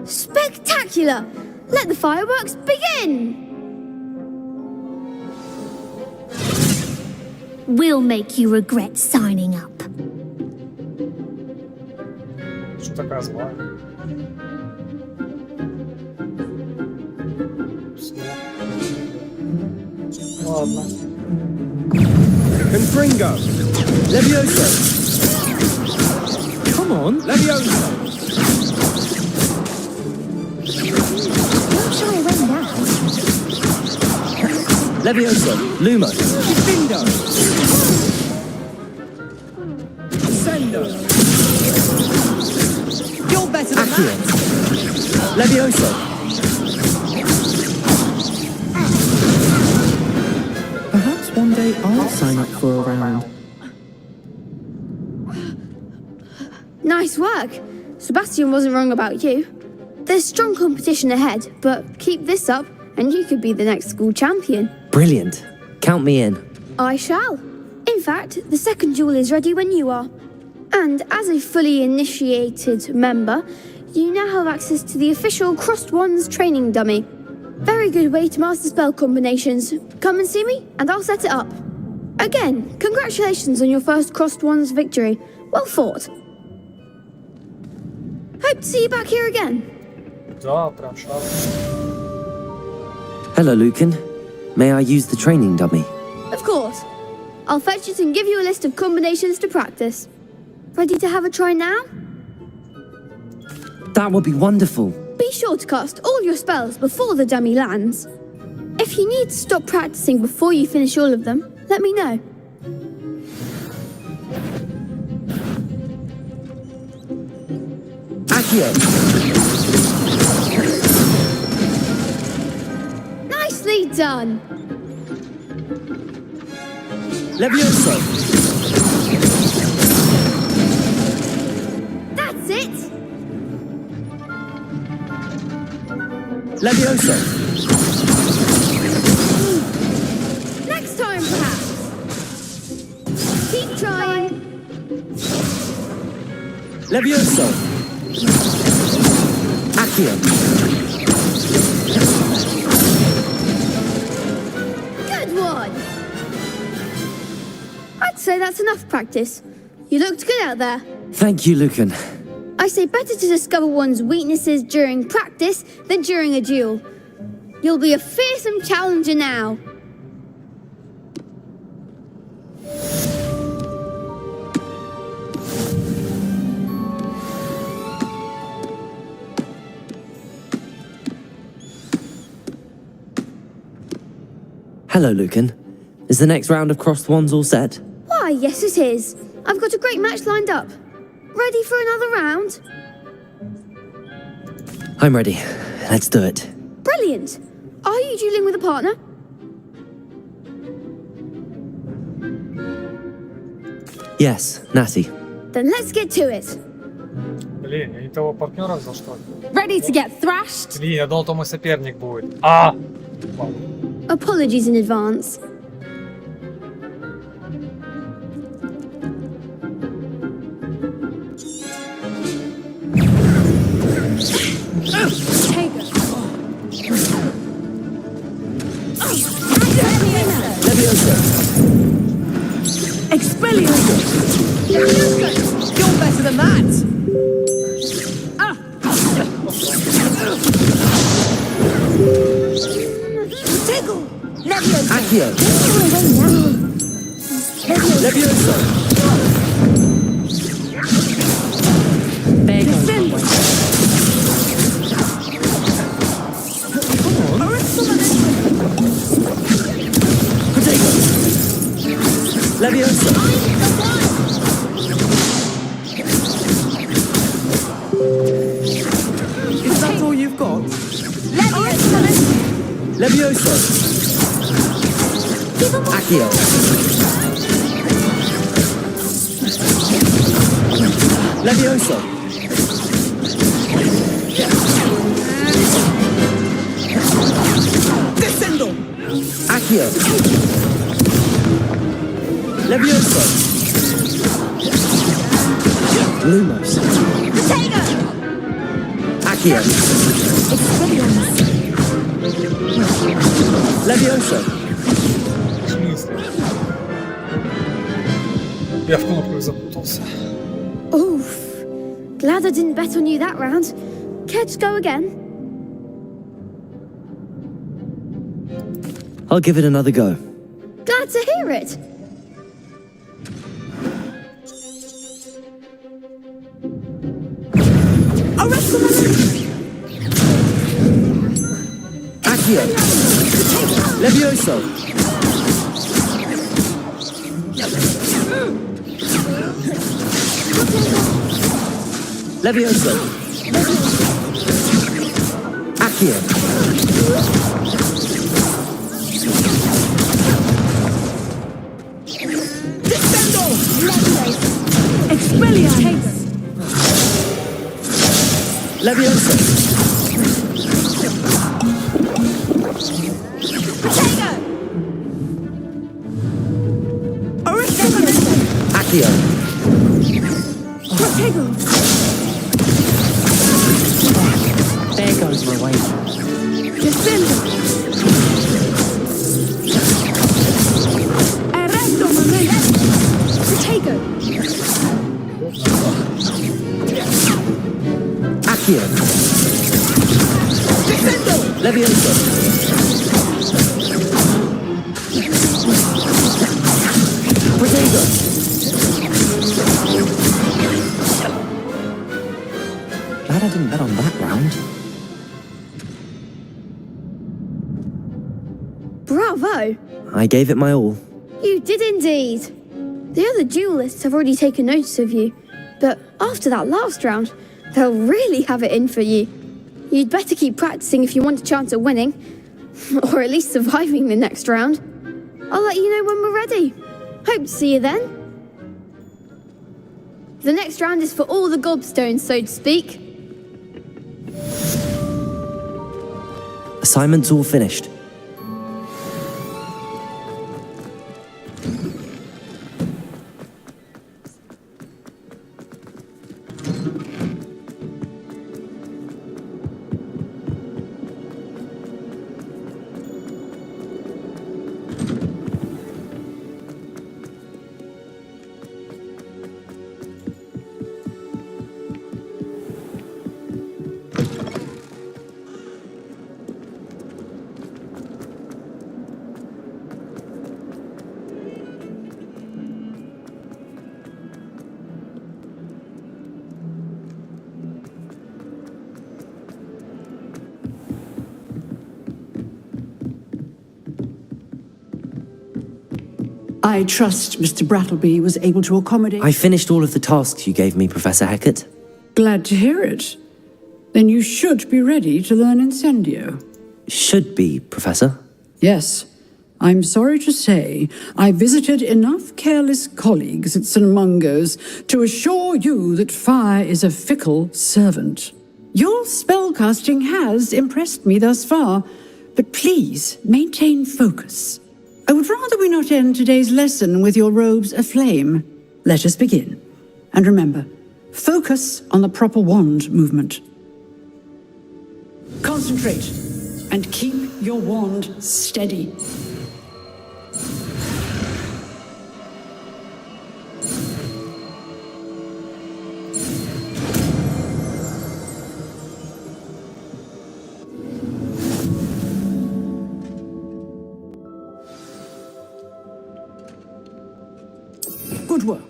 [SPEAKER 4] Spectacular! Let the fireworks begin!
[SPEAKER 7] We'll make you regret signing up.
[SPEAKER 1] Что такая злая? Ладно.
[SPEAKER 18] Confringo! Levioso!
[SPEAKER 6] Come on.
[SPEAKER 18] Levioso!
[SPEAKER 7] Don't shy away now.
[SPEAKER 6] Levioso. Lumo.
[SPEAKER 18] Findo! Sendo!
[SPEAKER 12] You're better than
[SPEAKER 6] Accio.
[SPEAKER 12] that.
[SPEAKER 6] Levioso. Perhaps one day I'll sign up for a round.
[SPEAKER 4] Nice work. Sebastian wasn't wrong about you. There's strong competition ahead, but keep this up and you could be the next school champion.
[SPEAKER 2] Brilliant. Count me in.
[SPEAKER 4] I shall. In fact, the second duel is ready when you are. And as a fully initiated member, you now have access to the official Crossed Wands training dummy. Very good way to master spell combinations. Come and see me, and I'll set it up. Again, congratulations on your first Crossed Wands victory. Well fought. Hope to see you back here again.
[SPEAKER 1] Да, прям шар.
[SPEAKER 2] Hello, Lucan. May I use the training dummy?
[SPEAKER 4] Of course. I'll fetch it and give you a list of combinations to practice. Ready to have a try now?
[SPEAKER 2] That would be wonderful.
[SPEAKER 4] Be sure to cast all your spells before the dummy lands. If you need to stop practicing before you finish all of them, let me know.
[SPEAKER 6] Accio.
[SPEAKER 4] Nicely done.
[SPEAKER 6] Levioso.
[SPEAKER 4] That's it.
[SPEAKER 6] Levioso.
[SPEAKER 4] Next time, perhaps. Keep trying.
[SPEAKER 6] Levioso. Accio.
[SPEAKER 4] Good one. I'd say that's enough practice. You looked good out there.
[SPEAKER 2] Thank you, Lucan.
[SPEAKER 4] I say better to discover one's weaknesses during practice than during a duel. You'll be a fearsome challenger now.
[SPEAKER 2] Hello, Lucan. Is the next round of Crossed Wands all set?
[SPEAKER 4] Why, yes it is. I've got a great match lined up. Ready for another round?
[SPEAKER 2] I'm ready. Let's do it.
[SPEAKER 4] Brilliant. Are you dueling with a partner?
[SPEAKER 2] Yes, Natty.
[SPEAKER 4] Then let's get to it.
[SPEAKER 1] Блин, я не того партнера взял, что ли?
[SPEAKER 14] Ready to get thrashed?
[SPEAKER 1] Блин, я думал, то мой соперник будет. А!
[SPEAKER 4] Apologies in advance.
[SPEAKER 12] Expelliarmus! You're better than that! Tickle! Levioso!
[SPEAKER 6] Accio. Levioso.
[SPEAKER 12] Descend!
[SPEAKER 6] Potato. Levioso.
[SPEAKER 12] Is that all you've got?
[SPEAKER 6] Levioso. Accio. Levioso.
[SPEAKER 12] Descendo!
[SPEAKER 6] Accio. Levioso. Lumos.
[SPEAKER 3] Potato!
[SPEAKER 6] Accio. Levioso.
[SPEAKER 1] В смысле? Я в кнопках запутался.
[SPEAKER 4] Oof. Glad I didn't bet on you that round. Care to go again?
[SPEAKER 6] I'll give it another go.
[SPEAKER 4] Glad to hear it.
[SPEAKER 6] Accio. Levioso. Levioso. Accio.
[SPEAKER 10] Descendo! Expelliarmus!
[SPEAKER 6] Levioso.
[SPEAKER 3] Potato!
[SPEAKER 6] Accio.
[SPEAKER 4] Protego.
[SPEAKER 6] There goes my way.
[SPEAKER 4] Defendo.
[SPEAKER 10] Arresto momento!
[SPEAKER 4] Protego.
[SPEAKER 6] Accio.
[SPEAKER 10] Descendo!
[SPEAKER 6] Levioso. Protego. Glad I didn't bet on that round.
[SPEAKER 4] Bravo.
[SPEAKER 6] I gave it my all.
[SPEAKER 4] You did indeed. The other duelists have already taken notice of you, but after that last round, they'll really have it in for you. You'd better keep practicing if you want a chance at winning, or at least surviving the next round. I'll let you know when we're ready. Hope to see you then. The next round is for all the gobstones, so to speak.
[SPEAKER 6] Assignment's all finished.
[SPEAKER 10] I trust Mr. Brattleby was able to accommodate.
[SPEAKER 6] I finished all of the tasks you gave me, Professor Heckert.
[SPEAKER 10] Glad to hear it. Then you should be ready to learn Incendio.
[SPEAKER 6] Should be, Professor.
[SPEAKER 10] Yes. I'm sorry to say, I visited enough careless colleagues at St. Mungo's to assure you that fire is a fickle servant. Your spellcasting has impressed me thus far, but please maintain focus. I would rather we not end today's lesson with your robes aflame. Let us begin. And remember, focus on the proper wand movement. Concentrate and keep your wand steady. Good work.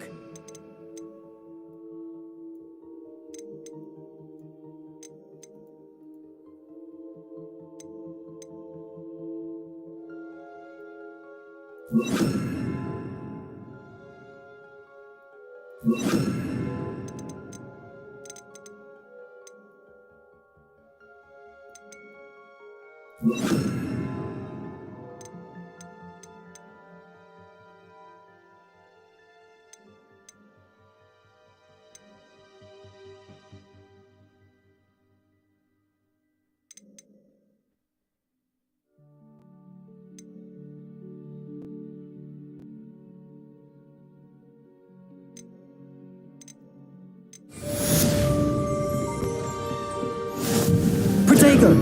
[SPEAKER 12] Fuego!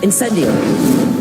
[SPEAKER 12] Incendio!